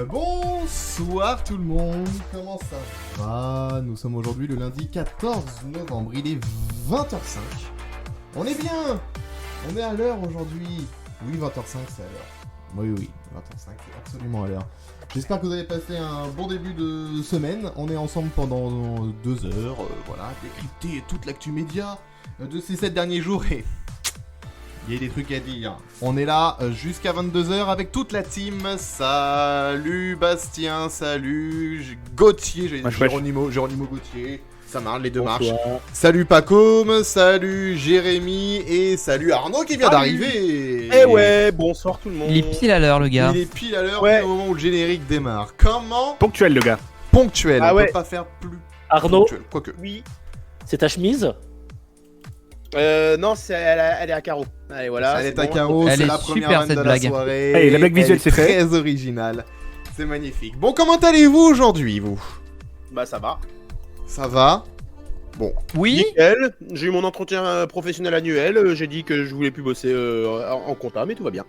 Bonsoir tout le monde, comment ça va? Nous sommes aujourd'hui le lundi 14 novembre, il est 20h05. On est bien, on est à l'heure aujourd'hui. Oui, 20h05 c'est à l'heure. Oui, 20h05 c'est absolument à l'heure. J'espère que vous avez passé un bon début de semaine. On est ensemble pendant 2 heures, voilà, décrypter toute l'actu média de ces 7 derniers jours et... il y a des trucs à dire. On est là jusqu'à 22h avec toute la team. Salut Bastien, salut Gauthier, j'ai Géronimo Gauthier. Ça marche, les deux marchent. Salut Pacôme, salut Jérémy et salut Arnaud qui vient d'arriver. Eh ouais, bonsoir tout le monde. Il est pile à l'heure le gars. Il est pile à l'heure Ouais. au moment où le générique démarre. Comment? Ponctuel le gars. Ponctuel, Ah on ouais. peut pas faire plus Arnaud, ponctuel, quoique. Oui. c'est ta chemise? Non, elle est à carreaux. Allez, voilà. Elle c'est est à bon. carreaux, Elle c'est est la première super, vanne cette de la blague. soirée. Allez, la blague visuelle, Elle est c'est fait. très originale. C'est magnifique. Bon, comment allez-vous aujourd'hui, vous? Bah, ça va. Ça va? Oui. Nickel. J'ai eu mon entretien professionnel annuel. J'ai dit que je voulais plus bosser en compta, mais tout va bien.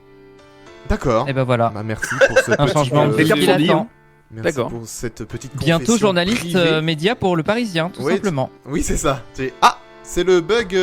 D'accord. Et ben voilà. Bah, merci pour ce Un petit, changement de c'est bien vie pour dire. latent. merci D'accord. pour cette petite Bientôt confession journaliste privée. média pour le Parisien, tout Oui, simplement. Oui, c'est ça. C'est le bug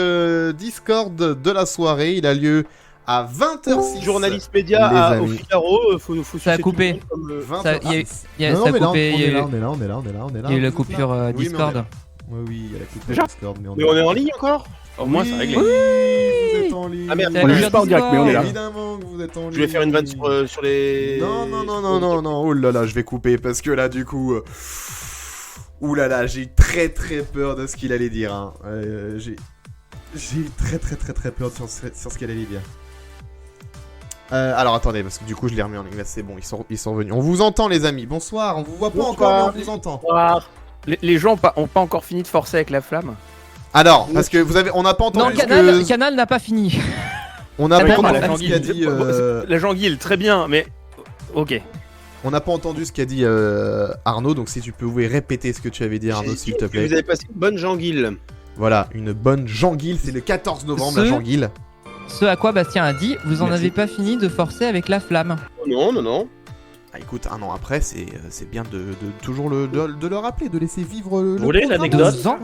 Discord de la soirée. Il a lieu à 20h06. Journaliste les média au amis. Figaro. Faut Ça a sucer coupé. tout le monde comme, 20h. Ça, il y a- Non, ça a mais là, coupé, on il y a est eu- là. il y a eu la coupure Oui, mais on est Discord. là. Oui, il y a la coupure Déjà Discord. Mais Mais on est en ligne encore? Au moins, c'est réglé. Oui, vous êtes en ligne. Ah, merde. C'est On est la juste pas en direct, mais on est là. Évidemment que vous êtes en ligne. Je vais faire une vanne sur les... Non, oh là là, je vais couper parce que là, du coup. Ouh là là, j'ai eu très très peur de ce qu'il allait dire. Hein. J'ai eu très peur sur ce qu'il allait dire. Alors attendez, parce que du coup je l'ai remis en ligne. Là, c'est bon, ils sont revenus. On vous entend, les amis. Bonsoir, on vous voit pas Bonsoir. encore, mais on vous entend. Bonsoir. Les gens ont pas encore fini de forcer avec la flamme. Alors, parce que on n'a pas Non, entendu ce Canal, que. Canal n'a pas fini. On n'a Canal, pas la entendu ce qu'a dit. La janguille, très bien, mais ok. On n'a pas entendu ce qu'a dit Arnaud, donc si tu pouvais répéter ce que tu avais dit, Arnaud, s'il te Vous plaît. avez passé une bonne janguille. Voilà, une bonne janguille, c'est le 14 novembre, Ce- la janguille. Ce à quoi Bastien a dit, vous en Merci. avez pas fini de forcer avec la flamme. Non. Ah, écoute, un an après, c'est bien de toujours de le rappeler, de laisser vivre le Vous voulez programme. l'anecdote? 2 ans.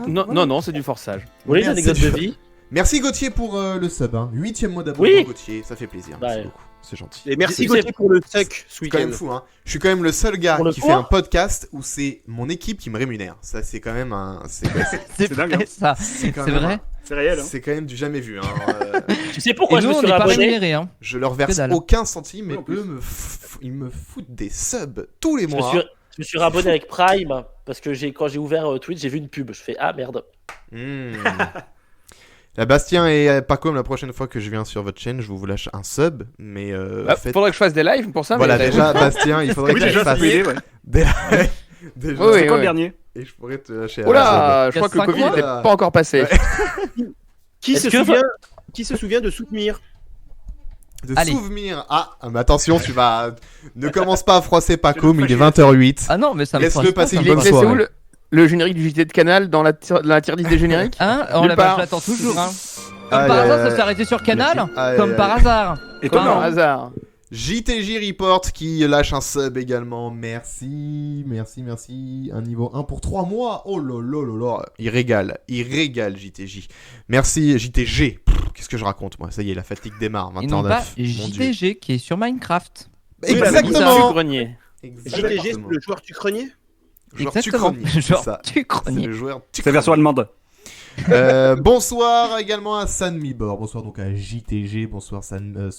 Non, c'est du forçage. Vous voulez une Merci. anecdote de vie? Merci Gauthier pour le sub, hein. 8ème mois d'abonnement, Oui. Gauthier, ça fait plaisir, Bah, merci beaucoup, c'est gentil. Et merci C'est- Gauthier pour le sec ce C'est quand même week-end. fou, hein. Je suis quand même le seul gars Pour le qui quoi fait un podcast où c'est mon équipe qui me rémunère. Ça, c'est quand même un... C'est dingue, vrai, hein. ça. C'est quand C'est même vrai. C'est réel. C'est quand même du jamais vu, hein. Tu sais pourquoi Et je nous, me on suis n'est pas abonné? rémunérés, hein. Je leur verse Que dalle. aucun centime, mais En plus. eux, ils me foutent des subs tous les Je me mois. suis, je me suis rabonné avec Prime parce que quand j'ai ouvert Twitch, j'ai vu une pub. Je fais ah merde. Hmm. La Bastien et pas comme la prochaine fois que je viens sur votre chaîne, je vous lâche un sub, mais Faudrait que je fasse des lives pour ça. voilà mais... déjà Bastien, il faudrait Oui, que tu déjà, fasses c'est l'idée, ouais. déjà Oui, et quand le dernier je pourrais te lâcher. Oh là, je crois que le 4-5 Covid mois n'est pas encore passé. Ouais. Qui se souvient de Soutenir? De Allez. souvenir. Ah, mais attention, tu vas ne commence pas à froisser Pacôme, il est 20h08. Ah non, mais ça me Laisse-le froisse pas, passer ça une me bonne Il est froisse. classé soirée. où le générique du JT de Canal dans la tier list des génériques Hein On Nulle l'a part. je l'attends toujours, hein. Comme Aïe, par aïe, hasard, ça aïe. s'est arrêté sur Canal. Aïe, Comme aïe, par aïe. hasard. Et toi, Comment par hasard JTJ Report qui lâche un sub également. Merci. Un niveau 1 pour 3 mois. Oh là là là là. Il régale JTJ. Merci JTG. Qu'est-ce que je raconte moi? Ça y est, la fatigue démarre. Et non 20h09. pas Mon Dieu. JTG qui est sur Minecraft. Exactement. Grenier. JTG, c'est le joueur tu crenier? Joueur Exactement. Tucronier, c'est Genre, ça. tu C'est cronies. le joueur C'est la version allemande. Bonsoir également à Sanmibor, bonsoir donc à JTG, bonsoir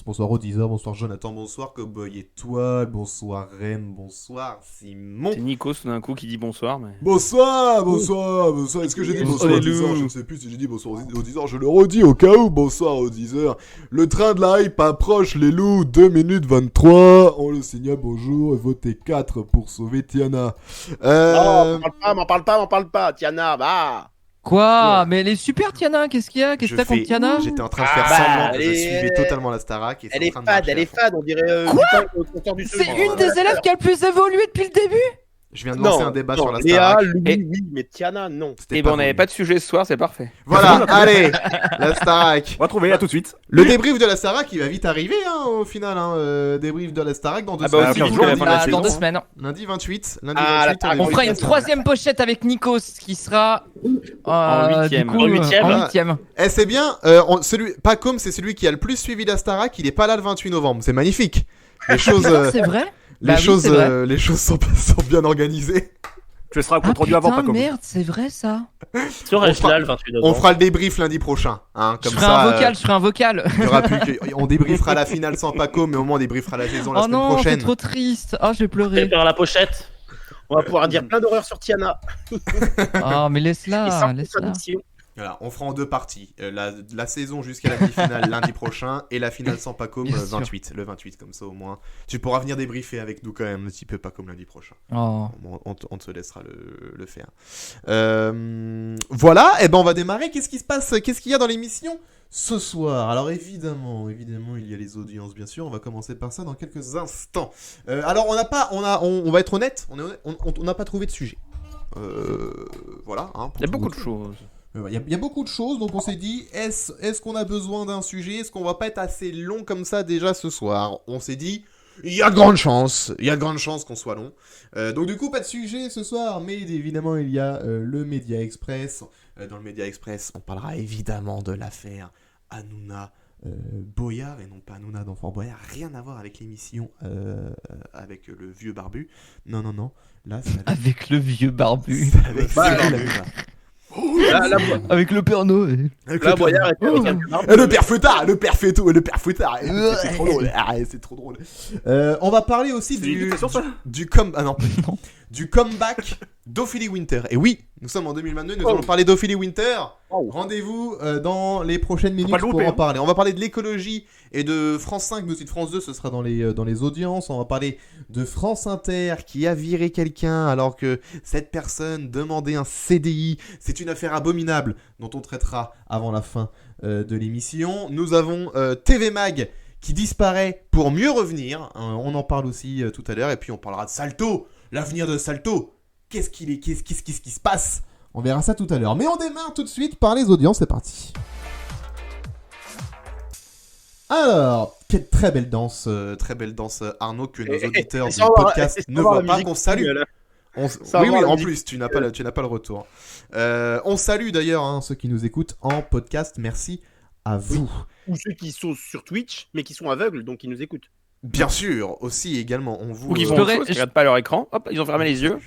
bonsoir Odizor, bonsoir Jonathan, bonsoir Cowboy Étoile, bonsoir Rem, bonsoir Simon. C'est Nico tout d'un coup qui dit bonsoir. Mais... Bonsoir. Est-ce que j'ai dit bonsoir Bonsoir, Odizor? Lou. Je ne sais plus si j'ai dit bonsoir Odizor, je le redis au cas où. Bonsoir Odizor. Le train de la hype approche les loups, 2 minutes 23. On le signale, bonjour, et votez 4 pour sauver Tiana. Oh, m'en parle pas, Tiana, bah. Quoi? Mais elle est super Tiana, qu'est-ce qu'il y a? Qu'est-ce que t'as contre Tiana? J'étais en train de faire Ah, semblant que je elle est- suivais totalement la Starac. Et c'est Elle en est train de fade, marcher elle à est fond. fade, on dirait Quoi au compteur du C'est second. une des élèves qui a le plus évolué depuis le début? Je viens de lancer un débat sur la Léa, Starac. Louis, oui, mais Tiana, non. C'était Et ben on n'avait voulu. pas de sujet ce soir, c'est parfait. Voilà, allez, la Starac. On va trouver là tout de suite. Le débrief de la Starac, il va vite arriver au final. Débrief de la Starac dans 2 Ah bah, semaines. aussi vite que la fin de la Dans 2 saison. semaines. Lundi 28. Ah, la Starac, On fera une podcast, 3ème pochette avec Nikos qui sera En huitième. du coup, En huitième. en 8ème. Eh, c'est bien. Pacom, c'est celui qui a le plus suivi la Starac. Il est pas là le 28 novembre. C'est magnifique. Les choses, Putain, c'est vrai. les Bah oui, choses, c'est vrai. les choses sont bien organisées. Tu seras Ah compte rendu avant, putain, pas comme. merde, c'est vrai ça. Sur On fera- Ejla, le 28 novembre. On fera le débrief lundi prochain. Hein, Je comme ferai ça. un vocal. Il y aura plus que... On débriefera la finale sans Paco, mais au moins on débriefera la saison la Oh semaine non, c'est prochaine. trop triste. Oh, je vais pleurer. Prépare la pochette. On va pouvoir dire plein d'horreurs sur Tiana. Oh, mais Et laisse-la, sans laisse-la. contradiction. Voilà, on fera en 2 parties. La saison jusqu'à la demi-finale lundi prochain et la finale sans Paco Bien sûr. 28. Le 28, comme ça au moins. Tu pourras venir débriefer avec nous quand même un petit peu Paco lundi prochain. Oh. On te laissera le faire. Voilà, et ben on va démarrer. Qu'est-ce qui se passe? Qu'est-ce qu'il y a dans l'émission ce soir? Alors évidemment, il y a les audiences, bien sûr. On va commencer par ça dans quelques instants. Alors on va être honnête. On n'a pas trouvé de sujet. Voilà. Hein, Il y a beaucoup de choses. Il y a beaucoup de choses, donc on s'est dit, est-ce qu'on a besoin d'un sujet? Est-ce qu'on va pas être assez long comme ça déjà ce soir? On s'est dit, il y a de grandes chances qu'on soit long. Donc du coup, pas de sujet ce soir, mais évidemment, il y a le Média Express. Dans le Média Express, on parlera évidemment de l'affaire Hanouna Boyard, et non pas Hanouna dans Fort Boyard. Rien à voir avec l'émission avec le vieux barbu. Non. Là, c'est Avec le vieux barbu. avec Bah, Cyril non. Hanouna. Avec le Père Noël. Avec Là, le Boyard était avec un barbe. Le père Fouettard, c'est trop drôle, c'est trop drôle. On va parler aussi C'est une imitation, ça du comeback d'Ophélie Winter. Et oui, nous sommes en 2022, nous allons parler d'Ophélie Winter. Oh. Rendez-vous dans les prochaines minutes pas le pour louper, en hein. parler. On va parler de l'écologie et de France 5, mais aussi de France 2, ce sera dans les audiences. On va parler de France Inter qui a viré quelqu'un alors que cette personne demandait un CDI. C'est une affaire abominable dont on traitera avant la fin de l'émission. Nous avons TV Mag qui disparaît pour mieux revenir. On en parle aussi tout à l'heure. Et puis on parlera de Salto, l'avenir de Salto. Qu'est-ce qui se passe? On verra ça tout à l'heure. Mais on démarre tout de suite par les audiences. C'est parti. Alors, quelle très belle danse Arnaud, que nos auditeurs du sans voir- podcast sans ne voir voient la pas, musique qu'on salue. là. Sans Oui, avoir la en musique. plus, tu n'as pas le retour. On salue d'ailleurs ceux qui nous écoutent en podcast. Merci à vous. Ou ceux qui sont sur Twitch, mais qui sont aveugles, donc qui nous écoutent. Bien sûr, aussi également, on vous. Ou qui font Je autre pourrais- chose, qui regardent pas leur écran. Hop, ils ont fermé les yeux.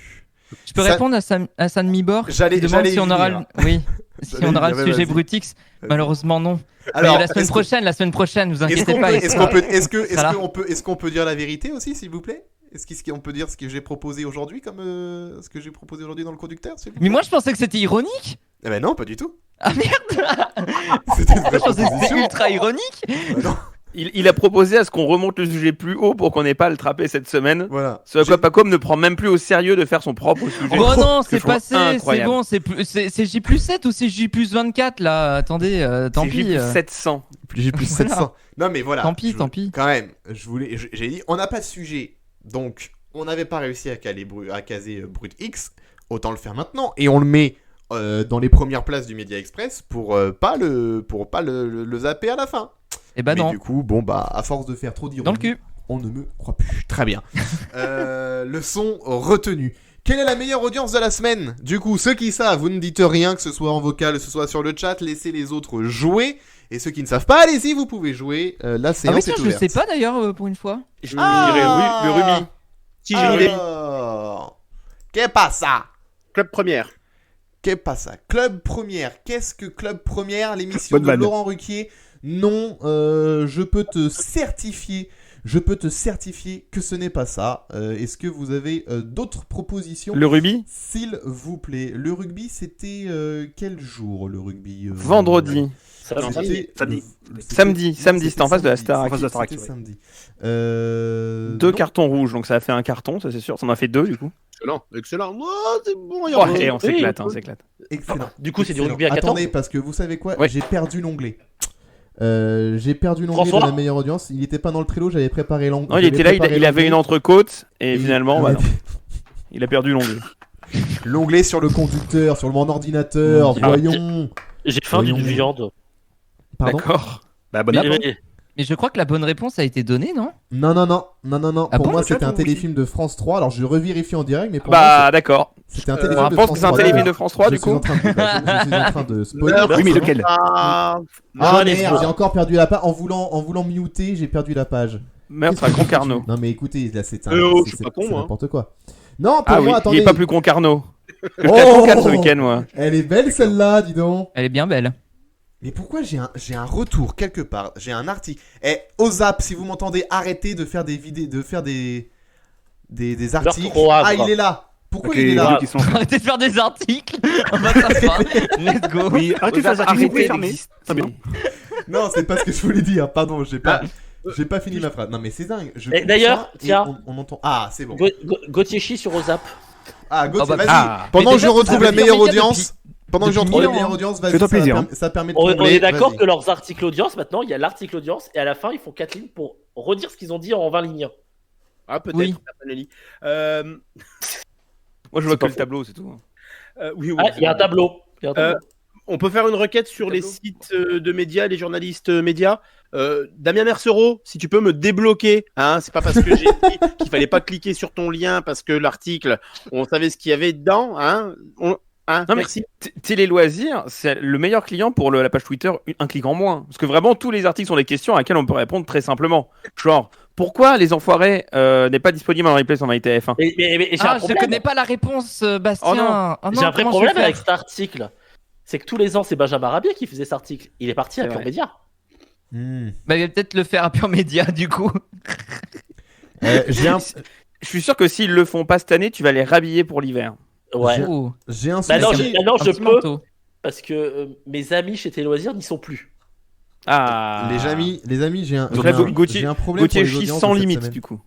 Je peux Ça- répondre à San Mibor J'allais qui demande y si on aura venir. oui, si J'allais on aura y le venir, sujet vas-y. Brutix. Malheureusement non. Alors, Mais la semaine prochaine, vous Est-ce inquiétez qu'on pas. peut, il est-ce sera qu'on peut, là. est-ce qu'on peut dire la vérité aussi, s'il vous plaît? Est-ce qu'on peut dire ce que j'ai proposé aujourd'hui comme ce que j'ai proposé aujourd'hui dans le conducteur, s'il vous plaît? Mais moi je pensais que c'était ironique. Eh ben non, pas du tout. Ah merde. C'était une vraie Moi je pensais que c'était proposition. ultra ironique. Bah non. Il a proposé à ce qu'on remonte le sujet plus haut pour qu'on n'ait pas à le trapper cette semaine. Voilà. Ce à quoi Pacom ne prend même plus au sérieux de faire son propre sujet. Oh non, Que c'est je trouve passé, c'est incroyable. bon, c'est J+7 ou c'est J+24 là. Attendez, tant C'est pis. juste 700. J'ai plus Voilà. 700. Non mais voilà. Tant pis, je- tant pis. Quand même, j'ai dit, on n'a pas de sujet, donc on n'avait pas réussi à caser Brut X, autant le faire maintenant, et on le met dans les premières places du Média Express pour pas le zapper à la fin. Eh ben Mais non, du coup, bon bah, à force de faire trop d'ironie, dans le cul. on ne me croit plus. Très bien. Leçon retenue. Quelle est la meilleure audience de la semaine? Du coup, ceux qui savent, vous ne dites rien, que ce soit en vocal, que ce soit sur le chat, laissez les autres jouer. Et ceux qui ne savent pas, allez-y, vous pouvez jouer. La Ah séance mais tiens, est je ouverte. sais pas d'ailleurs pour une fois. Je dirais le rubis. Si j'ai une idée. Alors, qu'est passa? Club première. Qu'est passa? Club Première. Qu'est-ce que Club Première? L'émission Bonne de vanne. Laurent Ruquier. Non, je peux te certifier que ce n'est pas ça. Est-ce que vous avez d'autres propositions? Le rubis. S'il vous plaît. Le rugby, c'était quel jour le rugby Vendredi. C'était Samedi. Samedi, c'était en face de la Starac. En face de la Starac, C'était ouais. samedi. Deux cartons rouges, donc ça a fait un carton, ça c'est sûr. Ça en a fait deux du coup. Excellent. Oh, c'est bon, il y a Oh, rien. et on s'éclate, oui. on s'éclate. Excellent. Du coup, c'est du Excellent. rugby à 14. Attendez, parce que vous savez quoi? Ouais. J'ai perdu l'onglet. J'ai perdu l'onglet de François la meilleure audience. Il était pas dans le Trello, j'avais préparé l'onglet. Non, il était là, il avait une entrecôte, et finalement, il voilà. Il a perdu l'onglet. L'onglet sur le conducteur, sur mon ordinateur, Ah, voyons. J'ai faim d'une Voyons. viande. Pardon. D'accord. Bah, bon Mais- app. mais- Mais je crois que la bonne réponse a été donnée, non? Non. Ah Pour bon, moi, tu vois, c'était un toi, téléfilm de France 3. Alors, je revérifie en direct, mais pour moi, Bah, d'accord. c'était un On téléfilm de pense France que c'est un 3. téléfilm de France 3, Je du suis coup. en train de- je suis en train de spoiler. L'heure Oui, mais lequel Ah, Ah Johannesburg. merde, j'ai encore perdu la page. En voulant muter, j'ai perdu la page. Meurtre à Concarneau. Non, mais écoutez, là, c'est un. Oh, je c'est- suis pas c'est con, moi. n'importe quoi. Non, pour Ah oui, moi, il attendez. est pas plus Concarneau. Je Oh 4 ce week-end, moi. Elle est belle celle-là, dis donc. Elle est bien belle. Mais pourquoi j'ai un retour quelque part? J'ai un article. Au Zap, si vous m'entendez, arrêtez de faire des vidéos, de faire des articles. trop Ah, havre. il est là. Pourquoi Ok, il est les là vidéos qui sont... Arrêtez de faire des articles. On va s'asseoir. Let's go. Oui, arrêtez de faire des articles, vous pouvez fermer. C'est bien. Non, c'est pas ce que je voulais dire. Pardon, j'ai pas fini ma phrase. Non, mais c'est dingue. Je Et coupe d'ailleurs, ça et tiens. on entend. Ah, c'est bon. Gauthier Chi sur Ozap. Ah, Gauthier, Oh, bah, vas-y. ah. Pendant Mais que je déjà, retrouve ça la veut dire meilleure média audience. Pendant que je depuis retrouve la mille ans, meilleure hein. audience, vas-y. Fais-toi plaisir. Ça permet de On combler, est d'accord vas-y. que leurs articles audience, maintenant, il y a l'article audience et à la fin, ils font 4 lignes pour redire ce qu'ils ont dit en 20 lignes. Ah, peut-être, Oui. personne ne lit. Moi, je vois C'est que pas le faux. tableau, c'est tout. Oui, oui. Ah, il y a un tableau. Il y a un tableau. On peut faire une requête sur les sites de médias, les journalistes médias. Damien Mercereau, si tu peux me débloquer, hein, c'est pas parce que j'ai dit qu'il fallait pas cliquer sur ton lien parce que l'article, on savait ce qu'il y avait dedans, hein. Non, mais Merci. Télé Loisirs, c'est le meilleur client pour la page Twitter, un clic en moins. Parce que vraiment, tous les articles sont des questions à laquelle on peut répondre très simplement. Genre, pourquoi Les Enfoirés n'est pas disponible en replay sur MyTF1 Mais j'ai un Ah, je problème. connais pas la réponse, Bastien. Oh non. Oh non, J'ai un vrai comment je problème vais faire avec cet article. C'est que tous les ans, c'est Benjamin Rabier qui faisait cet article. Il est parti à C'est Pure vrai. Média. Bah, il va peut-être le faire à Pure Média, du coup. J'ai un Je suis sûr que s'ils le font pas cette année, tu vas les rhabiller pour l'hiver. Ouais. Oh. j'ai un Bah non, souci. maintenant, Un je petit peux manteau. parce que mes amis chez Téléloisirs n'y sont plus. Ah. Les amis, j'ai un Donc là, Gauthier- j'ai un problème Gauthier pour les chie audiences sans de cette limite, semaine. du coup.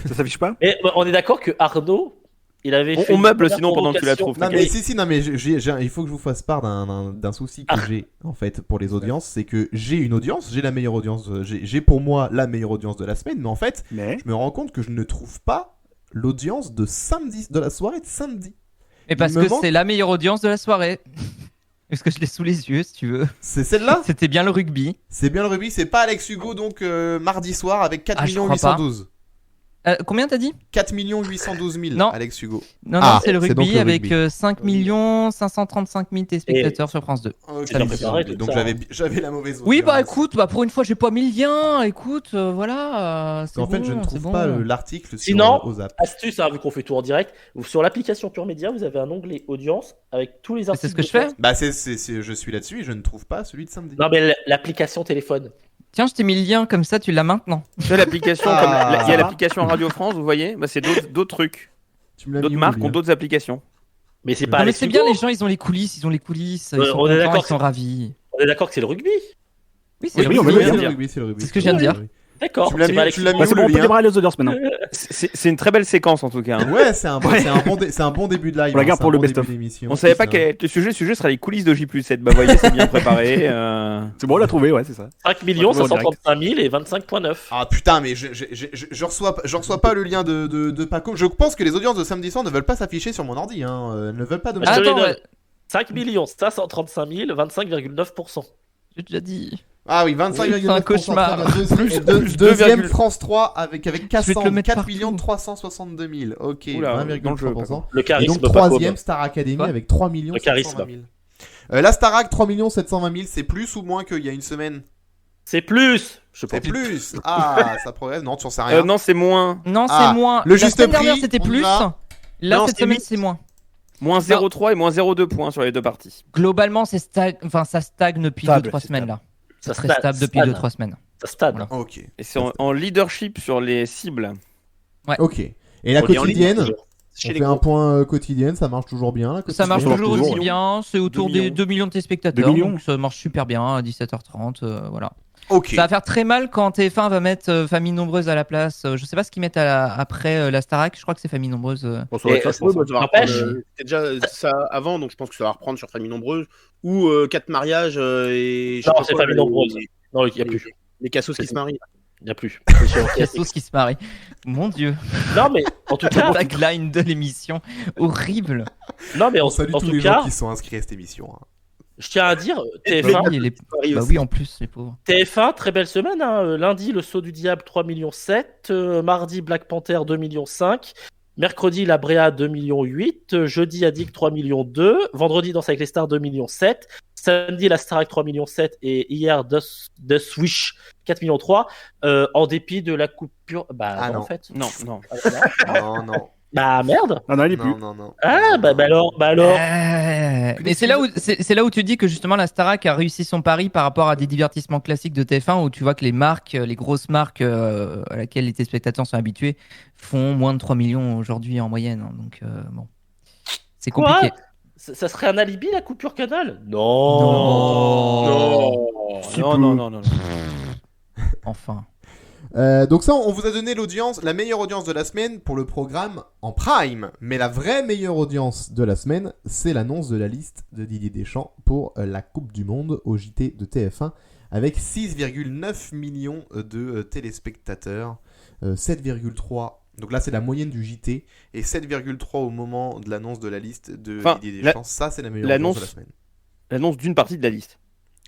Ça s'affiche pas? Mais on est d'accord que Arnaud, il avait fait. On une meuble première sinon pendant que tu la convocation. trouves. Non mais si, non mais il faut que je vous fasse part d'un souci que j'ai en fait pour les audiences, c'est que j'ai une audience, j'ai la meilleure audience, j'ai pour moi la meilleure audience de la semaine, mais en fait, Mais... je me rends compte que je ne trouve pas l'audience de samedi, de la soirée de samedi. Mais parce me que manque- c'est la meilleure audience de la soirée. Parce que je l'ai sous les yeux, si tu veux. C'est celle-là. C'était bien le rugby. C'est bien le rugby, c'est pas Alex Hugo donc mardi soir avec 4 Ah, je crois 812. Combien t'as dit? 4 812 000 Non. Alex Hugo. Non, Ah, non, c'est le c'est rugby donc le avec rugby. 5 535 000 téléspectateurs sur France 2. Ok, J'ai préparé tout donc ça. j'avais la mauvaise Oui, bah audience. écoute, bah pour une fois, j'ai pas mis le lien. Écoute, voilà. C'est En fait, bon, je ne c'est trouve bon. pas l'article sur Sinon- Ozap. Astuce, hein, vu qu'on fait tout en direct, sur l'application Pure Média, vous avez un onglet audience avec tous les Mais articles. c'est ce que de je fais. France. Bah je suis là-dessus et je ne trouve pas celui de samedi. Non, mais l'application téléphone. Tiens, je t'ai mis le lien comme ça, tu l'as maintenant. Tu sais, l'application, Ah. comme il y a l'application Radio France, vous voyez, bah, c'est d'autres trucs. Tu me l'as mis D'autres où, marques le ont lien d'autres applications. Mais c'est Non, pas Non, mais Alex c'est Hugo. bien, les gens, ils ont les coulisses, ils sont on est contents, d'accord, ils sont ravis. On est d'accord que c'est le rugby. Oui, c'est Oui, le on rugby. veut c'est bien le dire. rugby, c'est le rugby. C'est ce que je viens de dire. D'accord. Tu l'as c'est mis- pas Alex tu l'as Hugo. mis Bah, c'est où, bon, on le peut lien démarrer les audiences maintenant. C'est une très belle séquence en tout cas. hein. Ouais, c'est un bon début de live. On la garde c'est pour un le bon best-of. début d'émission. On savait pas C'est quel le sujet sera les coulisses de J+7. Bah voyez, c'est bien préparé. C'est bon, on l'a trouvé, ouais, c'est ça. 5 On va 535 000 et 25,9. Ah putain, mais je reçois pas le lien de Paco. Je pense que les audiences de samedi soir ne veulent pas s'afficher sur mon ordi. Elles ne veulent pas de. Ah, je te les Attends, donne. ouais, 5 535 000, 25,9%. j'ai déjà dit. Ah oui, 25,9%. C'est un cauchemar. Plus Deuxième 2,- France 3 avec Je vais te le mettre 4 partout. 362 000. Ok, Oula, dans le jeu, 20,3%. Le Et charisme. donc Paco. troisième Star Academy Quoi avec 3 Le charisme. 720 000. La Starac 3 720 000, c'est plus ou moins qu'il y a une semaine? C'est plus. Je C'est pense. plus. Ah, ça progresse. Non, tu en sais rien. Non, c'est moins. Non, c'est Ah, moins. le La juste semaine dernière, prix, c'était on y plus. va Là, Non, cette c'est semaine, huit. c'est moins. Moins 0,3 et moins 0,2 points sur les deux parties. Globalement, ça stagne depuis Stable, 2-3 c'est semaines là. Ça C'est très stable depuis stade. 2-3 semaines. Ça stade. Voilà. Ok. Et c'est en leadership sur les cibles. Ok. Et la On est en ligne, quotidienne, toujours. on Chez les fait un gros. point quotidienne, ça marche toujours bien. La Ça marche quotidienne. toujours toujours. aussi bien. C'est autour 2 des millions. 2 millions de téléspectateurs. 2 millions. Donc ça marche super bien à 17h30. Voilà. Ok. Ça va faire très mal quand TF1 va mettre Famille Nombreuse à la place. Je sais pas ce qu'ils mettent après la Starac. Je crois que c'est Famille Nombreuse. Bon, ça va Et, être ça, je oui, pense. bah, ça va N'empêche. reprendre, c'était déjà ça avant, donc je pense que ça va reprendre sur Famille Nombreuse ou 4 mariages et je sais Non, pas c'est quoi, Famille les- Nombreuse. Non, il n'y a les- plus. Les cassos qui se marient. Il n'y a plus. La sauce qui se marie. Mon Dieu. Non, mais en tout La cas, tagline de l'émission. Horrible. non, mais On salue en tous tout les gens cas, qui sont inscrits à cette émission. hein. je tiens à dire, Oui, TF1, et les- Paris Bah aussi. oui, en plus, les pauvres. TF1, très belle semaine. Hein. Lundi, Le Saut du Diable, 3,7 millions. Mardi, Black Panther, 2,5 millions. Mercredi, La Bréa, 2,8 millions. Jeudi, Addict, 3,2 millions. Vendredi, Danse avec les stars, 2,7 millions. Samedi, La Starac, 3,7 millions. Et hier, The Swish, 4,3 millions. En dépit de la coupure. Bah, Ah non, non. en fait. Non, non. Non. Bah, merde. Ah non, il est plus. Non. Ah, bah alors. Mais c'est là où tu dis que justement la Starac a réussi son pari par rapport à des divertissements classiques de TF1 où tu vois que les marques, les grosses marques à laquelle les téléspectateurs sont habitués font moins de 3 millions aujourd'hui en moyenne. Hein. Donc bon, c'est Quoi compliqué. Ça serait un alibi, la coupure canal? Non. Non. Enfin. Donc ça, on vous a donné l'audience, la meilleure audience de la semaine pour le programme en prime. Mais la vraie meilleure audience de la semaine, c'est l'annonce de la liste de Didier Deschamps pour la Coupe du Monde au JT de TF1 avec 6,9 millions de téléspectateurs, 7,3. Donc là, c'est la moyenne du JT et 7,3 au moment de l'annonce de la liste de Didier Deschamps. Ça, c'est la meilleure audience de la semaine. L'annonce d'une partie de la liste.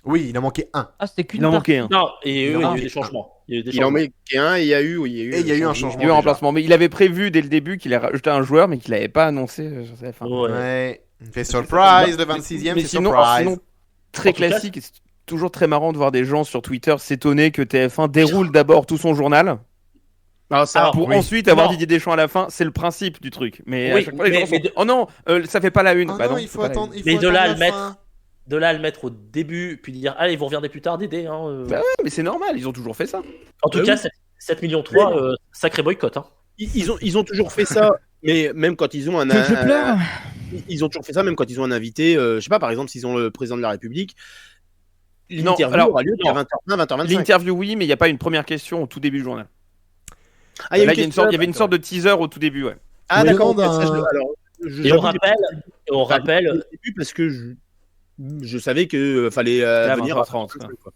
Oui, il en manquait un. Ah, c'était qu'une Il en partie. manquait un. Non, et Il il y en a eu manquait des changements. Il y a eu des Il en changements. met qu'un et il y a eu, Et il y a eu un changement. Il y a eu un déjà. remplacement, mais il avait prévu dès le début qu'il allait rajouter un joueur, mais qu'il n'avait pas annoncé sur TF1. Ouais. Ouais. Il fait surprise, le 26e, Mais c'est sinon, surprise. très En tout cas, classique. C'est toujours très marrant de voir des gens sur Twitter s'étonner que TF1 déroule d'abord tout son journal Ah, ça, Alors, pour oui. ensuite avoir Non. Didier Deschamps à la fin. C'est le principe du truc. Mais Oui, à chaque fois, les mais- gens sont... mais de- Oh non, ça fait pas la une. Ah Bah non, non, il c'est faut pas la attendre. une. Il Mais faut de là à attendre le la mettre. fin. De là à le mettre au début, puis dire, allez, vous reviens des plus tard d'aider. Hein, Bah ouais, mais c'est normal, ils ont toujours fait ça. En tout Bah cas, oui. 7,3 millions, sacré boycott. Hein. ils ont toujours fait ça, mais même quand ils ont un. Que je pleure. Ils ont toujours fait ça, même quand ils ont un invité. Je sais pas, par exemple, s'ils ont le président de la République. Non, L'interview alors, aura lieu à 20h20, 20h25. L'interview, oui, mais il n'y a pas une première question au tout début du journal. Ah, il y a Là, une il y question- avait une sorte de teaser au tout début, ouais. Ah, On d'accord. demande ok, ça, un- alors, Et j'avoue, on rappelle, au début parce que je savais que fallait à venir 20h30, quoi.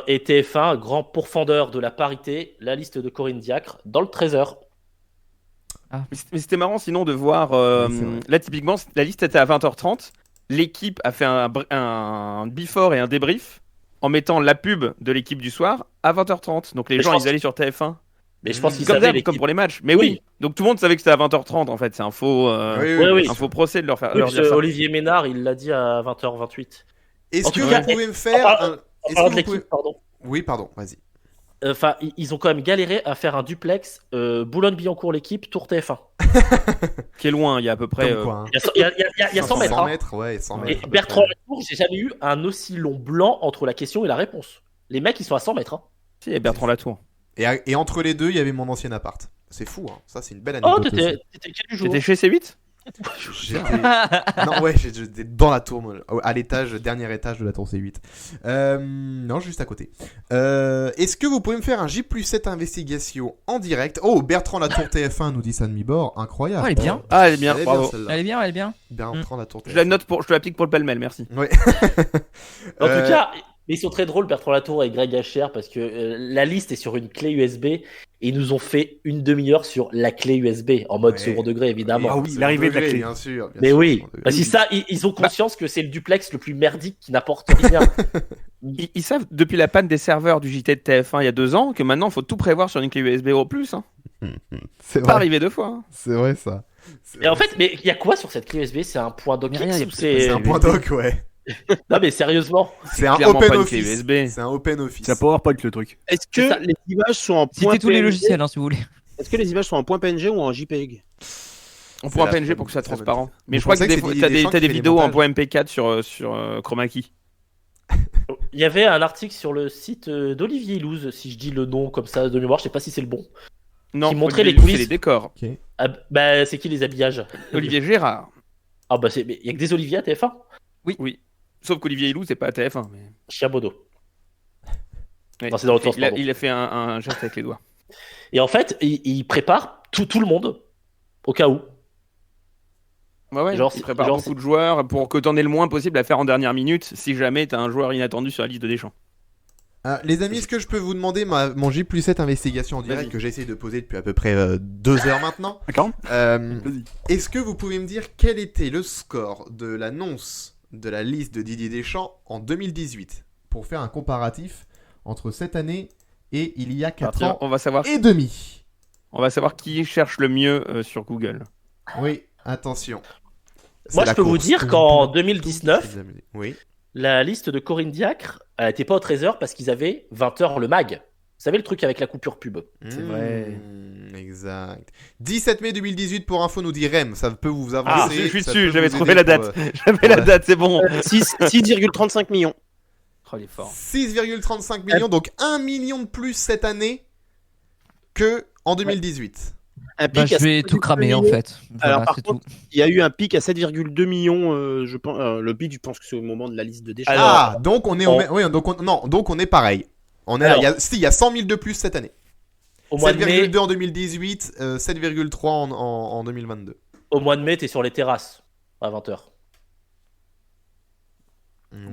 et TF1, grand pourfendeur de la parité, la liste de Corinne Diacre dans le Trésor. Mais c'était marrant sinon de voir. Oui, c'est vrai. Là, typiquement, la liste était à 20h30. L'équipe a fait un before et un débrief en mettant la pub de l'équipe du soir à 20h30. Donc les Mais je gens, pense ils allaient sur TF1. Mais je pense qu'ils Comme savaient d'hab, l'équipe. comme pour les matchs. Mais oui. Donc tout le monde savait que c'était à 20h30 en fait. C'est un faux, Oui. un faux procès de leur faire Oui, leur parce dire que ça. Olivier Ménard, il l'a dit à 20h28. Est-ce En que tout vous cas, pouvez me faire en un... En Est-ce parlant que de vous pouvez... l'équipe, pardon. Oui, pardon, vas-y. Enfin, ils ont quand même galéré à faire un duplex Boulogne-Billancourt l'équipe, Tour TF1. Qui est loin, il y a à peu près. Comme quoi, hein. Il y a 100 mètres. 100 hein. mètres, ouais, 100 Et mètres. Bertrand Latour, j'ai jamais eu un aussi long blanc entre la question et la réponse. Les mecs, ils sont à 100 mètres. Hein. Si, il y a Bertrand Latour. Et entre les deux, il y avait mon ancien appart. C'est fou, hein. Ça, c'est une belle Oh, anecdote. aussi. t'étais quel jour T'étais chez C8 J'étais- Non, ouais, j'étais dans la tour, moi, à l'étage, dernier étage de la tour C8. Non, juste à côté. Est-ce que vous pouvez me faire un J+7 investigation en direct? Oh, Bertrand Latour TF1 nous dit ça de mi-bord, incroyable. Oh, elle est bien. Ah, elle est bien, Elle est bravo. celle-là. Elle est bien, elle est bien. Bertrand Latour TF1. Je la note pour, je te l'applique pour le pêle-mêle, merci. Ouais. En tout cas, ils sont très drôles, Bertrand Latour et Greg Hacher, parce que la liste est sur une clé USB et ils nous ont fait une demi-heure sur la clé USB, en mode Ouais. second degré, évidemment. Ah oui, l'arrivée de la clé. Bien sûr. bien Mais sûr, oui, second degré. bah, si ça, ils ont conscience que c'est le duplex le plus merdique qui n'apporte rien. Ils savent depuis la panne des serveurs du JT de TF1 il y a 2 ans que maintenant il faut tout prévoir sur une clé USB au plus. Hein. C'est Pas vrai, arrivé 2 fois. Hein. c'est vrai ça. Et en fait, mais il y a quoi sur cette clé USB? C'est un point Mais rien, DocX y a- ou c'est... C'est un point doc, ouais. Non mais sérieusement. C'est un clairement open pas une office. clé USB. C'est un open office. C'est un PowerPoint le truc. Est-ce C'est ça. que les images sont en point Citez tous les PNG? logiciels, hein, si vous voulez. Est-ce que les images sont en point PNG ou en JPEG? On C'est prend un la- PNG pour que ça soit c'est la bonne transparent. question. Mais Vous je crois que pensez que des c'est fois, Didier Deschamps t'as qui des fait les vidéos en montages point MP4 sur Chroma Key. Il y avait un article sur le site d'Olivier Illouz, si je dis le nom comme ça de mémoire, je sais pas si c'est le bon. Non, Qui montrait Olivier les Lou, coulisses. c'est les décors. Ah, bah c'est qui les habillages? Olivier Gérard. Ah bah il y a que des Olivier à TF1. Oui. Sauf qu'Olivier Ilou, c'est pas à TF1. Mais... Chiabodo. Ouais. Non, c'est dans l'autre sens, il, a, pardon. il a fait un geste avec les doigts. Et en fait, il prépare tout le monde au cas où. Ouais, Genre, il prépare genre, beaucoup de joueurs pour que t'en aies le moins possible à faire en dernière minute si jamais t'as un joueur inattendu sur la liste de Deschamps. Les amis, est-ce que je peux vous demander mon J+7 investigation en direct Vas-y. que j'essaie de poser depuis à peu près 2 heures maintenant. D'accord. Vas-y. Est-ce que vous pouvez me dire quel était le score de l'annonce de la liste de Didier Deschamps en 2018 pour faire un comparatif entre cette année et il y a 4 ans On va savoir et demi. On va savoir qui cherche le mieux sur Google. Oui, attention. Moi, C'est la je peux vous course. dire qu'en 2019, Oui. la liste de Corinne Diacre, elle n'était pas au 13h parce qu'ils avaient 20h le mag. Vous savez le truc avec la coupure pub. C'est vrai. Exact. 17 mai 2018 pour info, nous dit Rem. Ça peut vous avancer. Ah, je suis ça dessus, peut j'avais vous trouvé aider la pour, date. J'avais la date, c'est bon. 6,35 millions. Oh, il est fort. 6,35 millions, donc 1 million de plus cette année que en 2018. Un Bah, pic je à vais tout 7,2 cramer en millions. fait. Voilà, Alors, par c'est contre, tout. il y a eu un pic à 7,2 millions, je pense. Le pic, je pense que c'est au moment de la liste de Deschamps. Alors, Ah, donc on est au oui, donc on est pareil. On est Alors. il y a 100 000 de plus cette année. Au mois de mai, 7,2 en 2018, 7,3 en 2022. au mois de mai, t'es sur les terrasses à 20h.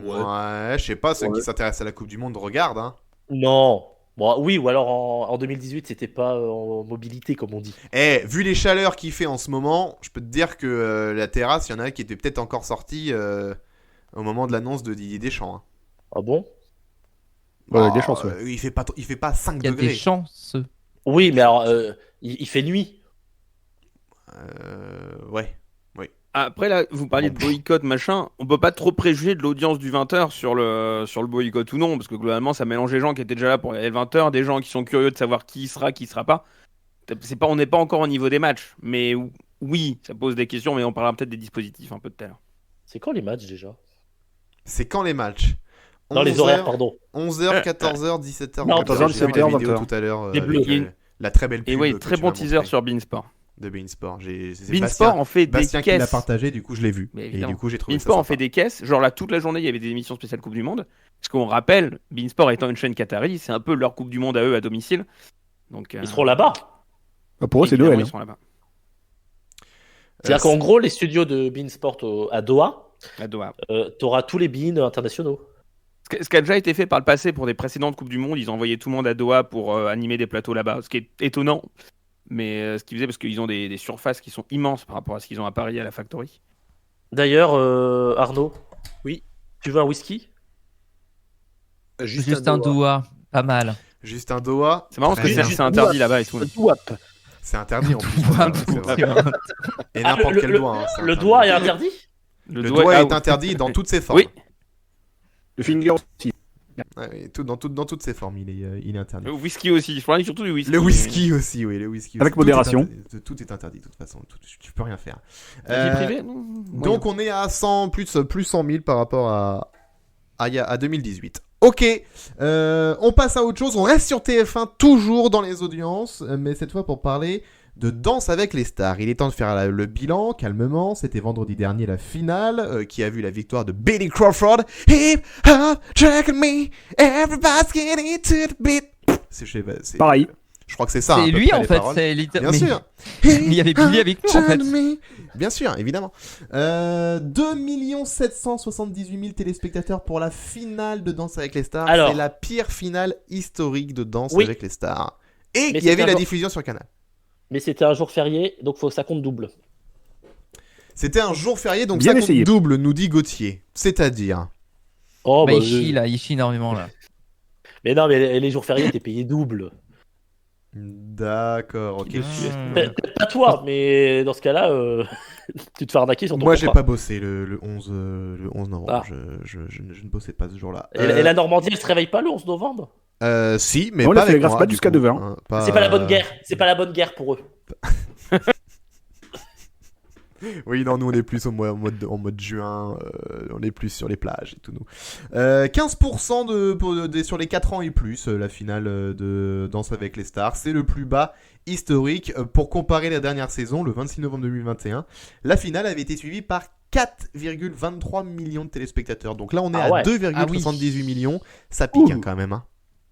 Ouais, je sais pas, ceux qui s'intéressent à la Coupe du Monde regardent. Hein. Non. Bon, oui, ou alors en 2018, c'était pas en mobilité, comme on dit. Eh, vu les chaleurs qu'il fait en ce moment, je peux te dire que la terrasse, il y en a qui étaient peut-être encore sortis au moment de l'annonce de Didier Deschamps. Hein. Ah bon? Ouais, des chances, ouais. Il fait pas 5 Il y a degrés. des chances. Oui, mais alors, il fait nuit. Ouais. Après, là, vous parliez de boycott, machin. On peut pas trop préjuger de l'audience du 20h sur le boycott ou non, parce que globalement, ça mélange les gens qui étaient déjà là pour les 20h, des gens qui sont curieux de savoir qui sera pas. On n'est pas encore au niveau des matchs, mais oui, ça pose des questions, mais on parlera peut-être des dispositifs un peu tout à l'heure. C'est quand les matchs déjà? C'est quand les matchs? Non, les 11h, horaires, pardon. 11h, 14h, 17h. Non, 14h, J'ai vu 17h, la vidéo 20h. tout à l'heure Les avec bleus. la très belle pub. Et oui, que très tu bon m'as teaser montré sur Beansport. de Beansport. C'est Beansport en fait Bastien des qui l'a caisses. partagé, du coup je l'ai vu. Mais Et évidemment. du coup j'ai trouvé Beansport ça en fait sympa. des caisses. Genre là, toute la journée, il y avait des émissions spéciales Coupe du Monde. Parce qu'on rappelle, Beansport étant une chaîne qatari, c'est un peu leur Coupe du Monde à eux à domicile. Donc, Ils seront là-bas. Bah, pour eux, c'est évidemment, Noël. Ils sont là-bas. C'est-à-dire qu'en gros, les studios de Beansport à Doha, À Doha. t'auras tous les beans internationaux. Ce qui a déjà été fait par le passé pour des précédentes Coupes du Monde, ils ont envoyé tout le monde à Doha pour animer des plateaux là-bas, ce qui est étonnant, mais ce qu'ils faisaient parce qu'ils ont des surfaces qui sont immenses par rapport à ce qu'ils ont à Paris à la Factory. D'ailleurs, Arnaud. Oui. Tu veux un whisky? Juste un doigt, pas mal. Juste un Doha. C'est marrant parce que Très c'est bien. interdit là-bas et tout. C'est interdit en plus. Un c'est vrai. doigt. Et n'importe quel doigt. hein, c'est Le interdit. doigt est interdit? Le Le doigt doigt ah, est interdit dans toutes ses formes. Oui. Le finger aussi. Ouais, dans toutes ses formes, il est interdit. Le whisky aussi, je parlais surtout du whisky. Le whisky aussi, oui, le whisky. Avec aussi. Tout est modération. interdit. Tout est interdit de toute façon. Tu peux rien faire. La vie Euh, privée non, Donc on est à 100 plus 100 000 par rapport à 2018. Ok, on passe à autre chose. On reste sur TF1 toujours dans les audiences, mais cette fois pour parler de Danse avec les stars. Il est temps de faire le bilan calmement. C'était vendredi dernier la finale qui a vu la victoire de Billy Crawford. Hip hop, track me, everybody's getting to the beat. C'est Pareil. Je crois que c'est ça. à C'est peu lui près, en les fait. paroles. C'est Bien mais- sûr. Il y avait Billy avec nous en fait. Bien sûr, évidemment. 2 778 000 téléspectateurs pour la finale de Danse avec les stars. Alors. C'est la pire finale historique de Danse Oui. avec les stars. Et Mais il y avait c'était la un- diffusion sur Canal. Mais c'était un jour férié, donc faut que ça compte double. C'était un jour férié, donc Bien ça compte essayé. double, nous dit Gauthier. C'est-à-dire... Oh, Bah, bah, il chie énormément là. Mais non, mais les jours fériés, t'es payé double. D'accord, ok. Peut-être pas toi, mais dans ce cas-là, tu te fais arnaquer sur ton Moi, j'ai contrat. pas bossé le 11 novembre. Ah. Je ne bossais pas ce jour-là. Et la Normandie, elle se réveille pas le 11 novembre? Si, mais On pas l'a fait avec grâce moi, pas du jusqu'à coup, 9h. hein, C'est pas la bonne guerre. C'est pas la bonne guerre pour eux. Oui, non, nous on est plus en mode juin, on est plus sur les plages et tout nous. 15% sur les 4 ans et plus, la finale de Danse avec les stars, c'est le plus bas historique. Pour comparer la dernière saison, le 26 novembre 2021, la finale avait été suivie par 4,23 millions de téléspectateurs. Donc là on est Ah à ouais. 2,78 millions, ça pique hein, quand même. Hein.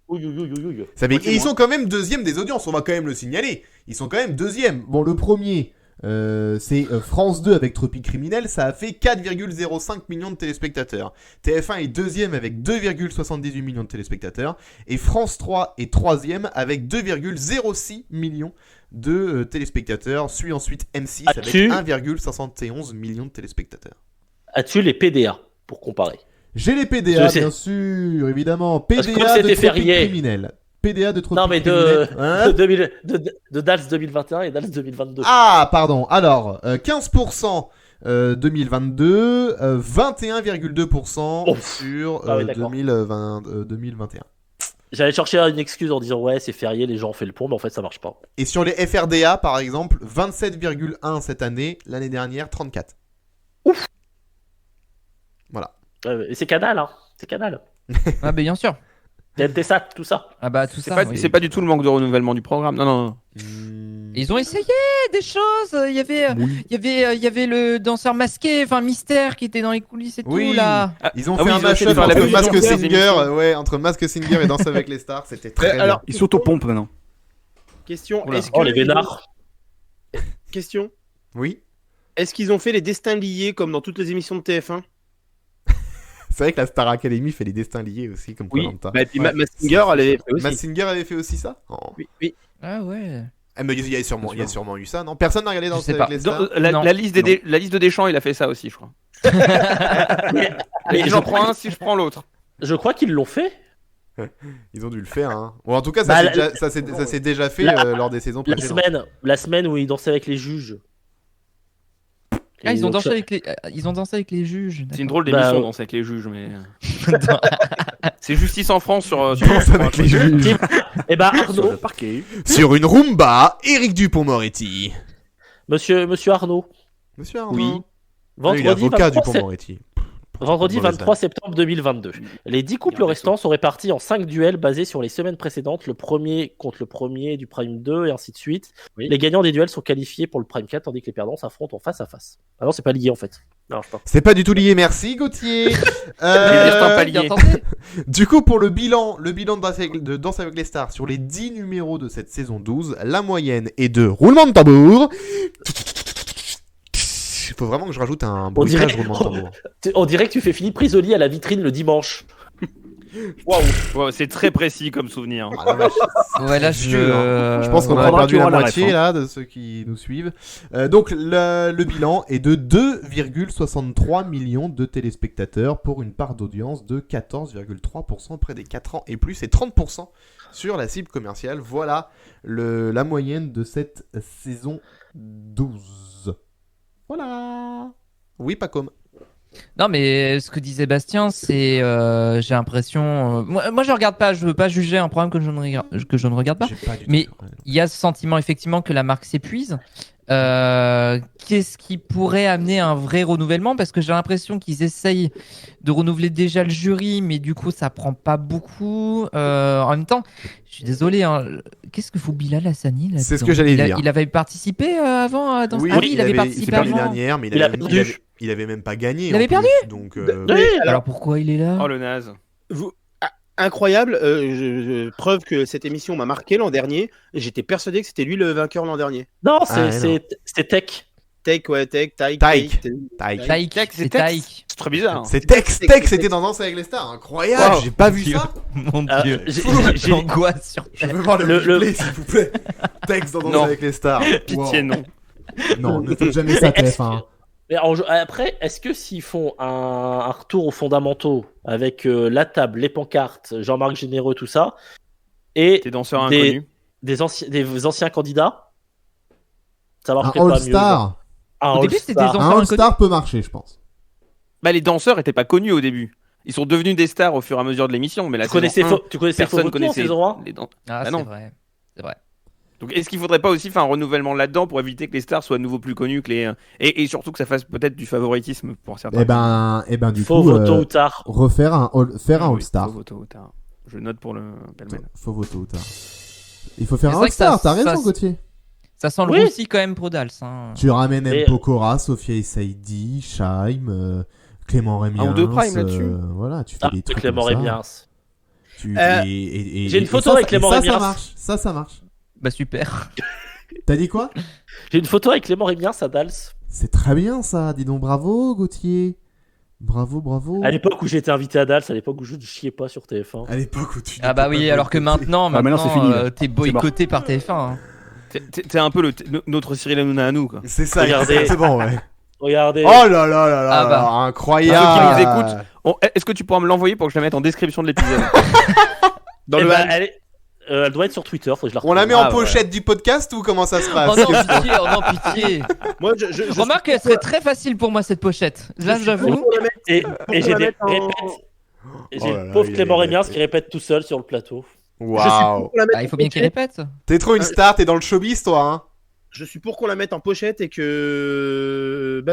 Ouh, ouh, ouh, ouh, ouh. Ça pique. Et ils sont quand même deuxième des audiences, on va quand même le signaler. Ils sont quand même deuxième. Bon, le premier... C'est France 2 avec Tropique Criminel, ça a fait 4,05 millions de téléspectateurs. TF1 est deuxième avec 2,78 millions de téléspectateurs. Et France 3 est troisième avec 2,06 millions de téléspectateurs. Suit ensuite M6 avec 1,71 millions de téléspectateurs. As-tu les PDA pour comparer? J'ai les PDA, bien sûr, évidemment. PDA de Tropique Criminel. PDA de Tropique Criminel. Non, mais de DALS 2021 et DALS 2022. Ah, pardon. Alors, 15% 2022, 21,2% sur 2021. J'allais chercher une excuse en disant ouais, c'est férié, les gens ont fait le pont, mais en fait, ça marche pas. Et sur les FRDA, par exemple, 27,1 cette année, l'année dernière, 34. Ouf. Voilà. Et c'est Canal, hein. C'est Canal. Ah, bah, bien sûr. TNT-SAT, tout ça. Ah, bah, tout C'est ça. pas, oui. c'est pas du tout le manque de renouvellement du programme. Non. Ils ont essayé des choses. Il y avait le danseur masqué, enfin Mystère, qui était dans les coulisses et tout là. Ils ont fait un match match-up entre entre Mask Singer, Singer, entre Mask Singer et Danse avec les stars, c'était très bien. Alors, Ils s'auto-pompent maintenant. question. Oula. Est-ce que Les vénards. Question. Oui. Est-ce qu'ils ont fait les destins liés comme dans toutes les émissions de TF1? C'est vrai que la Star Academy fait les destins liés aussi, comme Oui. Koh-Lanta. Bah, et puis Massinger, elle avait fait aussi. Mask Singer avait fait aussi ça? Oh. Oui. Ah ouais. Mais il y a sûrement eu ça, non? Personne n'a regardé Danse sais avec pas. les stars? La liste de Deschamps, il a fait ça aussi, je crois. Et j'en prends un si je prends l'autre. Je crois qu'ils l'ont fait. Ils ont dû le faire, hein. Ou en tout cas, ça s'est déjà fait lors des saisons précédentes. La semaine où ils dansaient avec les juges. Ah, ils ont dansé avec les juges. C'est une drôle Bah, d'émission, Danse avec les juges, mais. C'est Justice en France sur. Danse avec les juges. Et bah Sur Arnaud, le parquet. Sur une Roomba, Éric Dupond-Moretti. monsieur Arnaud, Monsieur Arnaud. Oui. Il est avocat Dupond-Moretti. Vendredi 23 septembre 2022. Les 10 couples restants sont répartis en 5 duels basés sur les semaines précédentes, le premier contre le premier du Prime 2 et ainsi de suite. Oui. Les gagnants des duels sont qualifiés pour le Prime 4 tandis que les perdants s'affrontent en face à face. Ah non, c'est pas lié en fait. Non, je sais pas. C'est pas du tout lié, merci Gauthier. Bien tenté. Du coup, pour le bilan de Danse avec les stars sur les 10 numéros de cette saison 12, la moyenne est de roulement de tambour. Il faut vraiment que je rajoute un bruitage roulement de tambour. On dirait que tu fais Philippe Risoli à la vitrine le dimanche. Waouh. Ouais, c'est très précis comme souvenir. Ah, la vache. Ouais, là, Je pense qu'on Ouais, a perdu tu la auras la moitié ref, là de ceux qui nous suivent. Donc le bilan est de 2,63 millions de téléspectateurs pour une part d'audience de 14,3% près des 4 ans et plus et 30% sur la cible commerciale. Voilà la moyenne de cette saison 12. Voilà. Oui, Pacom. Non, mais ce que disait Bastien, c'est, j'ai l'impression, moi je regarde pas, je veux pas juger un programme que je ne regarde pas. J'ai pas du tout Mais compris. il y a ce sentiment effectivement que la marque s'épuise. Qu'est-ce qui pourrait amener un vrai renouvellement? Parce que j'ai l'impression qu'ils essayent de renouveler déjà le jury, mais du coup ça prend pas beaucoup. En même temps, je suis désolé, hein, qu'est-ce que fout Bilal Hassani là? C'est ce que j'allais dire. Il avait participé avant dans Oui, Ah oui, il avait il participé s'est perdu avant. l'année dernière, mais Il a perdu. il avait même pas gagné. Il avait en plus. perdu. Donc Oui, Alors pourquoi il est là? Oh le naze. Incroyable. Preuve que cette émission m'a marqué l'an dernier. J'étais persuadé que c'était lui le vainqueur l'an dernier. Non, Ah, c'est Tech. Taïk. Taïk. Taïk, c'est Taïk. C'est très bizarre. C'est Tex, c'était dans Danse avec les stars, incroyable, Wow. j'ai pas vu ça. Mon Dieu, J'ai l'angoisse sur Je veux voir le replay, s'il vous plaît. Tex dans Danse Non. avec les stars. Pitié, non. Non, ne faites jamais ça, TF1. Mais après, est-ce que s'ils font un retour aux fondamentaux avec la table, les pancartes, Jean-Marc Généreux, tout ça, et Tes danseurs inconnus. des anciens candidats, ça Un marcherait pas mieux. All-Star. Un Au début, c'était des All-Star. Un Enfin, All-Star peut marcher, je pense. Bah, les danseurs étaient pas connus au début. Ils sont devenus des stars au fur et à mesure de l'émission. Mais la Tu connaissais saison 1, tu connaissais personne Faux connaissait saison 1 les danseurs. Ah, Bah c'est non. vrai. C'est vrai. Donc, est-ce qu'il faudrait pas aussi faire un renouvellement là-dedans pour éviter que les stars soient à nouveau plus connues que les et surtout que ça fasse peut-être du favoritisme pour certains. Eh ben, du Faux coup, tôt ou tard. refaire faire un Oui, All-Star. faut voter au tard. Je note pour le pêle-mêle. Faut voter ou tard. Il faut faire Mais un c'est vrai que All-Star, ça- t'as raison, ça- Gauthier. Ça sent le Oui. roussi quand même pour Dals. Hein. Tu ramènes Mais- M. Pokora, Sophia Essaidi, Shaim, Clément Rémiens. Un ou deux primes là-dessus. Voilà, tu fais Ah, des trucs Clément comme ça. Rémiens. Tu- Euh, et j'ai une et photo ça, avec Clément et ça, Rémiens. ça marche. Ça marche. Bah super. T'as dit quoi? J'ai une photo avec Clément Rémien, ça Dals. C'est très bien ça, dis donc, bravo Gauthier. Bravo. À l'époque où j'étais invité à Dals, à l'époque où je ne chiais pas sur TF1. À l'époque où tu. Ah bah oui, alors que maintenant maintenant, c'est fini, là. t'es boycotté par TF1. Hein. T'es un peu notre Cyril Hanouna à nous, quoi. C'est ça, Regardez. exactement, ouais. Regardez. Oh là là là là, Ah bah. incroyable. Ceux qui nous écoutent, est-ce que tu pourras me l'envoyer pour que je la mette en description de l'épisode? Eh ben, elle doit être sur Twitter, faut que je la On la met retrouve. en pochette du podcast ou comment ça se passe? Oh non, pitié. Moi, je Remarque qu'elle serait très facile pour moi cette pochette. Là, j'avoue. Et j'ai la des mettre en- répètes. Et Oh j'ai là le là, pauvre il Clément est- Rémien qui répète tout seul sur le plateau. Waouh. Bah, il faut bien qu'il répète. T'es trop une star, t'es dans le showbiz toi, hein. Je suis pour qu'on la mette en pochette et que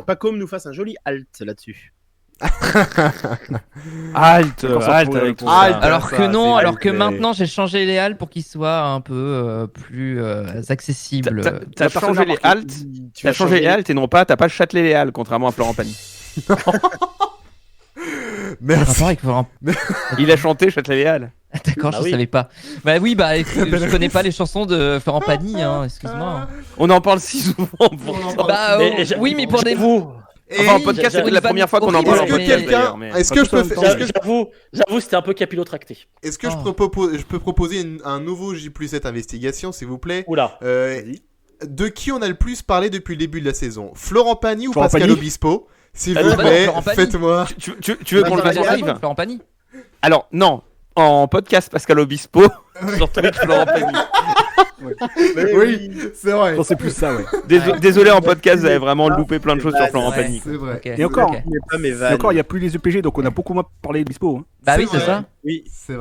Pacom nous fasse un joli halt là-dessus. Halte Halte avec tout Halte. ça. Alors ça, que non, c'est alors que vrai. maintenant j'ai changé les halles pour qu'ils soient un peu plus accessibles. T'as changé les haltes. T'as changé les haltes et non pas, t'as pas châtelé les halles, contrairement à Florent Pagny. Merci. Rapport avec Florent- Il a chanté châtelé les halles. D'accord, Ah je oui. savais pas. Bah oui, bah je connais pas les chansons de Florent Pagny, hein, excuse-moi. On en parle si souvent pourtant. Bah Mais oui, mais pour des J'avoue, Et Enfin, en podcast, j'ai- c'était la première fois qu'on en parle. est-ce que mais- quelqu'un, est-ce que je peux, j'avoue, c'était un peu capillotracté. est-ce que Oh. je peux proposer un nouveau J+7 investigation, s'il vous plaît? Oula. De qui on a le plus parlé depuis le début de la saison? Florent Pagny ou Florent Pascal Pagny Obispo? S'il Ah, vous bah non, plaît, Florent Pagny. faites-moi. Tu veux qu'on le fasse en live? Florent Pagny. Alors, non. En podcast Pascal Obispo. Sur Twitch Florent Pagny. Oui, c'est vrai. Non, c'est plus ça, ouais. Désolé, en podcast, vous avez vraiment loupé plein de choses sur Florent Ouais. Pagny. C'est vrai. Ok, Et encore, ok. Pas mes Et vannes. encore, il n'y a plus les EPG, donc on a beaucoup moins parlé de Bispo. Hein. Bah C'est oui, c'est vrai. ça. Oui. C'est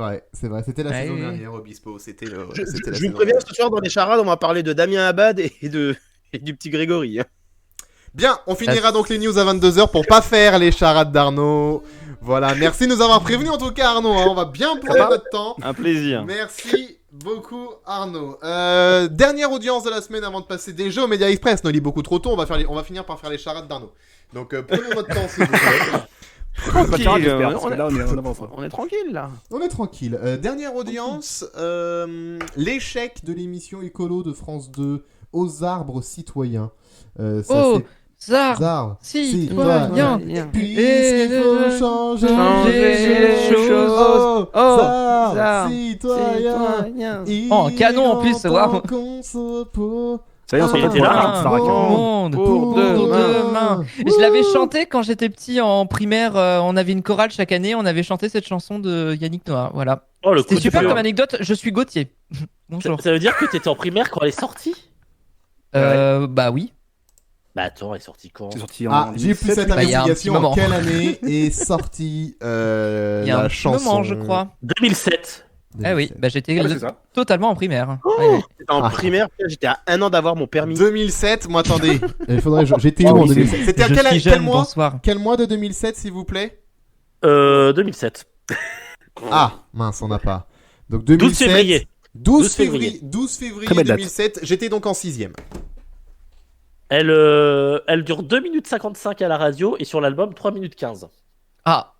vrai. C'était la Ouais, saison oui. dernière, Obispo. C'était la Je vous saison préviens, dernière. ce soir dans les charades, on va parler de Damien Abad et du petit Grégory. hein. Bien, on finira donc les news à 22h pour pas faire les charades d'Arnaud. Voilà, merci de nous avoir prévenus en tout cas, Arnaud. Hein. On va bien prendre notre temps. Un plaisir. Merci beaucoup, Arnaud. Dernière audience de la semaine avant de passer déjà au Média Express. Ne lis beaucoup trop tôt, on va finir par faire les charades d'Arnaud. Donc prenez votre temps, s'il vous plaît. On va faire un j'espère, on parce que est- là, on est en avance. On est tranquille là. On est tranquille. Dernière audience, l'échec de l'émission écolo de France 2 aux arbres citoyens. Oh, c'est Zar, arbres citoyens. Puisqu'il faut changer les choses. Oh, Oh, arbres arbres citoyens. Oh, en canon, en plus, waouh. Qu'on se repose. Ça y est, on s'en Il fait était pour là, la hein. Starac. Pour le monde, Pour demain. Je l'avais chanté quand j'étais petit en primaire. On avait une chorale chaque année. On avait chanté cette chanson de Yannick Noah. Voilà. Oh, le coup C'était de super cœur. comme anecdote. Je suis Gauthier. Bonjour. Ça veut dire que t'étais en primaire quand elle est sortie? Bah oui. Bah attends, elle est sortie quand? C'est sorti en Ah, j'ai plus 2007. cette Bah, il y a un investigation. petit En moment. quelle année est sortie Il y a la un chanson moment, je crois. 2007. Ah oui, bah j'étais Ouais, c'est ça. totalement en primaire. Ouais, ouais. J'étais en Ah. primaire, j'étais à 1 an d'avoir mon permis. 2007, moi attendez. Il faudrait j'étais Oh, où en oui, 2007? C'était à Je quel suis quel jeune, mois? bonsoir. Quel mois de 2007 s'il vous plaît? 2007. Ah, mince, on n'a pas. Donc 12 2007. février. 12 février. février. 12 février Très belle date. 2007, j'étais donc en 6ème. Elle dure 2 minutes 55 à la radio et sur l'album 3 minutes 15. Ah.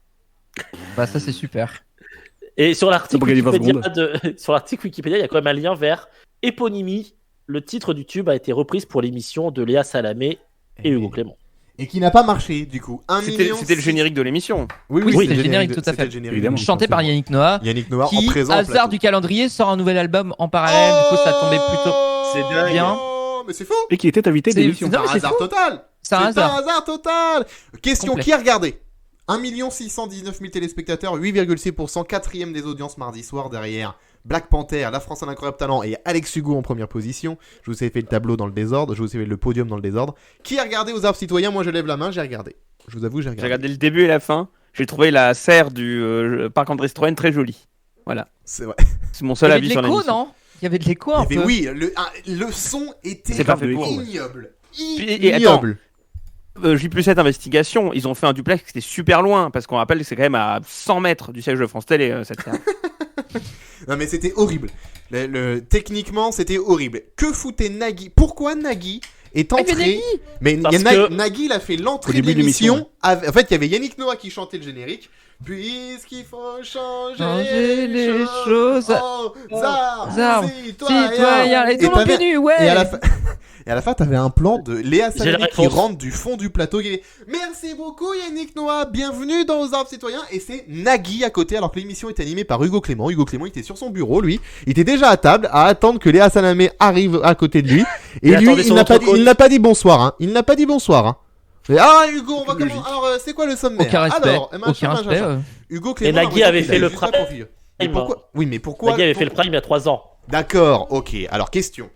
Bah ça c'est super. Et sur Ça l'article peut gagner 20 sur l'article Wikipédia, il y a quand même un lien vers éponymie. Le titre du tube a été reprise pour l'émission de Léa Salamé et Hugo Clément. Et qui n'a pas marché du coup. C'était le générique de l'émission. Oui, Oui, c'était c'était le générique, tout à c'était fait. le générique. Évidemment. Chanté par Yannick Noah, Yannick Noah en qui, présent. en hasard plateau. du calendrier, sort un nouvel album en parallèle. Du coup, ça tombait plutôt. C'est dingue. Bien. Oh, mais c'est faux. Et qui était invité de C'est- l'émission. Non, mais un c'est hasard fou. total. C'est un hasard. total. Question, Complet. qui a regardé 1 619 000 téléspectateurs, 8,6%, 4ème des audiences mardi soir derrière Black Panther, La France a un incroyable talent et Alex Hugo en première position. Je vous ai fait le tableau dans le désordre, je vous ai fait le podium dans le désordre. Qui a regardé aux arbres citoyens? Moi je lève la main, j'ai regardé. Je vous avoue, j'ai J'ai regardé. regardé le début et la fin. J'ai trouvé la serre du parc André Citroën très jolie. Voilà. C'est vrai. C'est mon Il y seul avait avis de sur l'écho, l'émission. non? Il y avait de l'écho Il y un avait- peu. oui, le son était C'est pas fait pour. ignoble. et attends. Ignoble. J+7 Investigation, ils ont fait un duplex qui était super loin, parce qu'on rappelle que c'est quand même à 100 mètres du siège de France Télé, cette serre. Non mais c'était horrible. Techniquement, c'était horrible. Que foutait Nagui? Pourquoi Nagui est Ah, mais entré? Nagui Mais Parce que- Nagui, il a fait l'entrée Au de début de l'émission. En fait, il y avait Yannick Noah qui chantait le générique. Puisqu'il faut changer Changer les choses. aux Arbres, citoyens. et tout le monde t'avais- nu, ouais. Et à la fin... Et à la fin, t'avais un plan de Léa J'ai la Salamé qui réponse. rentre du fond du plateau. Qui est... Merci beaucoup Yannick Noah, bienvenue dans Aux Arbres Citoyens. Et c'est Nagui à côté, alors que l'émission est animée par Hugo Clément. Hugo Clément, il était sur son bureau, lui. Il était déjà à table à attendre que Léa Salamé arrive à côté de lui. Et Il lui, attendait il son n'a pas, entrecôte. il n'a pas dit bonsoir. Hein. Il n'a pas dit bonsoir. Hein. Et, Hugo, on va commencer. Alors, c'est quoi le sommaire? Aucun respect. Alors, machin, Aucun machin, respect. machin. Hugo Clément. Nagui a avait l'impression fait qu'il le a juste la prime. profil. Mais pourquoi? Oui, mais pourquoi? Nagui avait fait le prime il y a 3 ans. D'accord, ok. Alors, question.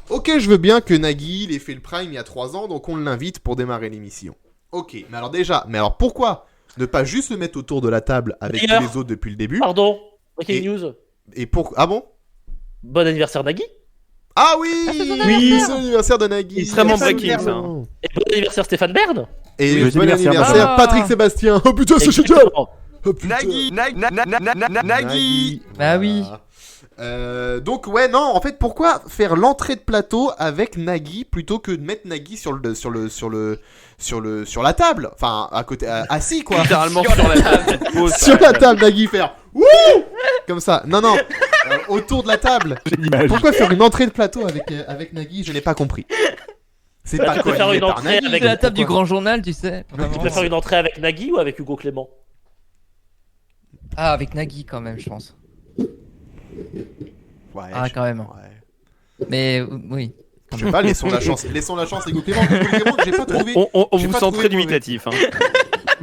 Ok, je veux bien que Nagui il ait fait le prime il y a 3 ans, donc on l'invite pour démarrer l'émission. Ok, mais alors pourquoi ne pas juste le mettre autour de la table avec tous D'ailleurs- les autres depuis le début? Pardon, breaking Et- news. Ah bon? Bon anniversaire Nagui. Ah oui! Oui. C'est l'anniversaire de Nagui. Extrêmement Stéphane breaking, ça. Bern. Et bon anniversaire Stéphane Bern. Et Oui, bon anniversaire. anniversaire Ah. Patrick Sébastien. Oh putain, c'est génial! Exactement. Oh putain. Nagui. Bah oui. Donc ouais non en fait pourquoi faire l'entrée de plateau avec Nagui plutôt que de mettre Nagui sur la table, enfin à côté assis quoi, Littéralement sur la table. cette pause, sur la table Nagui faire wouh comme ça, non autour de la table. J'ai l'image. Pourquoi faire une entrée de plateau avec Nagui, je n'ai pas compris. C'est Bah, pas tu peux faire co-animé une par entrée Nagui, avec C'est la table du pourquoi grand journal, tu sais. Tu peux faire une entrée avec Nagui ou avec Hugo Clément? Ah, avec Nagui quand même, je pense. Ouais, Ah, quand même. ouais. Mais oui. Je sais pas, laissons la chance Hugo Clément. Hugo Clément que j'ai pas trouvé. On J'ai vous pas sent trouvé très dubitatif. Hein.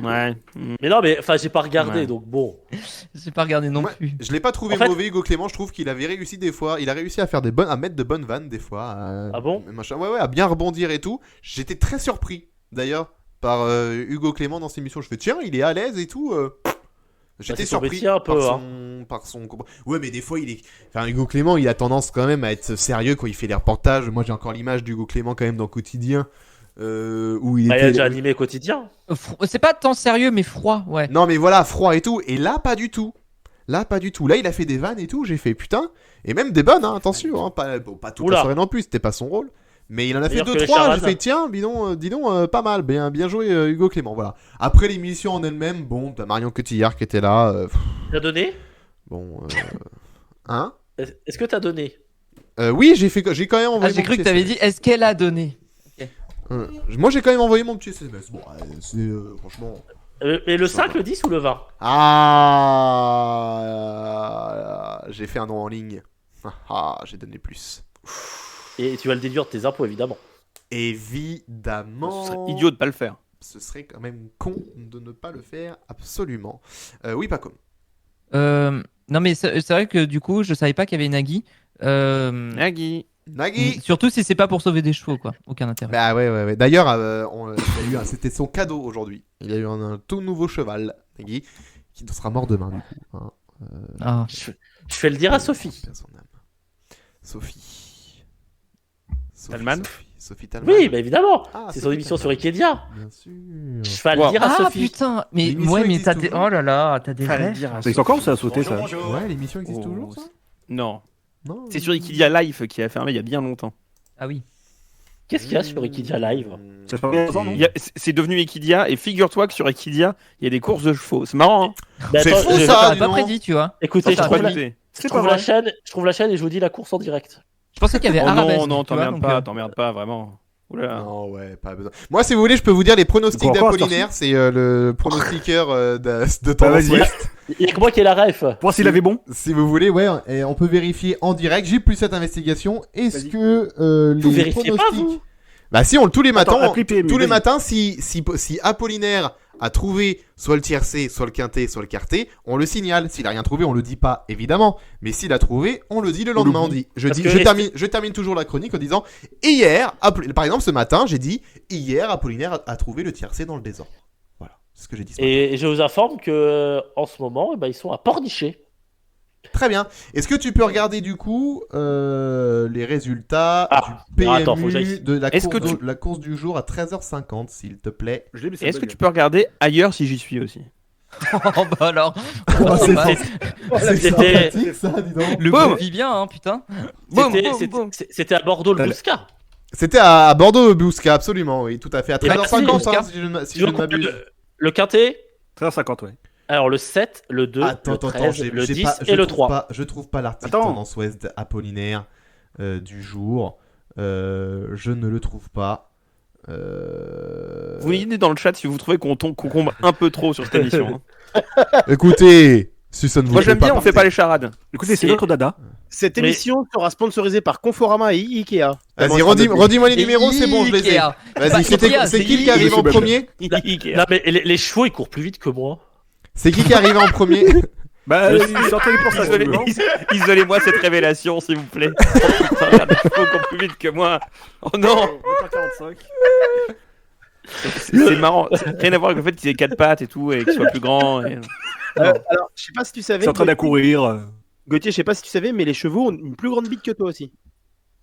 Ouais. Mais non, mais enfin, j'ai pas regardé, Ouais. donc bon. J'ai pas regardé non Moi, plus. Je l'ai pas trouvé En fait- mauvais Hugo Clément, je trouve qu'il avait réussi des fois, il a réussi à faire à mettre de bonnes vannes des fois. Ah bon? Machin, ouais, à bien rebondir et tout. J'étais très surpris d'ailleurs par Hugo Clément dans cette émission. Je fais tiens, il est à l'aise et tout. J'étais c'est son surpris métier un peu, par son. Ouais, mais des fois il est. Enfin, Hugo Clément, il a tendance quand même à être sérieux quand il fait les reportages. Moi, j'ai encore l'image d'Hugo Clément quand même dans Quotidien. Où il Bah, il a était. déjà animé quotidien. C'est pas tant sérieux, mais froid, ouais. Non mais voilà, froid et tout. Et là, pas du tout. Là, il a fait des vannes et tout. J'ai fait putain. Et même des bonnes, hein, attention. Hein, pas toute Oula. la soirée non plus, c'était pas son rôle. Mais il en a fait Meilleur que les 2-3. J'ai charades. fait tiens, dis donc, pas mal. Bien joué, Hugo Clément. Voilà. Après l'émission en elle-même, bon, t'as Marion Cotillard qui était là. T'as donné? Bon. Hein Est-ce que t'as donné? Oui, j'ai quand même Ah, envoyé j'ai mon cru que petit t'avais SMS. dit est-ce qu'elle a donné. Moi, j'ai quand même envoyé mon petit SMS. Bon, c'est franchement. Mais le 5, le 10 ou le 20? J'ai fait un don en ligne. J'ai donné plus. Et tu vas le déduire de tes impôts, évidemment. Évidemment. Ce serait idiot de pas le faire. Ce serait quand même con de ne pas le faire, absolument. Oui, pas comme. Non, mais c'est vrai que du coup, je savais pas qu'il y avait Nagui. Nagui. Nagui. Surtout si c'est pas pour sauver des chevaux, quoi. Aucun intérêt. Bah ouais. D'ailleurs, c'était son cadeau aujourd'hui. Il a eu un tout nouveau cheval, Nagui, qui sera mort demain du coup. Hein. Ah. Je fais le dire à Sophie. Père son âme. Sophie Talman. Sophie Talman. Oui, bah évidemment. Ah, C'est Sophie son émission sur Talman. Wikiedia. Bien sûr. Je fais le dire à Ah Sophie. putain, mais L'émission ouais, mais existe t'as des. toujours Oh là là, t'as des Fallait rêves. dire à Ça existe encore ou ça a sauté ça? Ouais, l'émission existe Oh, toujours, ça Non. Non. C'est sur Wikidia Live qui a fermé il y a bien longtemps. Ah oui. Qu'est-ce qu'il y a sur Wikidia Live? Ça fait combien de temps, non C'est devenu Equidia et figure-toi que sur Equidia, il y a des courses de chevaux. C'est marrant, hein. Mais C'est attends, fou, je- ça. T'aurais dis pas donc. prédit, tu vois. Écoutez, je Ça, trouve, t'as la... pas je C'est trouve pas la vrai. chaîne, je trouve la chaîne et je vous dis la course en direct. Je pensais qu'il y avait Oh Arabesque. non, non, tu vois, t'emmerdes pas, vraiment. Oula. Non, ouais, pas besoin. Moi, si vous voulez, je peux vous dire les pronostics Pourquoi, d'Apollinaire. C'est le pronostiqueur de Tendance vas-y. Ouest. Il y a que moi qui ai la ref. Pour voir s'il avait bon. Si vous voulez, ouais, et on peut vérifier en direct. J'ai plus cette investigation. Est-ce Vas-y. que Vous les vérifiez pas, pronostics... vous? Bah si, tous les matins, Attends, appli PMU, tous les vas-y. matins, si Apollinaire a trouvé soit le tiercé, soit le quinté, soit le quarté, on le signale. S'il a rien trouvé, on le dit pas, évidemment. Mais s'il a trouvé, on le dit le lendemain. On dit. Parce que Je termine toujours la chronique en disant hier, par exemple, ce matin, j'ai dit hier, Apollinaire a trouvé le tiercé dans le désordre. Voilà, c'est ce que j'ai dit. Ce matin. Et je vous informe que en ce moment, eh ben, ils sont à Pornichet. Très bien. Est-ce que tu peux regarder du coup les résultats du PMU attends, faut que j'aille. de Est-ce que la course du jour à 13h50, s'il te plaît? Je l'ai, mais c'est Est-ce pas que tu peux regarder ailleurs si j'y suis aussi? Oh bah alors. c'est bah, C'était- sympathique, ça, dis donc. le Boum. groupe vit bien, hein, putain. C'était à Bordeaux le Bah, Bousca. C'était à Bordeaux Bousca, absolument, oui, tout à fait. À Et 13h50, merci, hein, si je ne m'abuse. Le quintet. 13h50, ouais. Alors le 7, le 2, le 13, le 10 et le 3. Je trouve pas l'article Attends. Tendance Ouest Apollinaire du jour. Je ne le trouve pas. Vous me dites dans le chat si vous trouvez qu'on combat un peu trop sur cette émission. Hein. Écoutez, si ça ne vous Moi plaît j'aime bien, on fait pas partez. les charades. Écoutez, c'est Et- notre dada. Cette Mais- émission sera sponsorisée par Conforama et Ikea. Vas-y, redis-moi les numéros, c'est bon, je les ai. Ikea. Vas-y, Bah, c'est Ikea, qui qui arrive en Monsieur premier? Non mais les chevaux ils courent plus vite que moi. C'est qui arrive en premier? Bah, sortez-les pour ça. Isolez-moi cette révélation, s'il vous plaît. Oh, putain, regarde, il faut qu'on plus vite que moi. Oh non, 45. c'est marrant. Rien à voir avec le fait qu'il ait 4 pattes et tout, et qu'il soit plus grand. Et... Alors, je sais pas si tu savais. C'est en train d'accourir. Gauthier, je sais pas si tu savais, mais les chevaux ont une plus grande bite que toi aussi.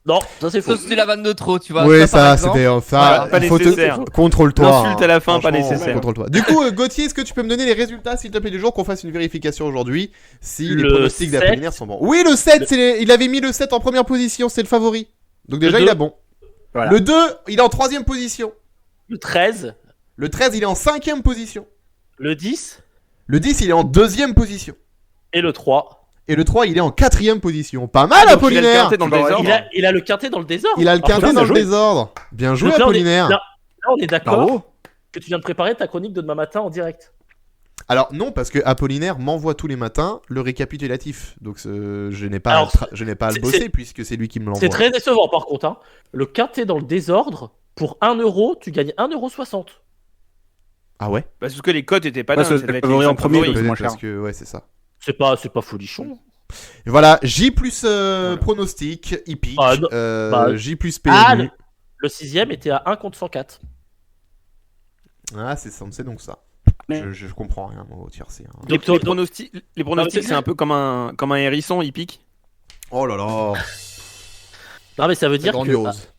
Non, ça c'est faux. Sauf si tu la vanne de trop, tu vois. Oui, par ça, exemple. c'était ça. Voilà, pas il faut nécessaire. contrôle-toi. L'insulte à la fin, pas Franchement, nécessaire. Contrôle-toi. Du coup, Gauthier, est-ce que tu peux me donner les résultats, s'il te plaît, du jour, qu'on fasse une vérification aujourd'hui, si les Le pronostics 7. d'Apollinaire sont bons? Oui, le 7, il avait mis le 7 en première position, c'est le favori. Donc déjà, Le il 2. a bon. Voilà. Le 2, il est en troisième position. Le 13, Le 13, il est en cinquième position. le 10 Le 10, il est en deuxième position. et le 3. Et le 3, il est en quatrième position. Pas mal, Donc, il a le Apollinaire. quintet dans le Bah ouais. désordre. Il a le quintet dans le désordre. Il a le Ah, quintet putain, dans bien le joué. désordre. Bien joué, Donc là, Apollinaire. Là, on est d'accord Bravo. que tu viens de préparer ta chronique de demain matin en direct. Alors non, parce que Apollinaire m'envoie tous les matins le récapitulatif. Donc je n'ai pas, Alors, je n'ai pas à le c'est- bosser puisque c'est lui qui me l'envoie. C'est très décevant par contre. Hein. Le quintet dans le désordre, pour 1 euro, tu gagnes 1,60 €. Ah ouais. Parce que les cotes étaient pas Ouais, dingues. c'est ça devait être favori les en premier, favoris. c'est Peut-être moins parce cher. que ouais, c'est ça. C'est pas folichon. Et voilà, J plus pronostic, hippique, Ah, non. Bah, J plus PMU. Ah, le 6ème était à 1 contre 104. Ah, c'est donc ça. Mais- Je comprends rien moi, au tiercé. Hein. Les pronostics, Non, mais- c'est un peu comme un hérisson, il pique. Oh là là, Non mais ça veut c'est dire que grandiose.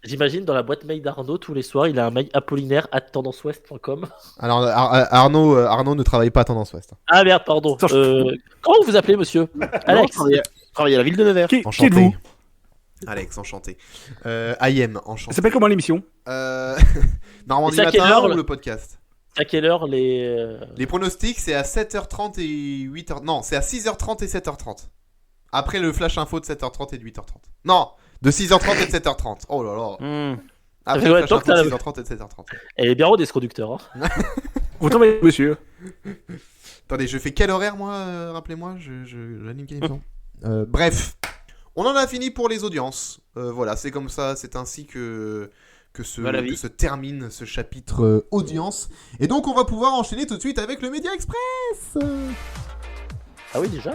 j'imagine dans la boîte mail d'Arnaud tous les soirs il a un mail apollinaire@tendanceouest.com. Alors Arnaud ne travaille pas à Tendance Ouest. Ah merde pardon. Ça, Comment vous vous appelez monsieur? Alex. Travailler à la ville de Nevers. Qui êtes-vous? Enchanté. Alex, enchanté. Ayem, Ça enchanté. s'appelle comment l'émission? Normandie Et c'est à quelle matin heure, ou là le podcast? À quelle heure les Les pronostics, c'est à 7h30 et 8h... Non, c'est à 6h30 et 7h30. Après le flash info de 7h30 et de 8h30. Non, de 6h30 et de 7h30. Oh là là. Après fait le ouais, flash tant info que de t'as 6h30 et de 7h30. Elle est bien rodée ce conducteur. Hein. Vous travaillez, monsieur. Attendez, je fais quel horaire, moi rappelez-moi, j'anime quelle émission Bref, on en a fini pour les audiences. Voilà, c'est comme ça, c'est ainsi que Voilà, vie. se termine ce chapitre audience. Et donc, on va pouvoir enchaîner tout de suite avec le Média Express. Ah oui déjà.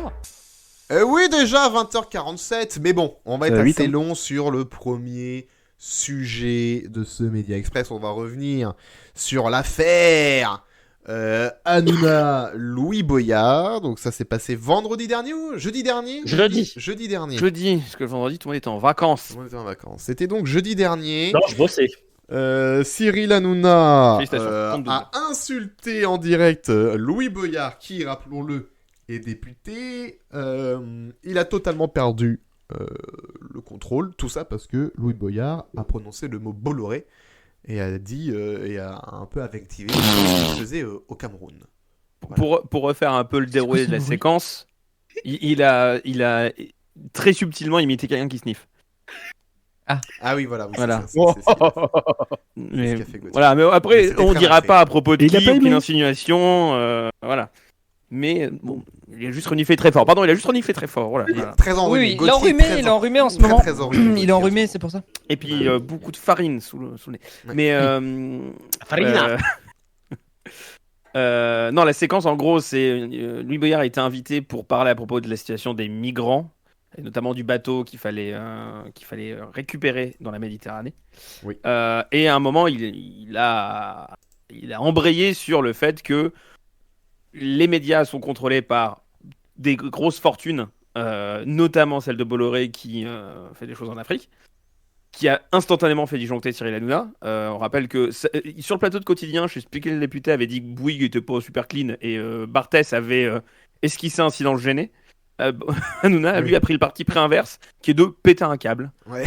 Oui, déjà 20h47, mais bon, on va être Vite, assez hein. long sur le premier sujet de ce Média Express. On va revenir sur l'affaire Hanouna Louis Boyard. Donc ça s'est passé vendredi dernier ou jeudi dernier? Jeudi. Jeudi dernier. Jeudi, parce que le vendredi, tout le monde était en vacances. On était en vacances. C'était donc jeudi dernier. Non je bossais. Cyril Hanouna Félicitations, compte a insulté en direct Louis Boyard, qui, rappelons-le, est député. Il a totalement perdu le contrôle. Tout ça parce que Louis Boyard a prononcé le mot Bolloré et a dit et a un peu invectivé ce qu'il faisait au Cameroun. Pour refaire un peu le déroulé de la bruit séquence, il a très subtilement imité quelqu'un qui sniffe. Ah oui, voilà. Oui, Voilà. c'est ça, c'est ce qu'il a fait. Mais, ce qu'a fait Gauthier. voilà, mais Mais après, c'était on très dira mal fait. pas à propos de Et il a qui, pas aimé. aucune insinuation, voilà. Mais bon, il a juste reniflé très fort. Pardon, il a juste reniflé très fort. Voilà. Très enrhumé. Oui, oui, Gauthier il est enrhumé en ce très, moment. très enrhumé, Il est Gauthier, enrhumé, c'est pour ça. Et puis beaucoup de farine sous le nez. Ouais. Mais Farina. non, la séquence en gros, c'est Louis Boyard a été invité pour parler à propos de la situation des migrants, et notamment du bateau qu'il fallait récupérer dans la Méditerranée. Oui. Et à un moment, il a embrayé sur le fait que les médias sont contrôlés par des grosses fortunes, notamment celle de Bolloré qui fait des choses en Afrique, qui a instantanément fait disjoncter Cyril Hanouna. On rappelle que sur le plateau de Quotidien, je expliquais, le député avait dit que Bouygues était pas super clean et Barthès avait esquissé un silence gêné. Hanouna, lui, a pris le parti inverse, qui est de péter un câble. Ouais.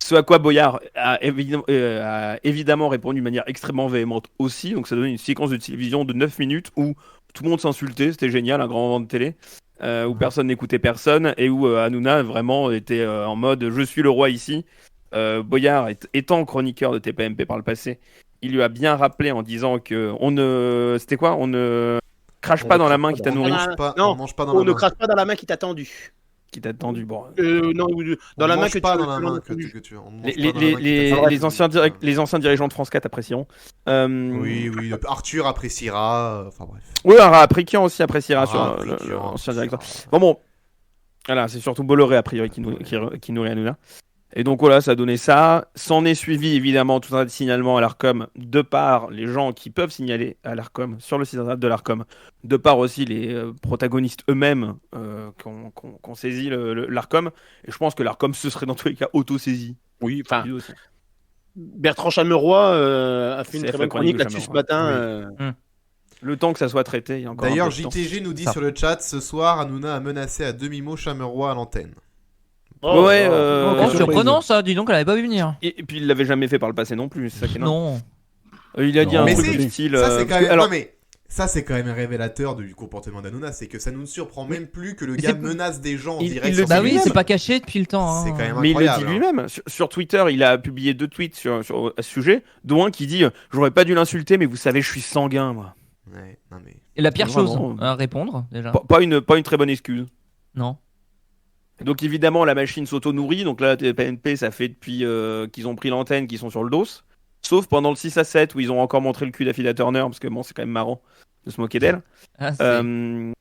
Ce à quoi Boyard a évidemment répondu de manière extrêmement véhémente aussi. Donc ça donne une séquence de télévision de 9 minutes où tout le monde s'insultait, c'était génial, un grand moment de télé. Où personne n'écoutait personne et où Hanouna vraiment était en mode je suis le roi ici. Boyard étant chroniqueur de TPMP par le passé, il lui a bien rappelé en disant que on ne crache pas dans la main qui t'a On nourri, mange pas, Non, on mange pas dans On la ne main. crache pas dans la main qui t'a tendu. qui t'a tendu. Bon. Non, dans On la main mange que pas tu dans la main tendu. que tu. On mange Les, pas les, dans la main les, qui t'a les, tendu. les anciens dirigeants de France 4 apprécieront. Oui, Arthur appréciera. Enfin bref. Oui, Aprécian aussi appréciera sur Aprécian l'ancien directeur. appréciera. Bon, voilà, c'est surtout Bolloré a priori qui nourrit Hanouna. Et donc voilà, ça a donné ça. S'en est suivi évidemment tout un tas de signalements à l'Arcom, de par les gens qui peuvent signaler à l'Arcom, sur le site internet de l'Arcom, de par aussi les protagonistes eux-mêmes qu'on saisi l'Arcom. Et je pense que l'Arcom se serait dans tous les cas auto-saisi. Oui, enfin, Lui aussi. Bertrand Chameroy a fait une C'est très la bonne chronique chronique de là-dessus ce Chameroy. matin. Le temps que ça soit traité, il y a encore D'ailleurs, un peu de temps. JTG nous dit Ça. sur le chat ce soir, Hanouna a menacé à demi-mot Chameroy à l'antenne. Oh, Ouais, oh. Oh, surprise. surprenant ça, dis donc, elle avait pas vu venir. Et puis il l'avait jamais fait par le passé non plus, c'est ça qui est énorme. Non. Il a dit Non. un Mais truc c'est- du style. Ça, c'est quand parce que- même. alors, Non, mais ça, c'est quand même un révélateur du comportement d'Hanouna. C'est que ça nous surprend même plus que le Mais gars c'est- menace des gens en Il- direct. il sur le Bah ses oui, réseaux. c'est pas caché depuis le temps. hein. C'est quand même Mais il le dit incroyable. lui-même. Sur Twitter, il a publié 2 tweets à ce sujet, dont un qui dit j'aurais pas dû l'insulter, mais vous savez, je suis sanguin, moi. Ouais, non, mais. Et la pire chose Vraiment. à répondre, déjà. Pas une très bonne excuse. Non. Donc évidemment, la machine s'auto-nourrit. Donc là, TPNP, ça fait depuis qu'ils ont pris l'antenne, qu'ils sont sur le dos. Sauf pendant le 6 à 7, où ils ont encore montré le cul d'Affida Turner, parce que bon, c'est quand même marrant de se moquer d'elle. Ah, c'est-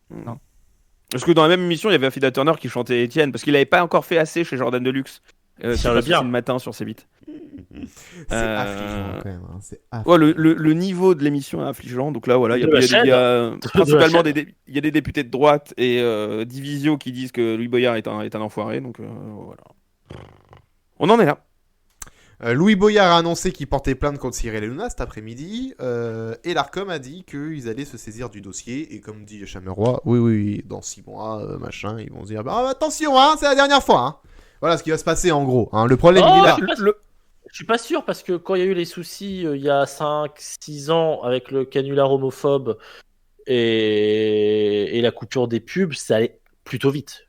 Parce que dans la même émission, il y avait Affida Turner qui chantait Étienne, parce qu'il avait pas encore fait assez chez Jordan Deluxe. Qui Tiens, le passe bien. aussi le matin sur C8. C'est affligeant quand même. Hein. C'est Ouais, le niveau de l'émission est affligeant. Donc là, voilà, il y a, De la il y a chaîne. il y a principalement chaîne. il y a des députés de droite et Divisio qui disent que Louis Boyard est un enfoiré. Donc voilà. On en est là. Louis Boyard a annoncé qu'il portait plainte contre Cyril Hanouna cet après-midi. Et l'Arcom a dit qu'ils allaient se saisir du dossier. Et comme dit Chameroy, oui, dans 6 mois, machin, ils vont se dire bah, attention, hein, c'est la dernière fois. Hein. Voilà ce qui va se passer en gros. Hein. Le problème, il est là. Je suis pas sûr parce que quand il y a eu les soucis il y a 5-6 ans avec le canular homophobe et la coupure des pubs, ça allait plutôt vite.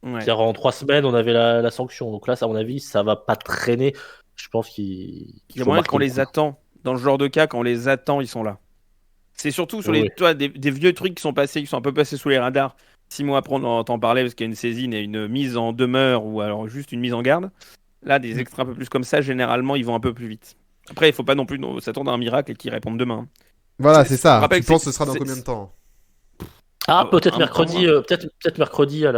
Ouais. C'est-à-dire, en 3 semaines, on avait la sanction. Donc là, à mon avis, ça va pas traîner. Je pense qu'il Il y a faut moyen marquer qu'on le les coup. attend. Dans ce genre de cas, quand on les attend, ils sont là. C'est surtout sur Oui. des vieux trucs qui sont passés, qui sont un peu passés sous les radars. 6 mois après, on en entend parler parce qu'il y a une saisine et une mise en demeure ou alors juste une mise en garde. Là, des extraits un peu plus comme ça, généralement, ils vont un peu plus vite. Après, il faut pas non plus s'attendre à un miracle et qu'ils répondent demain. Voilà, c'est- c'est je ça. rappelle Tu que penses c'est- que ce sera dans c'est- combien de temps Ah, peut-être un mercredi, mois. peut-être mercredi à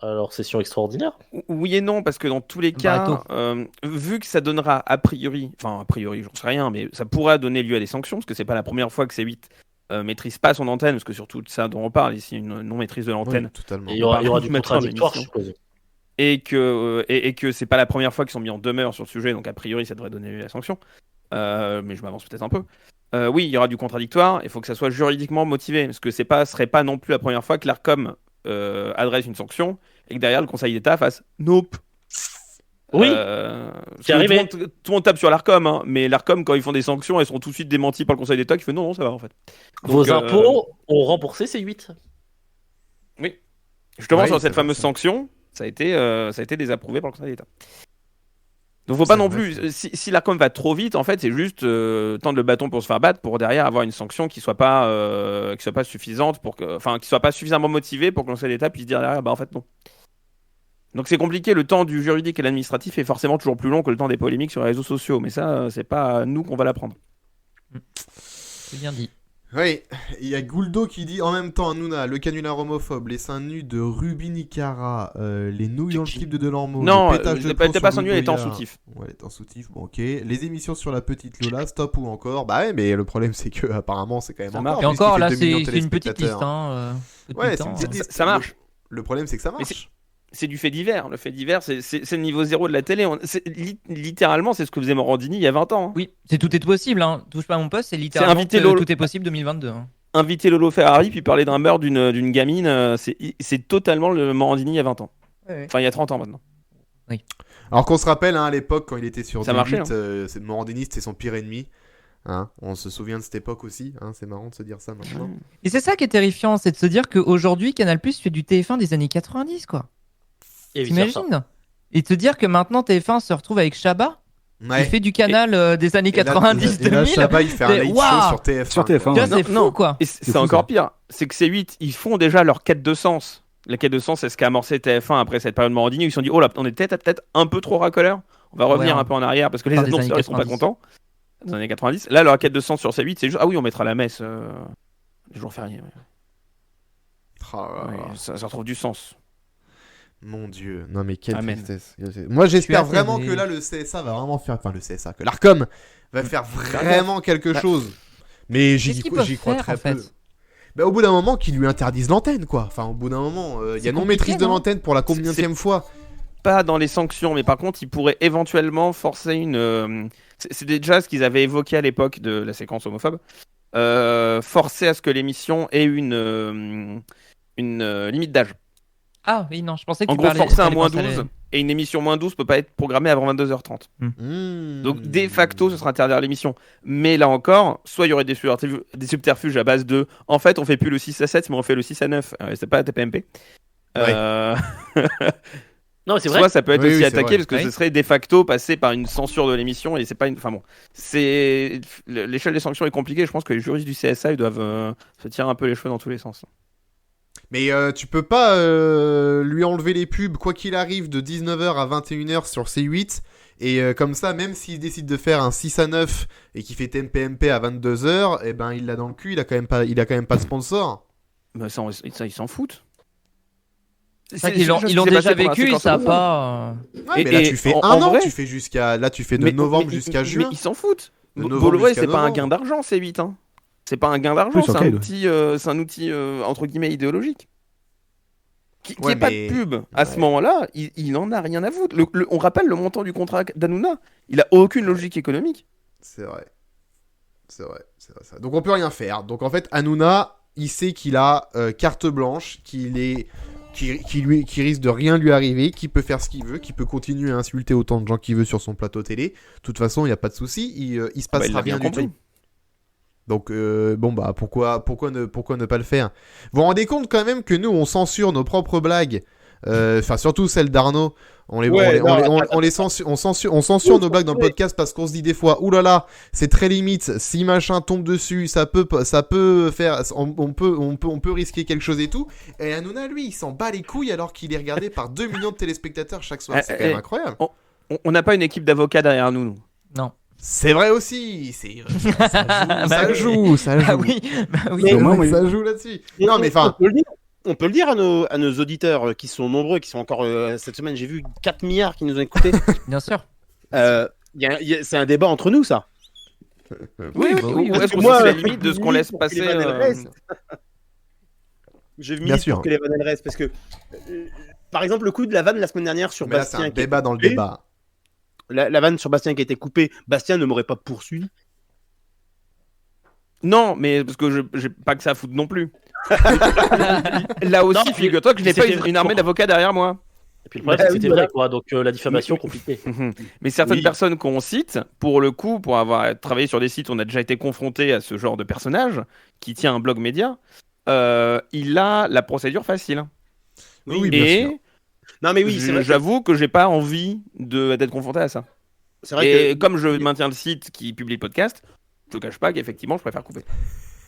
leur session extraordinaire. Oui et non, parce que dans tous les cas, Bateau. vu que ça donnera a priori, j'en sais rien, mais ça pourra donner lieu à des sanctions, parce que c'est pas la première fois que C8 maîtrise pas son antenne, parce que surtout de ça dont on parle ici, une non-maîtrise de l'antenne. Oui, totalement. Et il y aura du Mettre contradictoire, dans je suppose. Et que c'est pas la première fois qu'ils sont mis en demeure sur le sujet, donc a priori ça devrait donner lieu à la sanction. Mais je m'avance peut-être un peu. Oui, il y aura du contradictoire, il faut que ça soit juridiquement motivé, parce que serait pas non plus la première fois que l'Arcom adresse une sanction et que derrière le Conseil d'État fasse nope. Oui, Parce c'est que arrivé. tout le monde tape sur l'Arcom, hein, mais l'Arcom, quand ils font des sanctions, elles sont tout de suite démenties par le Conseil d'État qui fait non, ça va en fait. Donc, Vos impôts ont remboursé ces 8. Justement, Ouais, sur c'est cette vrai, fameuse ça. sanction, ça a été désapprouvé par le Conseil d'État. Donc faut C'est pas non vrai, plus, si l'Arcom va trop vite, en fait, c'est juste tendre le bâton pour se faire battre, pour derrière avoir une sanction qui soit pas suffisante, qui soit pas suffisamment motivée pour que le Conseil d'État puisse dire derrière, bah en fait non. Donc c'est compliqué, le temps du juridique et l'administratif est forcément toujours plus long que le temps des polémiques sur les réseaux sociaux, mais ça, c'est pas à nous qu'on va l'apprendre. C'est bien dit. Oui, il y a Gouldo qui dit en même temps Hanouna, le canular homophobe, les seins nus de Ruby Nicara, les nouilles dans le slip de Delormeau, Non, le pétage de elle plomb était pas sur sans nu, elle était en Louis Boyard. soutif. Ouais, elle était en soutif, bon ok. Les émissions sur la petite Lola, stop ou encore. Bah ouais, mais le problème c'est que apparemment c'est quand même Ça encore. marche. Et encore, puisqu'il là, fait 2 millions de c'est une petite liste. téléspectateurs. Hein, depuis Ouais, le c'est une temps, petite hein. liste. Ça marche. Le problème c'est que ça Mais marche. C'est du fait divers. Le fait divers, c'est le niveau zéro de la télé. Littéralement, c'est ce que faisait Morandini il y a 20 ans. Hein. Oui, tout est possible. Hein. Touche pas à mon poste, c'est littéralement inviter Lolo. tout est possible 2022. Hein. Inviter Lolo Ferrari puis parler d'un meurtre d'une gamine, c'est totalement le Morandini il y a 20 ans. Ouais. Enfin, il y a 30 ans maintenant. Alors qu'on se rappelle hein, à l'époque quand il était sur Ça D8, marchait, hein. c'est Morandini, c'était son pire ennemi. Hein, on se souvient de cette époque aussi, hein, c'est marrant de se dire ça maintenant. Et c'est ça qui est terrifiant, c'est de se dire qu'aujourd'hui, Canal+ fait du TF1 des années 90, quoi. Et vice-versa. T'imagines? Et te dire que maintenant TF1 se retrouve avec Chabat, Ouais. qui fait du canal des années Et là- 90 et là, 2000. Chabat, il fait un C'est- late show waouh sur TF1. Sur TF1. Tu vois, ouais. c'est fou, non. quoi. Et C'est c'est fou, encore ça. pire, c'est que C8, ils font déjà leur quête de sens. La quête de sens, c'est ce qu'a amorcé TF1 après cette période Morandini. Ils se sont dit, oh là, on est peut-être un peu trop racoleur. On va revenir Ouais, un peu en arrière parce que les Par des annonceurs années ils sont pas 90. contents. Dans les années 90. Là, leur quête de sens sur C8, c'est juste, ah oui, on mettra la messe les jours fériés. Oh là là. Ouais, ça retrouve du sens. Mon Dieu, non mais quelle Amen. tristesse. Moi j'espère Je suis vraiment atterré. que là le CSA va vraiment faire, enfin le CSA, que l'Arcom va faire vraiment quelque chose. Mais Qu'est-ce qu'ils peuvent j'y crois faire, très en fait peu. Bah, au bout d'un moment qu'ils lui interdisent l'antenne quoi. Enfin au bout d'un moment, il y C'est a non maîtrise compliqué, de non l'antenne pour la combienième fois. Pas dans les sanctions, mais par contre, ils pourraient éventuellement forcer une. C'est déjà ce qu'ils avaient évoqué à l'époque de la séquence homophobe. Forcer à ce que l'émission ait une limite d'âge. Ah oui, non, je pensais que En tu gros, parlais. forcer un t'allais moins penser à 12, et une émission moins 12 peut pas être programmée avant 22h30. Donc, de facto, ce sera interdire l'émission. Mais là encore, soit il y aurait des subterfuges à base de. En fait, on fait plus le 6 à 7, mais on fait le 6 à 9. C'est pas la TPMP. Non, mais c'est vrai. Soit ça peut être Oui, aussi oui, c'est attaqué vrai. parce que Oui. ce serait de facto passer par une censure de l'émission et c'est pas une. Enfin bon, c'est l'échelle des sanctions est compliquée. Je pense que les juristes du CSA ils doivent se tirer un peu les cheveux dans tous les sens. Mais tu peux pas lui enlever les pubs quoi qu'il arrive de 19h à 21h sur C8 et comme ça même s'il décide de faire un 6 à 9 et qu'il fait TMPMP à 22h, et ben il l'a dans le cul, il a quand même pas de sponsor. Mais ça, ils s'en foutent. C'est vrai qu'ils l'ont déjà vécu et ça a pas. Ouais, mais là tu fais en un an, vrai- tu fais de novembre jusqu'à juin. Mais ils s'en foutent. De novembre Bolloré, jusqu'à c'est pas un novembre. gain d'argent, c'est 8. Hein. C'est pas un gain d'argent, Oui, c'est c'est ok, un ouais. outil, c'est un outil entre guillemets idéologique. Qui Ouais, est pas mais- de pub à ce Ouais. moment-là, il en a rien à foutre. On rappelle le montant du contrat d'Hanouna. Il a aucune logique économique. C'est vrai. C'est vrai ça. Donc on peut rien faire. Donc en fait Hanouna, il sait qu'il a carte blanche, qu'il risque de rien lui arriver, qu'il peut faire ce qu'il veut, qu'il peut continuer à insulter autant de gens qu'il veut sur son plateau télé. De toute façon, il n'y a pas de souci, il se Bah, il passera l'a bien rien du compris. tout. Donc bon bah pourquoi ne pas le faire. Vous vous rendez compte quand même que nous on censure nos propres blagues, enfin surtout celles d'Arnaud. On censure nos blagues dans le podcast parce qu'on se dit des fois, oulala, c'est très limite. Si machin tombe dessus, ça peut faire, on peut risquer quelque chose et tout. Et Hanouna, lui, il s'en bat les couilles alors qu'il est regardé par 2 millions de téléspectateurs chaque soir. C'est quand même incroyable. On n'a pas une équipe d'avocats derrière nous. Non. C'est vrai aussi. Ça joue. Ah oui, bah oui. C'est au moins, vrai que oui. ça joue là-dessus. Non mais enfin. On peut le dire à nos auditeurs qui sont nombreux, qui sont encore cette semaine, j'ai vu 4 milliards qui nous ont écoutés. Bien sûr. C'est un débat entre nous, ça. Oui, bah oui. Ou est-ce Parce que que moi, c'est la limite de ce qu'on laisse pour que passer les vannes restent. Je Bien milite sûr. pour que les vannes restent parce que, par exemple, le coup de la vanne la semaine dernière sur Mais là, c'est Bastien, un débat dans le coupé. débat. La vanne sur Bastien qui a été coupée, Bastien ne m'aurait pas poursuivi. Non, mais parce que j'ai pas que ça à foutre non plus. Là aussi, Non, figure-toi que je n'ai pas c'était une armée d'avocats derrière moi. Et puis le problème, c'est que c'était vrai, quoi. Donc la diffamation, compliquée. Mais certaines Oui. personnes qu'on cite, pour le coup, pour avoir travaillé sur des sites, on a déjà été confronté à ce genre de personnage qui tient un blog média. Il a la procédure facile. Oui, bien sûr. Et Non, mais oui, c'est vrai. j'avoue que j'ai pas envie d'être confronté à ça. C'est vrai Et que comme je maintiens le site qui publie le podcast, je ne cache pas qu'effectivement, je préfère couper.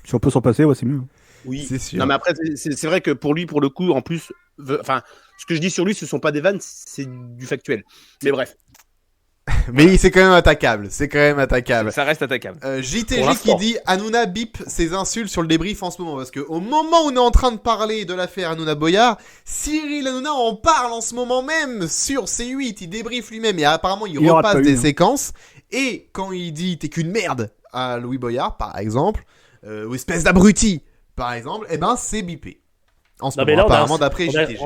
Si on peut s'en passer, ouais, c'est mieux. oui. C'est sûr. Non, mais après, c'est vrai que pour lui, pour le coup, en plus, enfin, ce que je dis sur lui, ce sont pas des vannes, c'est du factuel. Mais bref. Mais c'est quand même attaquable. Ça reste attaquable. Pour JTG qui l'instant. dit Hanouna bip ses insultes sur le débrief en ce moment. Parce que au moment où on est en train de parler de l'affaire Hanouna Boyard, Cyril Hanouna en parle en ce moment même sur C8. Il débriefe lui-même et apparemment il Il aura repasse pas eu, des hein. séquences. Et quand il dit t'es qu'une merde à Louis Boyard, par exemple, ou espèce d'abruti, par exemple, eh ben c'est bipé. En ce Non, mais moment, là, apparemment d'après on a- JTG.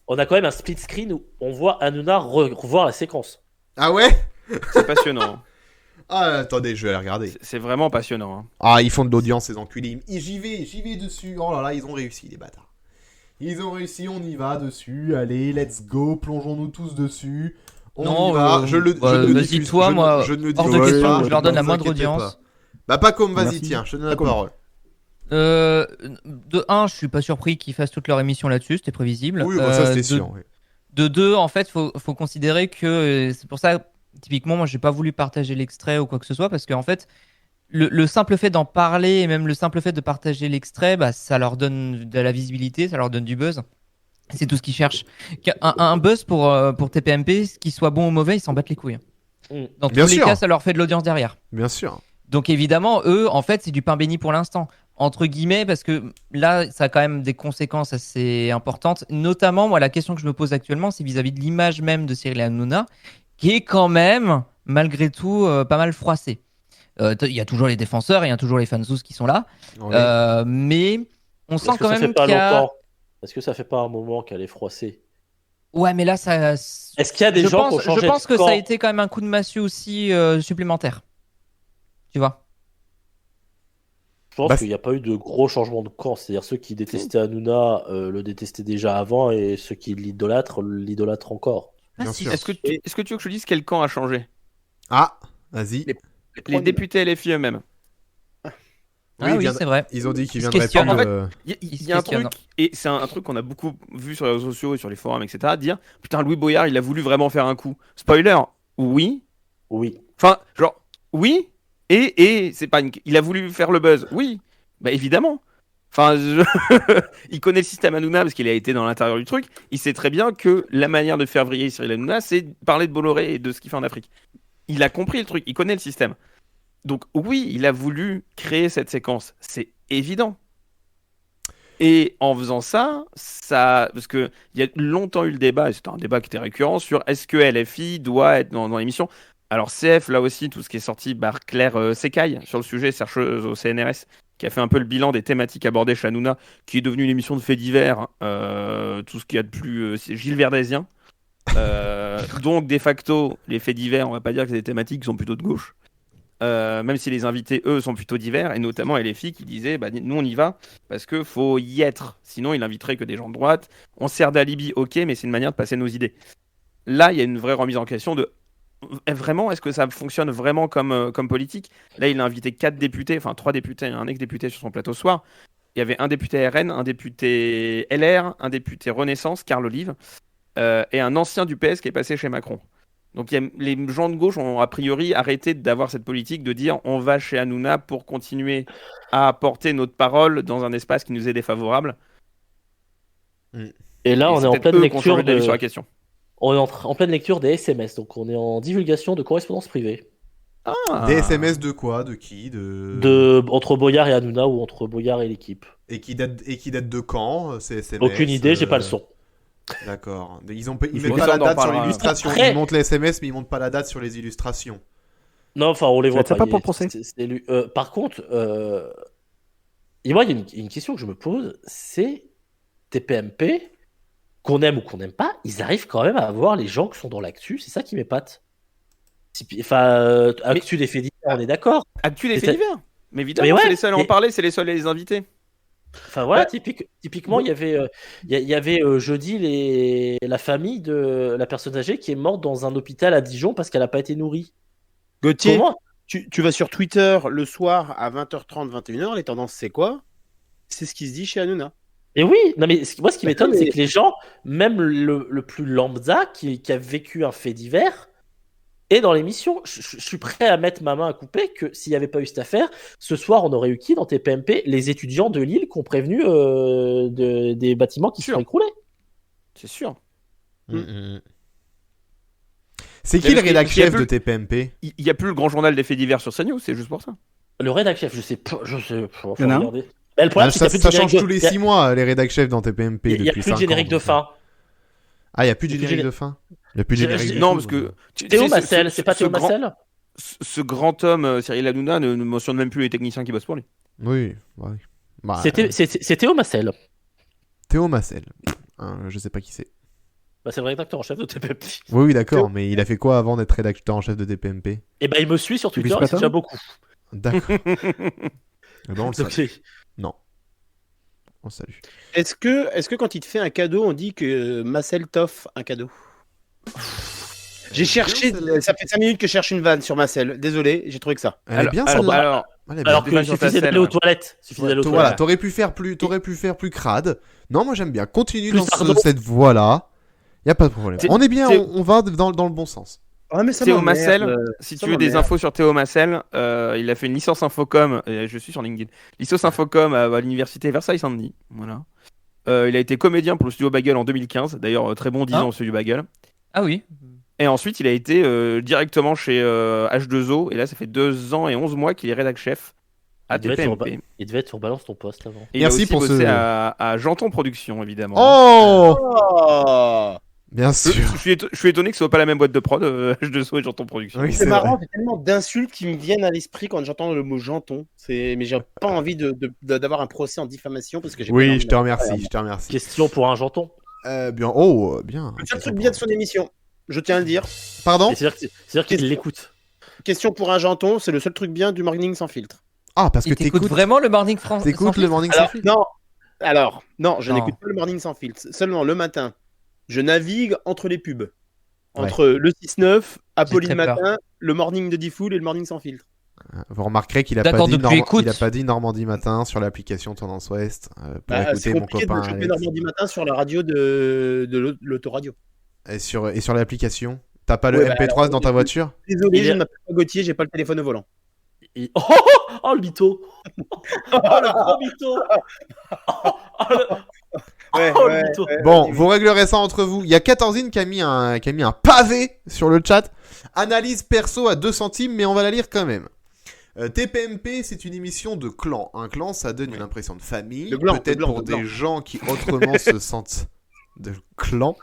on a quand même un split screen où on voit Hanouna revoir la séquence. Ah ouais? C'est passionnant. Ah attendez, je vais aller regarder. C'est vraiment passionnant. Hein. Ah, ils font de l'audience, ces enculés. J'y vais dessus. Oh là là, ils ont réussi, les bâtards. Ils ont réussi, on y va dessus. Allez, let's go, plongeons-nous tous dessus. On Non, y va. Je ne le vas-y, diffuse. toi, moi, je ne le hors de diffuse question, pas. je leur donne la Ne moindre vous inquiétez audience. pas. Bah, Pacôme, vas-y, Merci. tiens, je te donne la Pacôme. parole. De un, je suis pas surpris qu'ils fassent toute leur émission là-dessus, c'était prévisible. Oui, bah, ça, c'était De- sûr. Oui. De deux, en fait, faut considérer que c'est pour ça, typiquement, moi, j'ai pas voulu partager l'extrait ou quoi que ce soit parce qu'en fait, le simple fait d'en parler et même le simple fait de partager l'extrait, bah, ça leur donne de la visibilité, ça leur donne du buzz. C'est tout ce qu'ils cherchent. Un buzz pour TPMP, qu'il soit bon ou mauvais, ils s'en battent les couilles. Mm. Dans Bien tous les sûr. cas, ça leur fait de l'audience derrière. Bien sûr. Donc évidemment, eux, en fait, c'est du pain béni pour l'instant, entre guillemets, parce que là, ça a quand même des conséquences assez importantes. Notamment, moi, la question que je me pose actuellement, c'est vis-à-vis de l'image même de Cyril Hanouna, qui est quand même, malgré tout, pas mal froissée. Il y a toujours les défenseurs, il y a toujours les fanzous qui sont là, Oui. mais on sent Est-ce que quand ça fait même pas qu'il y a... longtemps Est-ce que ça fait pas un moment qu'elle est froissée? Ouais, mais là, ça... Est-ce qu'il y a des je gens pense, qui ont changé je pense de que camp? ça a été quand même un coup de massue aussi supplémentaire. Tu vois? Je pense Bah, qu'il n'y a pas eu de gros changement de camp. C'est-à-dire ceux qui détestaient Hanouna le détestaient déjà avant et ceux qui l'idolâtrent encore. Bien Ah, si. sûr. Est-ce que tu veux que je te dise quel camp a changé? Ah, vas-y. Les députés LFI eux-mêmes. Ah oui, bien- c'est vrai. Ils ont dit qu'ils Ils se viendraient plus. questionnent. En fait, euh, Il se y a un questionnent. truc, et c'est un truc qu'on a beaucoup vu sur les réseaux sociaux et sur les forums, etc. Dire putain, Louis Boyard, il a voulu vraiment faire un coup. Spoiler, oui. Oui. Enfin, genre, oui. Et c'est pas il a voulu faire le buzz. Oui. Bah évidemment. Enfin, il connaît le système Hanouna parce qu'il a été dans l'intérieur du truc. Il sait très bien que la manière de faire vriller Cyril Hanouna, c'est de parler de Bolloré et de ce qu'il fait en Afrique. Il a compris le truc, il connaît le système. Donc oui, il a voulu créer cette séquence, c'est évident. Et en faisant ça, parce que il y a longtemps eu le débat, et c'était un débat qui était récurrent, sur est-ce que LFI doit être dans l'émission. Alors CF, là aussi, tout ce qui est sorti par Claire Secaille sur le sujet, chercheuse au CNRS, qui a fait un peu le bilan des thématiques abordées chez Hanouna, qui est devenue une émission de faits divers, tout ce qu'il y a de plus... c'est Gilles Verdésien. Donc, de facto, les faits divers, on va pas dire que c'est des thématiques qui sont plutôt de gauche. Même si les invités, eux, sont plutôt divers, et notamment LFI qui disait bah, nous on y va parce que faut y être, sinon il inviterait que des gens de droite. On sert d'alibi, ok, mais c'est une manière de passer nos idées. Là, il y a une vraie remise en question de vraiment, est-ce que ça fonctionne vraiment comme politique? Là, il a invité 4 députés, enfin 3 députés, un ex-député sur son plateau ce soir. Il y avait un député RN, un député LR, un député Renaissance, Carl Olive, et un ancien du PS qui est passé chez Macron. Donc les gens de gauche ont a priori arrêté d'avoir cette politique de dire on va chez Hanouna pour continuer à apporter notre parole dans un espace qui nous est défavorable. Et là, Et on c'est est en peut-être pleine eux qui ont changé lecture d'avis sur la question. on est en pleine lecture des SMS, donc on est en divulgation de correspondance privée. Ah. Des SMS de quoi? De qui? De... Entre Boyard et Hanouna ou entre Boyard et l'équipe. Et qui date de quand? Ces SMS, Aucune idée, j'ai pas le son. D'accord. Ils Je mettent vois pas ça, la on en date sur parlera. l'illustration. Après- Ils montent les SMS, mais ils montent pas la date sur les illustrations. Non, enfin, on les voit Ça pas. pas pour le procès. Par contre, et moi, il y a une question que je me pose, c'est TPMP, qu'on aime ou qu'on n'aime pas, ils arrivent quand même à avoir les gens qui sont dans l'actu, c'est ça qui m'épate. Enfin, actu des faits divers, on est d'accord. Actu des Mais faits c'est- divers. Mais évidemment, Mais ouais, c'est les seuls à en mais- parler, c'est les seuls à les inviter. Enfin voilà, Ouais. typiquement, il y avait jeudi la famille de la personne âgée qui est morte dans un hôpital à Dijon parce qu'elle n'a pas été nourrie. Gauthier, Comment? tu vas sur Twitter le soir à 20h30, 21h, les tendances c'est quoi? C'est ce qui se dit chez Hanouna. Et oui, non mais moi ce qui m'étonne, mais- c'est que les gens, même le plus lambda qui a vécu un fait divers, est dans l'émission. Je suis prêt à mettre ma main à couper que s'il n'y avait pas eu cette affaire, ce soir on aurait eu qui dans TPMP? Les étudiants de Lille qui ont prévenu des bâtiments qui se Sûr. sont écroulés. C'est sûr. C'est qui Mais le parce qu'il y a rédac chef plus- de TPMP? Il n'y a plus le grand journal des faits divers sur CNews, c'est juste pour ça. Le rédac chef, je sais pas, faut Il y en a un regarder. Mais le problème, c'est qu'il y a plus de Ça générique change de- tous les il y a- 6 mois, les rédac chefs dans TPMP. Il y a depuis plus de 5 générique ans, de donc. fin. Ah, il n'y a plus de Il y a plus générique de- de fin? Il n'y a plus de générique du Non, tout, parce que tu Théo sais, Massel, c'est pas Théo grand- Massel? ce grand homme, Cyril Hanouna, ne mentionne même plus les techniciens qui bossent pour lui. Oui, ouais. Bah, C'est Théo Massel. Théo Massel. Je sais pas qui c'est. Bah, c'est le rédacteur en chef de TPMP. Oui, oui, d'accord, mais il a fait quoi avant d'être rédacteur en chef de TPMP? Et bah, il me suit sur Twitter, Ulysse et c'est Platin déjà beaucoup. D'accord. Eh ben, on le Donc, salue. Non. On le salue. Est-ce que quand il te fait un cadeau, on dit que Marcel t'offre un cadeau? J'ai cherché, bien, celle-là. ça fait 5 minutes que je cherche une vanne sur Marcel. Désolé, j'ai trouvé que ça. Elle est bien alors, celle-là. Elle est Alors bien. qu'il suffisait d'aller aux toilettes. Suffisait d'aller aux Voilà, toilettes. t'aurais pu faire plus crade. Non, moi j'aime bien. Continue Plus dans sardo. cette voie-là. Y a pas de problème. C'est- On est bien, c'est- on va dans le bon sens. Ah, mais ça Théo m'emmerde, Massel, si ça tu veux des m'emmerde. infos sur Théo Massel, il a fait une licence Infocom, et je suis sur LinkedIn, licence Infocom à l'université Versailles-Saint-Denis. Voilà. Il a été comédien pour le studio Bagel en 2015, d'ailleurs très bon 10 ans au studio Bagel. Ah oui. Et ensuite, il a été directement chez H2O, et là, ça fait 2 ans et 11 mois qu'il est rédac chef à Il devait être sur TPMP. Il devait être sur Balance ton poste avant. Et il a Merci aussi pour bossé ce- à Janton Productions, évidemment. Oh, Oh bien Je sûr. je suis étonné que ce soit pas la même boîte de prod, H2O et Janton Productions. Oui, C'est c'est marrant, vrai. j'ai tellement d'insultes qui me viennent à l'esprit quand j'entends le mot janton. Mais j'ai pas envie d'avoir un procès en diffamation parce que j'ai pas Oui, envie je te de- remercie, je te remercie. Question pour un janton. Bien. Oh, bien. Le seul truc bien de son émission, je tiens à le dire. Pardon? Et c'est-à-dire qu'il l'écoute. Question pour un janton, c'est le seul truc bien du Morning sans filtre. Ah, parce que Et t'écoutes t'écoutes vraiment le Morning France. t'écoutes le Morning sans Alors, fil. non, je Non. n'écoute pas le Morning sans filtre. Seulement le matin, je navigue entre les pubs. Entre le 6-9, Apolline très peur. Matin, le Morning de Diffoul et le Morning sans filtre. Vous remarquerez qu'il a D'accord, pas dit donc tu écoutes. il a pas dit Normandie matin sur l'application Tendance Ouest pour C'est écouter mon compliqué de copain me choper Alex. Normandie Matin sur la radio de l'autoradio. Et sur l'application. T'as pas le Ouais, bah, MP3 dans ta voiture? Désolé, Il je est- ne m'appelle pas Gauthier, j'ai pas le téléphone au volant. Oh, le mytho. Oh, le gros mytho. Oh, le mytho. Bon, vous réglerez ça entre vous. Il y a 14ine qui a mis un pavé sur le chat. Analyse perso à 2 centimes, mais on va la lire quand même. TPMP, c'est une émission de clan. Un clan, ça donne une impression de famille. De blanc, Peut-être de blanc, pour de des blanc. gens qui autrement se sentent de clan.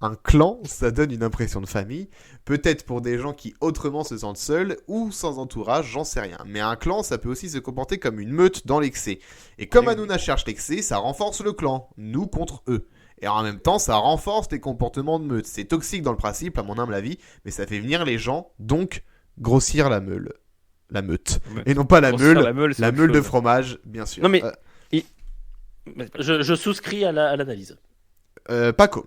Un clan, ça donne une impression de famille. Peut-être pour des gens qui autrement se sentent seuls ou sans entourage, j'en sais rien. Mais un clan, ça peut aussi se comporter comme une meute dans l'excès. Et comme Hanouna cherche l'excès, ça renforce le clan. Nous contre eux. Et en même temps, ça renforce les comportements de meute. C'est toxique dans le principe, à mon humble avis, mais ça fait venir les gens, donc grossir la meule. La meute. Ouais. Et non pas la Grossir meule, la meule, c'est la autre meule de chose. fromage, bien sûr. Non, mais- Je souscris à l'analyse. Paco.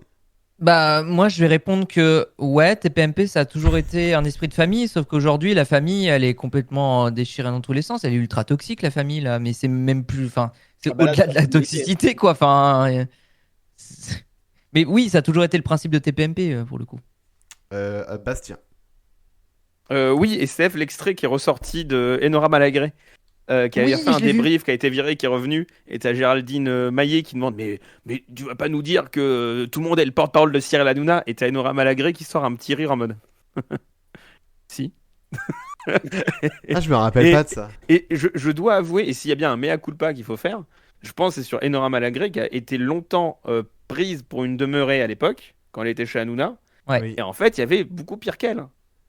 Bah, moi, je vais répondre que ouais, TPMP, ça a toujours été un esprit de famille, sauf qu'aujourd'hui, la famille, elle est complètement déchirée dans tous les sens. Elle est ultra toxique, la famille, là. Mais c'est même plus. Enfin, c'est Ah bah là, au-delà de la c'est toxicité, quoi. Enfin. Mais oui, ça a toujours été le principe de TPMP, pour le coup. Bastien. Oui, et Steph, l'extrait qui est ressorti de Enora Malagré, qui avait Oui, fait un je l'ai vu. débrief, qui a été viré, qui est revenu, et t'as Géraldine Maillet qui demande mais tu vas pas nous dire que tout le monde est le porte-parole de Cyril Hanouna, et t'as Enora Malagré qui sort un petit rire en mode si. Ah, je me rappelle Et- pas de ça. Et je dois avouer, et s'il y a bien un mea culpa qu'il faut faire, je pense que c'est sur Enora Malagré qui a été longtemps prise pour une demeurée à l'époque, quand elle était chez Hanouna, Ouais. Oui. et en fait il y avait beaucoup pire qu'elle.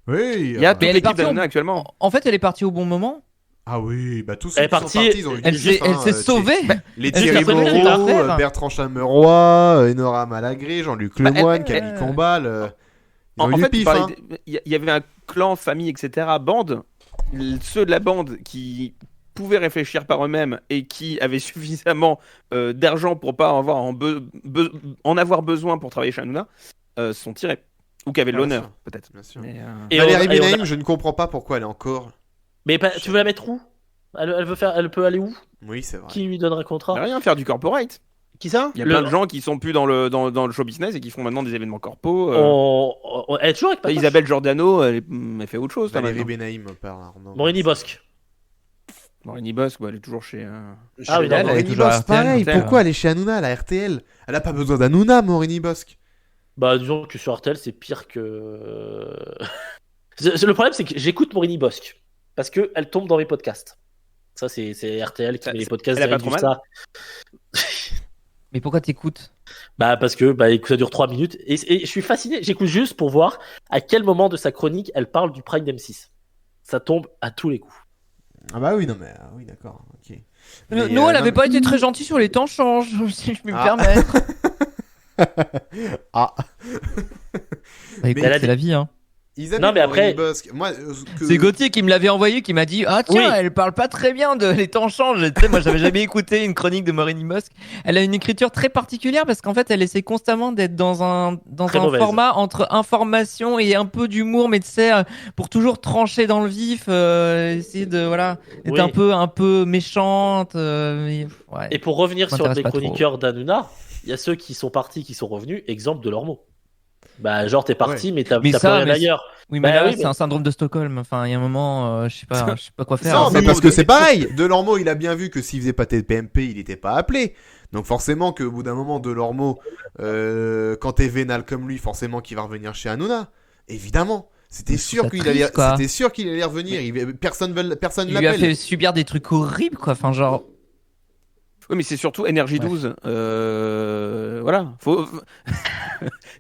Oui. Il y a toute elle est l'équipe partie d'Hanouna en- actuellement. En fait, elle est partie au bon moment. Ah oui, bah tous ceux Elle est qui sont partie, partis, ils ont eu Elle du s'est vif, hein, sauvée. Les Elle Thierry s'est sauvée, Moreau, elle est parfaite. Bertrand Chameroy, Enora Malagré, Jean-Luc Bah, Lemoine, elle- Camille Combal. Ils ont En eu du fait, tu pif, parlais hein. il y avait un clan, famille, etc., bande. Ceux de la bande qui pouvaient réfléchir par eux-mêmes et qui avaient suffisamment d'argent pour pas avoir en avoir besoin pour travailler chez Hanouna sont tirés. Ou qui avaient de Ah, bien l'honneur, sûr. peut-être. Bien sûr. Mais, Et Valérie on a- et on a- Benaïm, je ne comprends pas pourquoi elle est encore. Mais tu veux la mettre où? Elle peut aller où? Oui, c'est vrai. Qui lui donnerait contrat? rien, faire du corporate. Qui ça? Il y a Le- plein de gens qui sont plus dans le show business et qui font maintenant des événements corpo. Elle est toujours avec Patoche. Isabelle Giordano, elle fait autre chose. Valérie maintenant. Benaïm parle. non. Morini Bosque. Morini Bosque, elle est toujours chez. Ah oui, Elle est Morini toujours à Bosque, RTL, pareil. donc, Pourquoi elle est chez Hanouna, la RTL? Elle a pas besoin d'Hanouna, Morini Bosque. Bah, disons que sur RTL, c'est pire que. Le problème, c'est que j'écoute Morini Bosque parce qu'elle tombe dans mes podcasts. Ça, c'est RTL qui Ça, met les podcasts elle a pas d'Eric trop mal. Dussard. Mais pourquoi t'écoutes? Bah, parce que écoute, ça dure 3 minutes. Et je suis fasciné. J'écoute juste pour voir à quel moment de sa chronique elle parle du Prime d'M6. Ça tombe à tous les coups. Ah bah oui, non mais oui, d'accord. Ok. Mais, Nous, elle non, avait pas été très gentille sur les temps changent, si je puis me Ah. permettre. Ah. Bah, écoute, elle a c'est la vie, hein. Isabelle Non, mais après- Morini-Bosque, moi, C'est Gauthier qui me l'avait envoyé, qui m'a dit ah tiens, Oui. elle parle pas très bien de les temps changent. Tu sais, moi j'avais jamais écouté une chronique de Morini Bosque. Elle a une écriture très particulière parce qu'en fait elle essaie constamment d'être dans un Très mauvaise. format entre information et un peu d'humour, mais tu sais pour toujours trancher dans le vif, essayer de être Oui. un peu méchante. Ouais. Et pour revenir sur M'intéresse les pas trop. chroniqueurs d'Hanouna, il y a ceux qui sont partis, qui sont revenus. Exemple de leurs mots. Bah, genre, t'es parti, mais t'as Mais plus ça, rien mais ailleurs. Oui, mais Bah là oui, c'est mais- un syndrome de Stockholm. Enfin, il y a un moment, je sais pas quoi faire. Non, hein. mais parce que c'est pareil. Delormeau, il a bien vu que s'il faisait pas TPMP, il était pas appelé. Donc forcément qu'au bout d'un moment, Delormeau, quand t'es vénal comme lui, forcément qu'il va revenir chez Hanouna. Évidemment. C'était Mais sûr c'est qu'il triste, allait, quoi. c'était sûr qu'il allait revenir. Personne Il lui a l'appelle. fait subir des trucs horribles, quoi. Enfin, genre. Oui, mais c'est surtout Énergie 12. Voilà.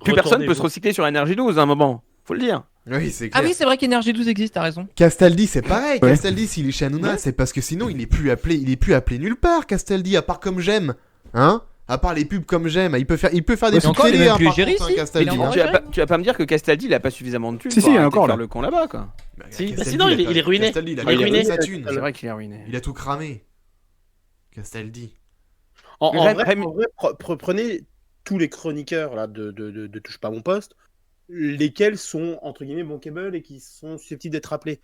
Plus personne peut Retournez-vous. se recycler sur Énergie 12 à un moment. Faut le dire. Oui, c'est Ah clair. oui, c'est vrai qu'Energie 12 existe, t'as raison. Castaldi, c'est pareil. Ouais. Castaldi, s'il est chez Hanouna, c'est parce que sinon, il est plus appelé nulle part. Castaldi, à part comme j'aime, hein. À part les pubs comme j'aime, il peut faire des Mais pubs encore, il est télé, même hein, plus par égérie, contre, si. Castaldi, Il est en hein. retraite. Tu vas pas me dire que Castaldi il a pas suffisamment de thunes Si, pour il y en a arrêter encore, de faire là. le con là-bas quoi. Bah, Si, Castaldi, sinon, il a- est ruiné. Castaldi, il a Il est gagné ruiné. sa thune. C'est vrai qu'il est ruiné. Il a tout cramé. Castaldi. En Rem- vrai, Rem- prenez tous les chroniqueurs là, de Touche pas à mon poste, lesquels sont entre guillemets bankable et qui sont susceptibles d'être appelés.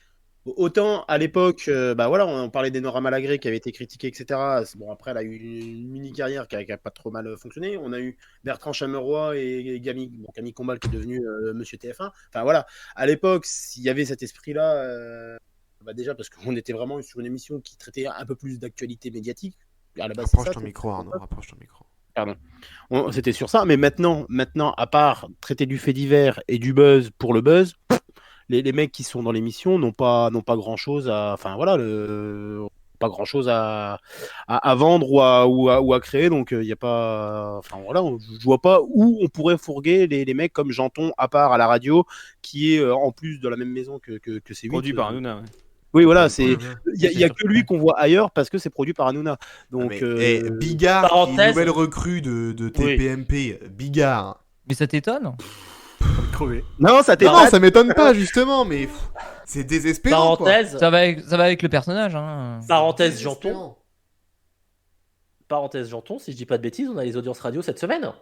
Autant à l'époque, on parlait d'Enora Malagré qui avait été critiquée, etc. Bon, après, elle a eu une mini carrière qui a pas trop mal fonctionné. On a eu Bertrand Chameroy et Camille Combal qui est devenu Monsieur TF1. Enfin voilà, à l'époque, s'il y avait cet esprit-là, déjà parce qu'on était vraiment sur une émission qui traitait un peu plus d'actualité médiatique. À la base, c'est Rapproche ça, ton micro, Arnaud, rapproche ton micro. C'était sur ça, mais maintenant, à part traiter du fait divers et du buzz pour le buzz, les mecs qui sont dans l'émission n'ont pas grand chose à, pas grand chose à vendre ou à créer, donc il y a pas, je vois pas où on pourrait fourguer les mecs comme Janton à part à la radio, qui est en plus de la même maison que C8. Produit par Hanouna. Ouais. Oui, voilà, c'est Ouais. il y a que lui qu'on voit ailleurs parce que c'est produit par Hanouna. Donc Bigard, qui est parenthèse. nouvelle recrue de TPMP. Bigard. Mais ça t'étonne? Crevé. non, ça Non, t'étonne. ça m'étonne pas, justement, mais c'est désespérant, quoi. Parenthèse, Ça va avec le personnage, hein. parenthèse Janton. Désespérant. Parenthèse Janton, si je dis pas de bêtises, on a les audiences radio cette semaine.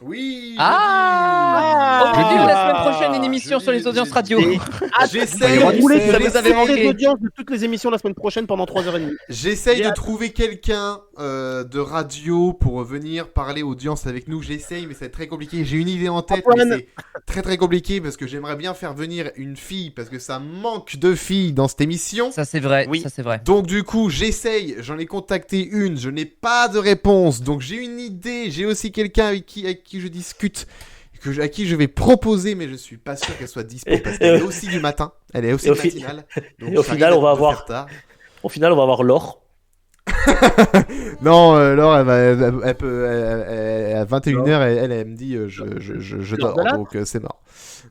Oui. Ah jeudi. Jeudi ou la semaine prochaine, une émission Jeudi, sur les audiences radio. J'essaye Ça vous avait manqué. l'audience de toutes les émissions la semaine prochaine pendant 3h30. J'essaye de Bien. trouver quelqu'un de radio pour venir parler audience avec nous. J'essaye, mais c'est très compliqué. J'ai une idée en tête, Antoine. mais c'est très très compliqué parce que j'aimerais bien faire venir une fille parce que ça manque de filles dans cette émission. Ça c'est vrai, Oui. ça c'est vrai. Donc du coup, j'essaye, j'en ai contacté une, je n'ai pas de réponse. Donc j'ai une idée, j'ai aussi quelqu'un avec qui je discute, à qui je vais proposer, mais je suis pas sûr qu'elle soit dispo parce qu'elle est aussi du matin, elle est aussi Et au fi- matinale. Donc et au ça final, risque on va de avoir- faire tard. Au final, on va avoir Laure. Non, Laure, elle peut, à 21h, elle me dit, je Laure dors, Delat donc c'est mort.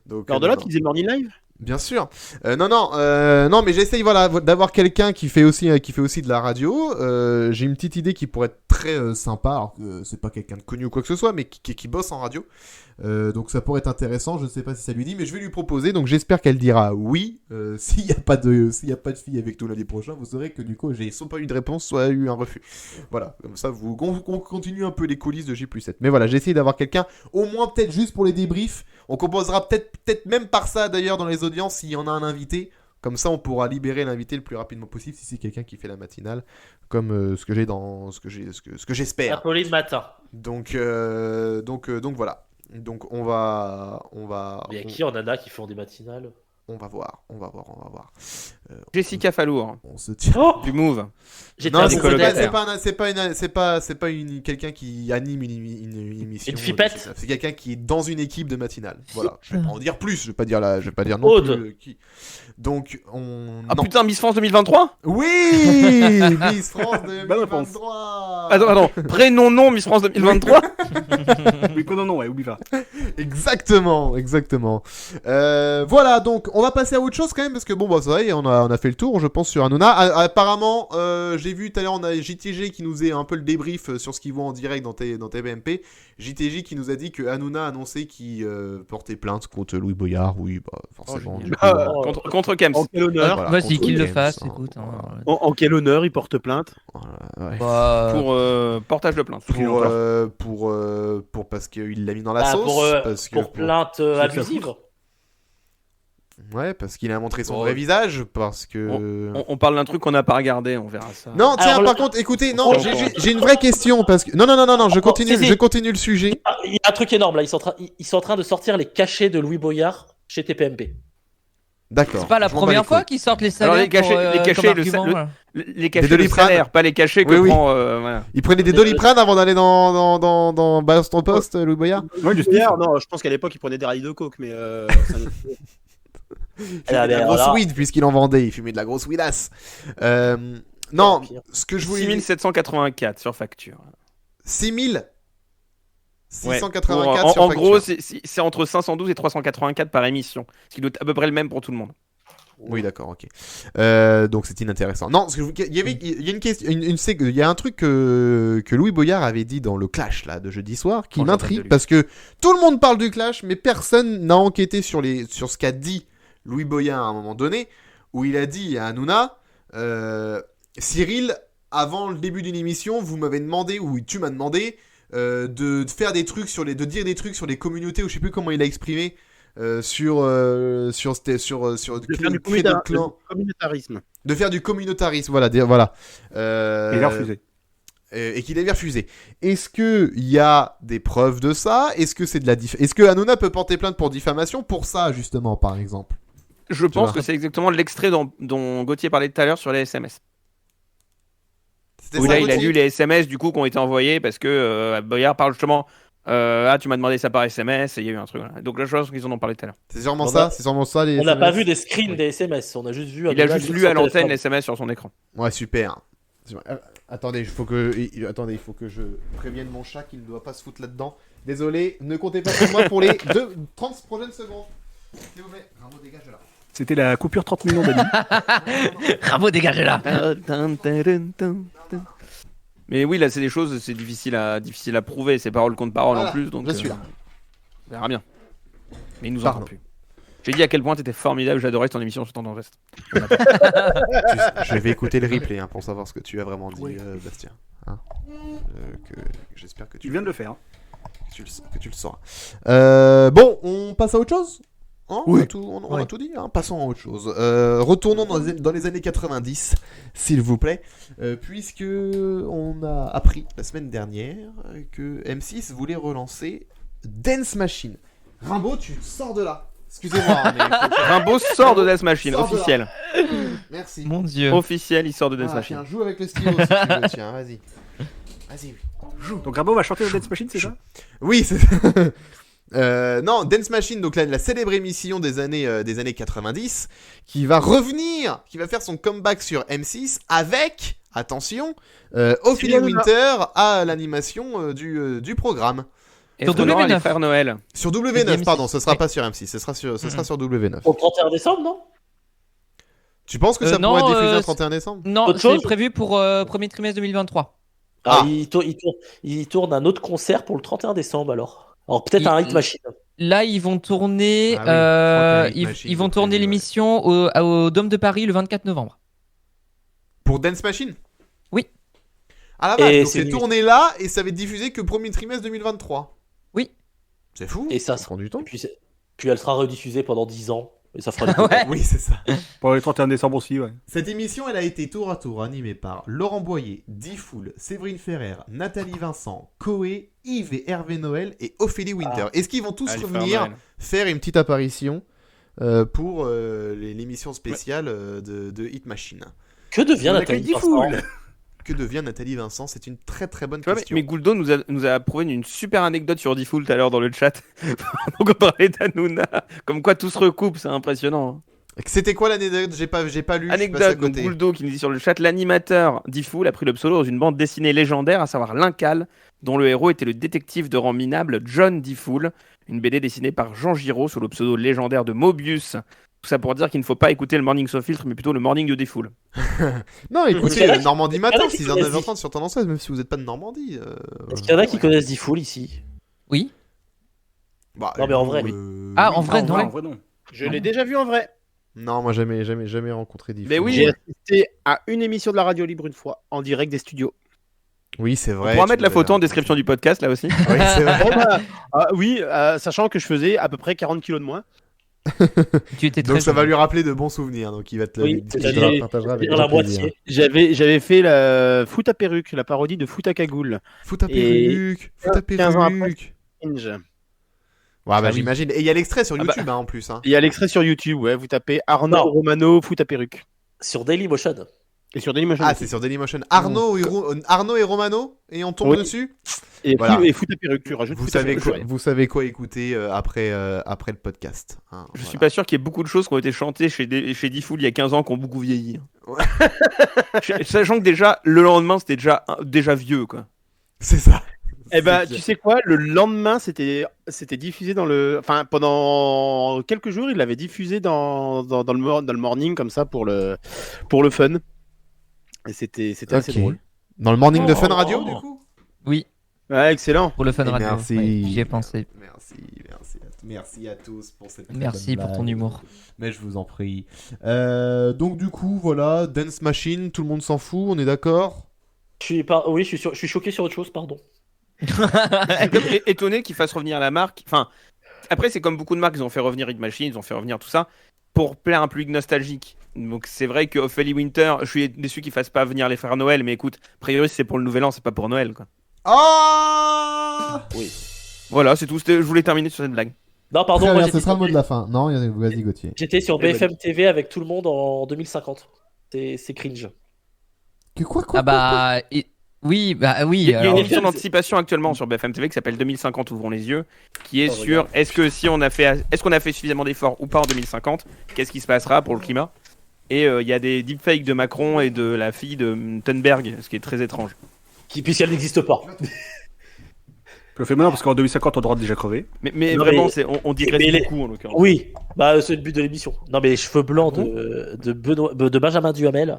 Donc, Lors de là, non. qui faisait le morning live. Bien sûr. Non, mais j'essaye d'avoir quelqu'un qui fait aussi de la radio. J'ai une petite idée qui pourrait être très sympa. Alors que c'est pas quelqu'un de connu ou quoi que ce soit, mais qui bosse en radio. Donc ça pourrait être intéressant. Je ne sais pas si ça lui dit, mais je vais lui proposer. Donc j'espère qu'elle dira oui. S'il y a pas de fille avec nous lundi prochain, vous saurez que du coup j'ai soit pas eu de réponse, soit eu un refus. Voilà. Comme ça, on continue un peu les coulisses de J+7. Mais voilà, j'ai essayé d'avoir quelqu'un, au moins peut-être juste pour les débriefs. On composera peut-être même par ça d'ailleurs dans les audiences s'il y en a un invité. Comme ça, on pourra libérer l'invité le plus rapidement possible si c'est quelqu'un qui fait la matinale, comme ce que j'espère. Apolline matin. Donc voilà. Donc on va Il y a qui en Nana qui font des matinales? on va voir. Jessica Fallour, On se tient. Oh, du Move. j'étais Non, un c'est colocataire. pas quelqu'un qui anime une émission. Une fipette. C'est quelqu'un qui est dans une équipe de matinale. Voilà. Je vais Fipette. pas en dire plus. Je vais pas dire non Aude. plus qui. Donc on. Ah non. putain, Miss France 2023. Oui, Miss France Bonne réponse. 2023. Attends, prénom non Miss France 2023. Oui, non, ouais, oublie pas. Exactement. Voilà, donc on va passer à autre chose quand même parce que bon, bah ça y est, on a fait le tour, je pense, sur Hanouna. Apparemment, j'ai vu tout à l'heure, on a JTG qui nous est un peu le débrief sur ce qu'il voit en direct dans TPMP. JTG qui nous a dit que Hanouna a annoncé qu'il portait plainte contre Louis Boyard. Oui, bah, forcément. Du coup, Contre Kems. En quel honneur voilà, Vas-y, contre qu'il le Kems, fasse, hein, écoute. voilà. En quel honneur il porte plainte? Voilà, ouais. Bah, Pour portage de plainte. Pour parce qu'il l'a mis dans la sauce. Pour plainte abusive. Ouais, parce qu'il a montré son Oh. vrai visage, parce que... On parle d'un truc qu'on n'a pas regardé, on verra ça. Non, tiens, Alors, par contre, écoutez, non, Oh, j'ai une vraie question, parce que... Non, je continue, si. je continue le sujet. Ah, il y a un truc énorme là, ils sont en train de sortir les cachets de Louis Boyard chez TPMP. D'accord. c'est pas la je m'en bats première les fois couilles. qu'ils sortent les salaires. Alors, les cachets- pour, les cachets, comme le argument, sa- voilà. Les cachets de Doliprane. salaire, pas les cachets que Oui, oui. prend... voilà. Il prenait des Doliprane avant d'aller dans Baston Post, Louis Boyard. Ouais, du style. Hier, non, je pense qu'à l'époque il prenait des rallyes de coke, mais ça n'est- Il fumait de la alors grosse là- weed, puisqu'il en vendait, il fumait de la grosse weedasse. Non, Pire. ce que je voulais... 6784 sur facture. 6000 Ouais. 684 Pour, sur en facture. gros, c'est entre 512 et 384 par émission. Ce qui doit être à peu près le même pour tout le monde. Oui, d'accord, ok. Donc c'est inintéressant. Non, parce que il y a une question, il y a un truc que Louis Boyard avait dit dans le Clash là de jeudi soir qui Oh, m'intrigue j'entends de lui. parce que tout le monde parle du Clash, mais personne n'a enquêté sur ce qu'a dit Louis Boyard à un moment donné, où il a dit à Hanouna, Cyril, avant le début d'une émission, vous m'avez demandé, ou tu m'as demandé, de faire des trucs de dire des trucs sur les communautés, ou je sais plus comment il a exprimé. Sur de faire du communautarisme. de faire du communautarisme, voilà. Il a refusé. Et qu'il avait refusé. Est-ce que il y a des preuves de ça? Est-ce que c'est de la Est-ce que Hanouna peut porter plainte pour diffamation pour ça justement, par exemple? Je pense vois. que c'est exactement l'extrait dont Gauthier parlait tout à l'heure sur les SMS. C'était Où ça, là, il a Gauthier lu les SMS du coup qui ont été envoyés parce que Boyard parle justement. Tu m'as demandé ça par SMS et il y a eu un truc. Voilà. Donc là, je pense qu'ils en ont parlé tout à l'heure. C'est sûrement On ça, a- c'est sûrement ça les On n'a SMS. pas vu des screens des SMS, on a juste vu. Il a Hanouna juste lire lu à son l'antenne téléphone. les SMS sur son écran. Ouais, super. Attendez, il faut que je prévienne mon chat qu'il ne doit pas se foutre là-dedans. Désolé, ne comptez pas sur moi pour les 30 prochaines secondes. S'il vous plaît, Rambo, dégage de là. C'était la coupure 30 millions d'amis. Bravo, dégagez là. Mais oui, là, c'est des choses, c'est difficile à prouver. C'est parole contre parole Voilà, en plus. Donc, je suis là. on verra bien. Mais il nous Pardon. entend plus. J'ai dit à quel point t'étais formidable, j'adorais ton émission sur Temps d'Est. Je vais écouter le replay pour savoir ce que tu as vraiment dit, Bastien. Hein J'espère que Tu viens de le faire. que tu le sauras. Bon, on passe à autre chose. Hein, Oui. On a tout dit. Hein, passons à autre chose. Retournons dans les années 90, s'il vous plaît, puisque on a appris la semaine dernière que M6 voulait relancer Dance Machine. Rimbaud, tu sors de là. Excusez-moi, mais Rimbaud sort de Death Machine, Sors de là. officiel. merci. Mon dieu. Officiel, il sort de Death Ah, Machine. tiens, joue avec le stylo si tu veux. Tiens, vas-y. Vas-y. Donc Rimbaud va chanter le Dance Machine, c'est ça? Oui, c'est non, Dance Machine, donc la célèbre émission des années 90, qui va revenir, qui va faire son comeback sur M6 avec, attention, Ophélie Hanouna. Winter à l'animation du programme. Et Sur on aura W9. les frères Noël. Sur Et W9, M6. pardon, ce sera Oui. pas sur M6, ce sera sur W9. Au 31 décembre, non? Tu penses que ça non, pourrait être diffusé le c'est- 31 décembre? Non, Autre c'est chose prévu pour premier trimestre 2023. Ah. Il tourne un autre concert pour le 31 décembre alors. Alors peut-être un Hit Machine. Là, ils vont tourner, Ah oui, je crois que Hit ils, Machine, ils vont c'est tourner prévu, l'émission au Dôme de Paris le 24 novembre. Pour Dance Machine? Oui. Ah la vache, Et donc c'est c'est tourné là et ça va être diffusé que premier trimestre 2023. Oui. C'est fou. Et ça ça prend du temps. Puis elle sera rediffusée pendant 10 ans. Et ça fera du Ouais. Oui, c'est ça. Pour le 31 décembre aussi, ouais. Cette émission, elle a été tour à tour animée par Laurent Boyer, Difool, Séverine Ferrer, Nathalie Vincent, Coé, Yves et Hervé Noël et Ophélie Winter. Est-ce qu'ils vont tous Ah, les frères revenir Noël. faire une petite apparition pour l'émission spéciale de Hit Machine? Que devient On accueille Nathalie Difool. Vincent Que devient Nathalie Vincent? C'est une très très bonne Tu vois, question. mais Gouldo nous a prouvé une super anecdote sur Default tout à l'heure dans le chat. Donc on parlait d'Hanouna. Comme quoi tout se recoupe, c'est impressionnant. C'était quoi l'anecdote? J'ai pas lu. je suis passé à Anecdote, donc côté. Gouldo qui nous dit sur le chat, l'animateur Default a pris le pseudo dans une bande dessinée légendaire, à savoir L'Incal, dont le héros était le détective de rang minable John Default, une BD dessinée par Jean Giraud sous le pseudo légendaire de Mobius Tout ça pour dire qu'il ne faut pas écouter le Morning Sans Filtre, mais plutôt le Morning de Défoule. Non, écoutez, C'est vrai Normandie Matin, qu'il 6h, connaissent 9h30 sur Tendance 16, même si vous n'êtes pas de Normandie. Est-ce qu'il y en a qui connaissent Diffoul ici? Oui. Bah, Non, mais en vrai. Ah, oui. en vrai, non. En vrai, non. Je l'ai déjà vu en vrai. Non, moi jamais rencontré Diffoul. Mais oui. J'ai assisté à une émission de la radio libre une fois, en direct des studios. Oui, c'est On vrai. pourra tu mettre la nous photo en avais description du podcast là aussi. raconté. Oui, c'est vrai. Bon, bah, oui, sachant que je faisais à peu près 40 kilos de moins. Tu étais très Donc ça va jeune. lui rappeler de bons souvenirs. Donc il va te Oui, il te c'est-à-dire- le partagera avec C'est-à-dire la grand plaisir. moitié. J'avais fait la Foot à perruque, la parodie de Foot à cagoule. Fout ta Et- perruque, fout ta 15 ans après. perruque. Cringe. Ouais, bah Ah oui. j'imagine. Et il y a l'extrait sur Ah bah. YouTube hein, en plus. Hein. Il y a l'extrait sur YouTube, ouais, vous tapez Arnaud Non. Romano Foot à perruque. Sur Dailymotion. Et sur Dailymotion. Ah, aussi. c'est sur Dailymotion. Arnaud et Romano et on tombe Oui. dessus. Et, Voilà. et Foot à perruque, tu rajoutes Vous Foot à savez perruque. quoi, vous savez quoi écouter après le podcast. Hein, Je voilà. suis pas sûr qu'il y ait beaucoup de choses qui ont été chantées chez Diffoul il y a 15 ans qui ont beaucoup vieilli. Ouais. Sachant que déjà, le lendemain, c'était déjà vieux, quoi. C'est ça. Eh ben, C'est tu clair. sais quoi, le lendemain, c'était diffusé dans le. Enfin, pendant quelques jours, il l'avait diffusé dans le morning, comme ça, pour le fun. Et c'était assez Ok. drôle. Dans le morning de Fun Oh. Radio, du coup. Oui, Ouais, excellent. pour le fun Et radio. merci. Ouais, J'y ai pensé. Merci à tous pour cette. très Merci bonne pour ton blague. humour. Mais je vous en prie. Donc du coup, voilà, Dance Machine, tout le monde s'en fout, on est d'accord. Oui, je suis choqué sur autre chose, pardon. Je suis comme étonné qu'ils fassent revenir la marque. Enfin, après, c'est comme beaucoup de marques, ils ont fait revenir Hit Machine, ils ont fait revenir tout ça pour plaire un public nostalgique. Donc c'est vrai que Ophélie Winter, je suis déçu qu'ils fassent pas venir les frères Noël, mais écoute, a priori c'est pour le nouvel an, c'est pas pour Noël, quoi. Ah Voilà, c'est tout. Je voulais terminer sur cette blague. Non, pardon, Très moi bien, ce j'étais sera le mot de la fin. Non, vas-y Gauthier. j'étais sur Eh ben, BFM TV avec tout le monde en 2050. C'est cringe. Quoi Ah bah oui, bah oui. Il y a une alors- émission d'anticipation actuellement sur BFM TV qui s'appelle 2050 ouvrons les yeux, qui est Oh, sur regarde. est-ce qu'on a fait suffisamment d'efforts ou pas en 2050, qu'est-ce qui se passera pour le climat. Et il y a des deepfakes de Macron et de la fille de Thunberg, ce qui est très étrange. Puisqu'elle n'existe pas. Je le fais maintenant parce qu'en 2050, on aura déjà crevé. Mais Non, vraiment, mais- on digresse mais les- beaucoup en l'occurrence. Oui, bah c'est le but de l'émission. Non, mais les cheveux blancs de Benjamin Duhamel.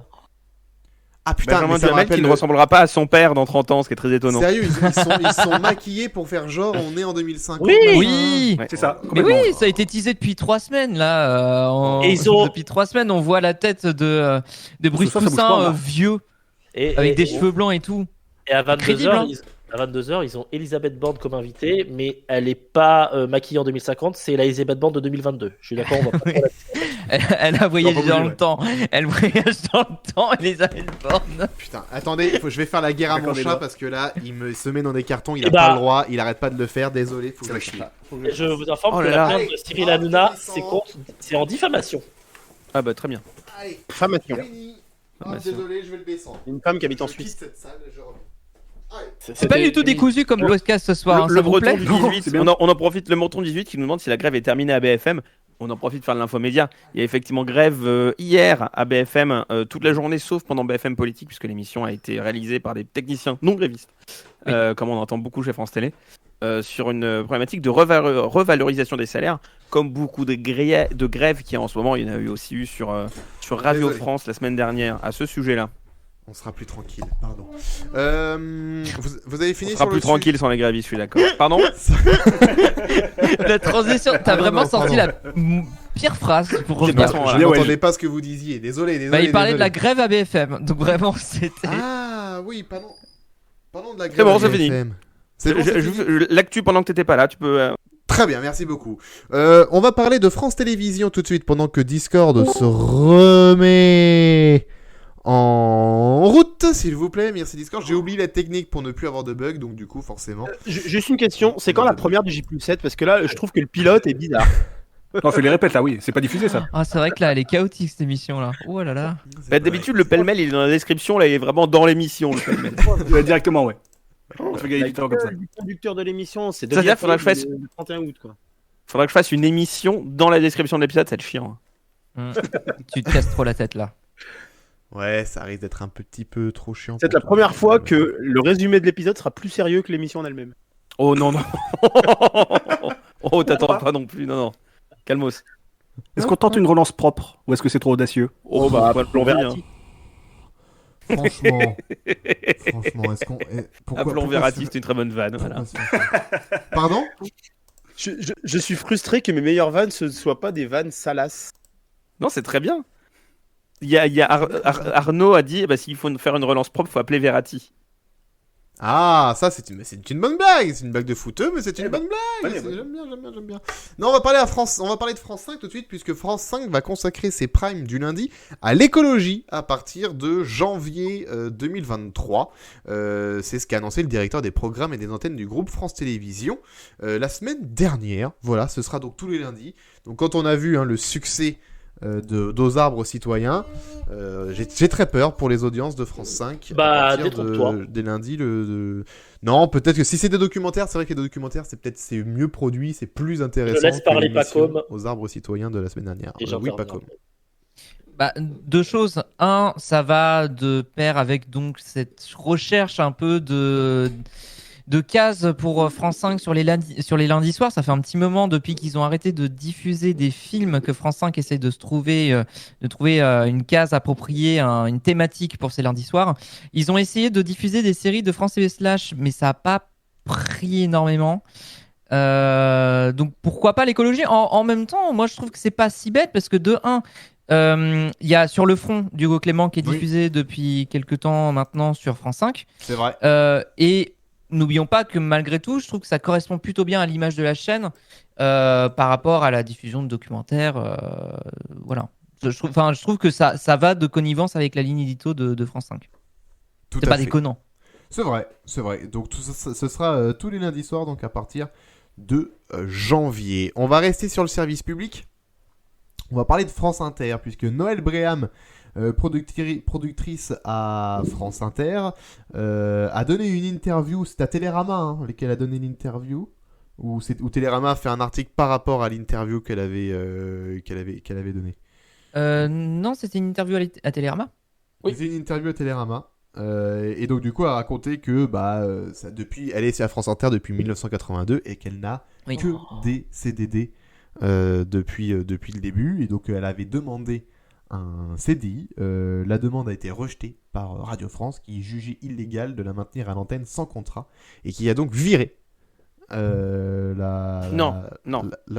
Ah putain, Benjamin mais ça me Duhamel qui rappelle ne le- ressemblera pas à son père dans 30 ans, ce qui est très étonnant. Sérieux, ils sont maquillés pour faire genre on est en 2050. Oui. machin. Oui. Ouais. C'est ça. Mais complètement. oui, ça a été teasé depuis 3 semaines là. Et ils ont- Depuis 3 semaines, on voit la tête de Bruce Ce soir, ça bouge Toussaint pas, là. vieux, Et, avec et- des cheveux blancs et tout. Et à 22h, Crédible, hein. À 22h, ils ont Elisabeth Borne comme invitée, mais elle est pas maquillée en 2050, c'est la Elisabeth Borne de 2022. Je suis d'accord, on va pas Elle a voyagé pas dans bouger, le ouais. temps. Elle voyage dans le temps, Elisabeth Borne. Putain, attendez, je vais faire la guerre à mon D'accord, des chat doigts. parce que là, il me se met dans des cartons, il Eh a bah- pas le droit, il arrête pas de le faire, désolé, faut que je le suive. Je vous informe Oh que là la là. plainte de Cyril Hanouna, c'est en diffamation. Ah bah très bien. Allez, Famation. fini. Ah, Bah, désolé, je vais le descendre. Une femme qui habite en Je Suisse. quitte cette salle, je reviens. Allez. C'est pas du tout décousu comme podcast ce soir, hein, Le ça vous breton plaît du Non, 18, c'est bien. on en profite, le breton 18 qui nous demande si la grève est terminée à BFM. On en profite de faire de l'infomédia. Il y a effectivement grève hier à BFM, toute la journée, sauf pendant BFM Politique, puisque l'émission a été réalisée par des techniciens non grévistes, comme on entend beaucoup chez France Télé, sur une problématique de revalorisation des salaires, comme beaucoup de grèves qu'il y a en ce moment. Il y en a eu aussi eu sur Radio Désolé. France la semaine dernière à ce sujet-là. On sera plus tranquille, pardon. Vous avez fini On sera sur plus le tranquille sans les grévistes, je suis d'accord. Pardon. La transition, t'as Ah non, vraiment non, sorti pardon. la pire phrase pour C'est revenir. pas son- Je voilà. Ouais, n'entendais pas ce que vous disiez, désolé. Bah, il parlait de désolé. la grève à BFM, donc vraiment c'était. Ah oui, pardon. Pardon de la grève. C'est bon, à c'est fini. BFM. C'est bon, c'est fini. L'actu pendant que t'étais pas là, tu peux. Très bien, merci beaucoup. On va parler de France Télévisions tout de suite pendant que Discord se remet en route, s'il vous plaît. Merci Discord. J'ai oublié la technique pour ne plus avoir de bugs, donc du coup, forcément. Juste une question, c'est quand la première du J+7 Parce que là, je trouve que le pilote est bizarre. Non, fais les répètes là, oui. C'est pas diffusé ça. Ah, c'est vrai que là, elle est chaotique cette émission là. Oh là là. Bah, d'habitude, le pêle-mêle, il est dans la description, là, il est vraiment dans l'émission, le pêle-mêle. Directement, ouais. On fait gagner du temps comme ça. Le conducteur de l'émission, c'est Ça veut dire, faudra que je fasse- le 31 août, quoi. Faudra que je fasse une émission dans la description de l'épisode, c'est chiant. Tu te casses trop la tête là. Ouais, ça risque d'être un petit peu trop chiant. C'est pour la toi. première fois que le résumé de l'épisode sera plus sérieux que l'émission en elle-même. Oh non, non. Oh, t'attends pas non plus, non, non. Calmos. Est-ce qu'on tente une relance propre ou est-ce que c'est trop audacieux? Oh bah, appelons Verratti. Franchement, est-ce qu'on. Appelons Verratti, c'est une très bonne vanne. Voilà. Pardon? Je suis frustré que mes meilleures vannes ne soient pas des vannes salaces. Non, c'est très bien. Arnaud a dit s'il faut faire une relance propre, il faut appeler Verratti. Ah, ça c'est une bonne blague, c'est une blague de footeux, mais c'est une bonne blague. J'aime bien. Non, on va parler de France 5 tout de suite, puisque France 5 va consacrer ses primes du lundi à l'écologie à partir de janvier 2023. C'est ce qu'a annoncé le directeur des programmes et des antennes du groupe France Télévisions la semaine dernière. Voilà, ce sera donc tous les lundis. Donc quand on a vu le succès d'Aux arbres citoyens, j'ai très peur pour les audiences de France 5 à partir des lundis. Non, peut-être que si c'est des documentaires, c'est vrai que les documentaires c'est mieux produit, c'est plus intéressant. Je laisse parler Pacôme. Aux arbres citoyens de la semaine dernière. Oui, Pacôme. Deux choses. Un, ça va de pair avec donc cette recherche un peu de cases pour France 5 sur les lundis soirs. Ça fait un petit moment depuis qu'ils ont arrêté de diffuser des films que France 5 essaie de trouver une case appropriée, une thématique pour ces lundis soirs. Ils ont essayé de diffuser des séries de France TV Slash, mais ça n'a pas pris énormément. Donc pourquoi pas l'écologie? En même temps, moi je trouve que c'est pas si bête parce que de 1, il y a Sur le front d'Hugo Clément qui est diffusé depuis quelques temps maintenant sur France 5. C'est vrai. Et n'oublions pas que malgré tout, je trouve que ça correspond plutôt bien à l'image de la chaîne par rapport à la diffusion de documentaires. Voilà. Je trouve que ça va de connivence avec la ligne édito de France 5. C'est pas déconnant. C'est vrai. Donc tout ça, ce sera tous les lundis soirs, donc à partir de janvier. On va rester sur le service public. On va parler de France Inter, puisque Noël Bréham, productrice à France Inter, a donné une interview. C'est à Télérama qu'elle a donné l'interview, où Télérama a fait un article par rapport à l'interview qu'elle avait donnée. Non, c'était une interview à Télérama. Oui. C'était une interview à Télérama. Et donc du coup elle a raconté que elle est à France Inter depuis 1982 et qu'elle n'a que des CDD depuis le début, et donc elle avait demandé un CDI. La demande a été rejetée par Radio France, qui jugeait illégal de la maintenir à l'antenne sans contrat et qui a donc viré la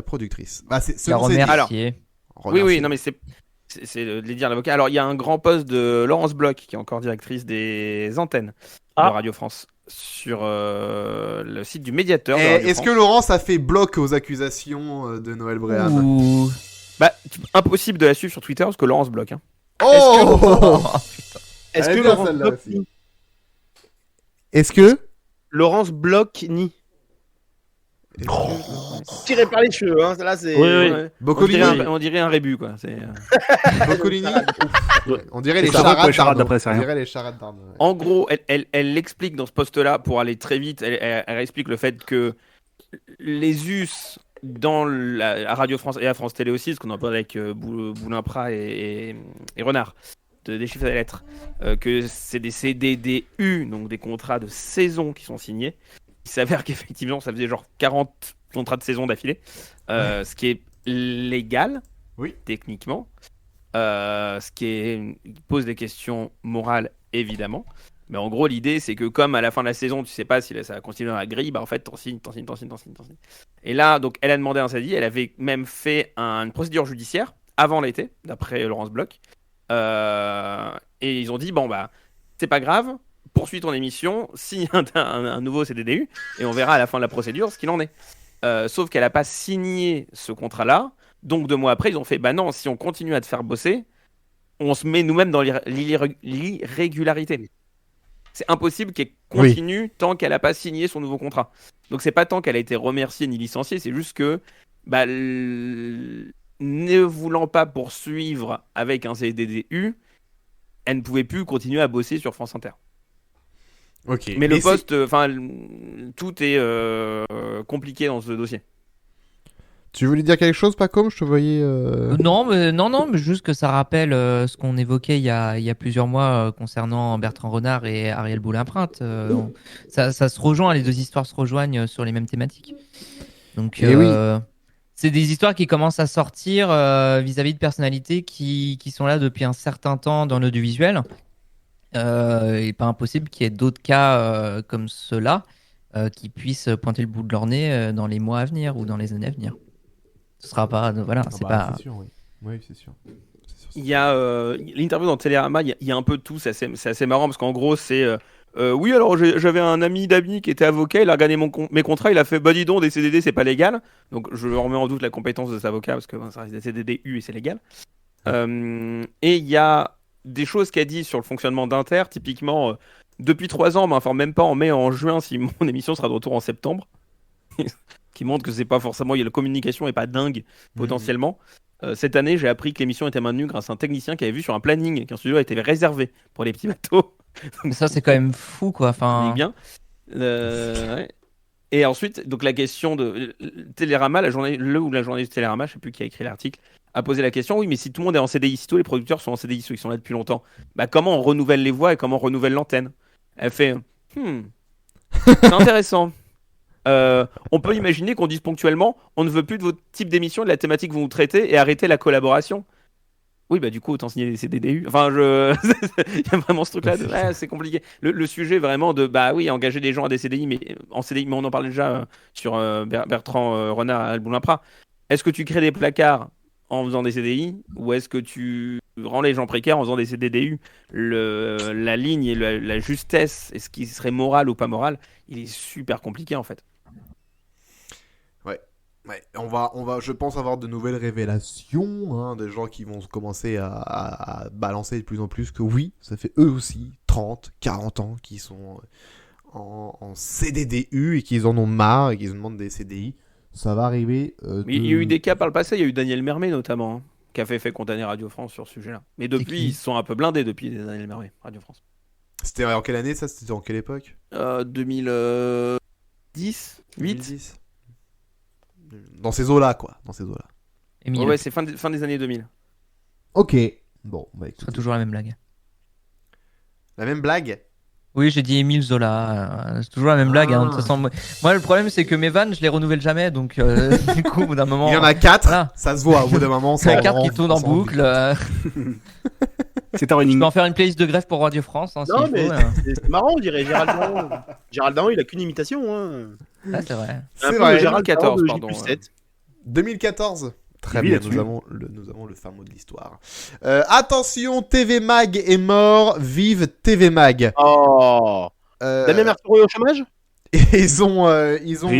productrice. Alors, oui, non mais c'est de les dire l'avocat. Alors il y a un grand poste de Laurence Bloch, qui est encore directrice des antennes de Radio France, sur le site du médiateur. Est-ce que Laurence a fait bloc aux accusations de Noël Bréham? Impossible de la suivre sur Twitter parce que Laurence bloque. Est-ce que Laurence bloque ni? Est-ce que Laurence bloque ni? Tiré par les cheveux, là c'est. Oui. Boccolini. On dirait un rébut, quoi. Boccolini. On dirait les charades d'après, c'est rien. On dirait les charades d'Arnaud. En gros, elle explique dans ce post-là, pour aller très vite, elle explique le fait que les us à Radio France et à France Télé aussi, ce qu'on en parle avec Boulin-Prat et Renard, des chiffres à la lettre, que c'est des CDDU, donc des contrats de saison qui sont signés. Il s'avère qu'effectivement, ça faisait genre 40 contrats de saison d'affilée, ce qui est légal, techniquement, ce qui pose des questions morales, évidemment. Mais en gros, l'idée, c'est que comme à la fin de la saison, tu sais pas si ça va continuer dans la grille, en fait, t'en signes. Et là, donc, elle a demandé un CDI, elle avait même fait une procédure judiciaire avant l'été, d'après Laurence Bloch. Et ils ont dit, c'est pas grave, poursuis ton émission, signe un nouveau CDDU, et on verra à la fin de la procédure ce qu'il en est. Sauf qu'elle n'a pas signé ce contrat-là, donc 2 mois après, ils ont fait, non, si on continue à te faire bosser, on se met nous-mêmes dans l'irrégularité. C'est impossible qu'elle continue tant qu'elle n'a pas signé son nouveau contrat. Donc c'est pas tant qu'elle a été remerciée ni licenciée, c'est juste que ne voulant pas poursuivre avec un CDDU, elle ne pouvait plus continuer à bosser sur France Inter. Ok. Mais le poste, tout est compliqué dans ce dossier. Tu voulais dire quelque chose, Pacôme? Je te voyais. Non, mais juste que ça rappelle ce qu'on évoquait il y a plusieurs mois concernant Bertrand Renard et Ariel Boulin-Prat. Ça se rejoint, les deux histoires se rejoignent sur les mêmes thématiques. Donc, c'est des histoires qui commencent à sortir vis-à-vis de personnalités qui sont là depuis un certain temps dans l'audiovisuel. Il n'est pas impossible qu'il y ait d'autres cas comme ceux-là qui puissent pointer le bout de leur nez dans les mois à venir ou dans les années à venir. Ce sera pas, voilà, c'est pas. C'est sûr, oui. Oui, c'est sûr. Il y a l'interview dans Télérama, il y a un peu de tout, c'est assez marrant parce qu'en gros c'est oui alors j'avais un ami d'amis qui était avocat, il a regardé mes contrats, il a fait bah dis donc des CDD c'est pas légal, donc je remets en doute la compétence de cet avocat parce que ça reste des CDD-U et c'est légal. Et il y a des choses qu'a dit sur le fonctionnement d'Inter, typiquement depuis 3 ans, enfin même pas en mai, en juin si mon émission sera de retour en septembre, qui montre que c'est pas forcément, la communication est pas dingue potentiellement. Cette année, j'ai appris que l'émission était maintenue grâce à un technicien qui avait vu sur un planning qu'un studio a été réservé pour les petits bateaux. Mais ça, c'est quand même fou, quoi. Enfin... bien. Ouais. Et ensuite, donc la question de Télérama, la journaliste de Télérama, je sais plus qui a écrit l'article, a posé la question, oui, mais si tout le monde est en CDI, si tous les producteurs sont en CDI, ceux qui sont là depuis longtemps, bah comment on renouvelle les voix et comment on renouvelle l'antenne? Elle fait, c'est intéressant. On peut imaginer qu'on dise ponctuellement on ne veut plus de votre type d'émission, de la thématique que vous traitez et arrêter la collaboration. Oui, bah du coup, autant signer des CDDU. Enfin, il y a vraiment ce truc-là. Ouais, c'est compliqué. Le sujet vraiment de bah oui, engager des gens à des CDI, mais en CDI, mais on en parle déjà sur Bertrand Renard à Alboulin-Prat. Est-ce que tu crées des placards en faisant des CDI ou est-ce que tu rends les gens précaires en faisant des CDDU? La ligne et la justesse et ce qui serait moral ou pas moral, il est super compliqué en fait. Ouais, on va, je pense avoir de nouvelles révélations, hein, des gens qui vont commencer à balancer de plus en plus que oui, ça fait eux aussi 30, 40 ans qu'ils sont en CDDU et qu'ils en ont marre et qu'ils demandent des CDI. Ça va arriver. Mais il y a eu des cas par le passé, il y a eu Daniel Mermet notamment, hein, qui a fait condamner Radio France sur ce sujet-là. Mais depuis, ils se sont un peu blindés depuis Daniel Mermet, Radio France. C'était en quelle année ça? C'était en quelle époque? 2010 8 2010. Dans ces eaux-là, quoi. Dans ces eaux-là. Ouais, c'est fin des années 2000. Ok. Bon, bah écoute. Ce sera toujours la même blague. La même blague? Oui, j'ai dit Émile Zola. C'est toujours la même blague. Hein. De toute façon, moi, le problème, c'est que mes vannes, je les renouvelle jamais. Donc, du coup, au bout d'un moment. Il y en a 4. Voilà. Ça se voit. Au bout d'un moment, il y en a 4 qui tournent en boucle. C'est un running. Je peux en faire une playlist de grève pour Radio France. Hein, non, mais c'est marrant, on dirait Gérald Daron. Gérald Daron, il a qu'une imitation. Hein. Ah, c'est vrai. C'est vrai. Gérald 14, pardon. 2014. Très bien, nous avons le fin mot de l'histoire. Attention, TV Mag est mort. Vive TV Mag. Oh. Damien Mercero est au chômage? Et ils ont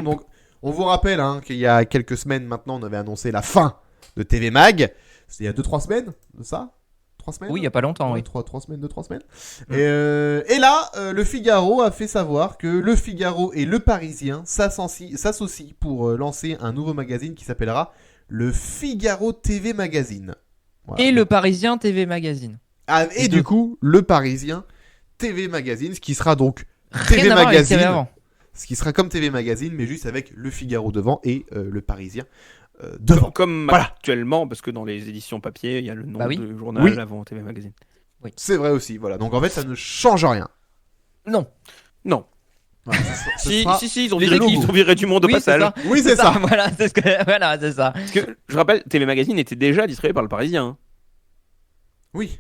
donc. On vous rappelle hein, qu'il y a quelques semaines maintenant, on avait annoncé la fin de TV Mag. C'était il y a 2-3 semaines de ça. 3 semaines. Oui, il y a pas longtemps. Oui. 3 semaines, 2-3 semaines. Et là, le Figaro a fait savoir que le Figaro et le Parisien s'associent pour lancer un nouveau magazine qui s'appellera le Figaro TV Magazine. Voilà. Et le Parisien TV Magazine. Ah, et du coup, le Parisien TV Magazine, ce qui sera donc Rien TV à voir avec Magazine. TV avant. Ce qui sera comme TV Magazine, mais juste avec le Figaro devant et le Parisien devant. Comme voilà. Actuellement, parce que dans les éditions papier, il y a le nom du journal avant TV Magazine. Oui. C'est vrai aussi, voilà. Donc en fait, ça ne change rien. Non. Voilà, Si, ils ont Les viré du monde au passage. Ça. Oui, c'est ça. Voilà, c'est ça. Parce que, je rappelle, TV Magazine était déjà distribué par le Parisien. Hein. Oui.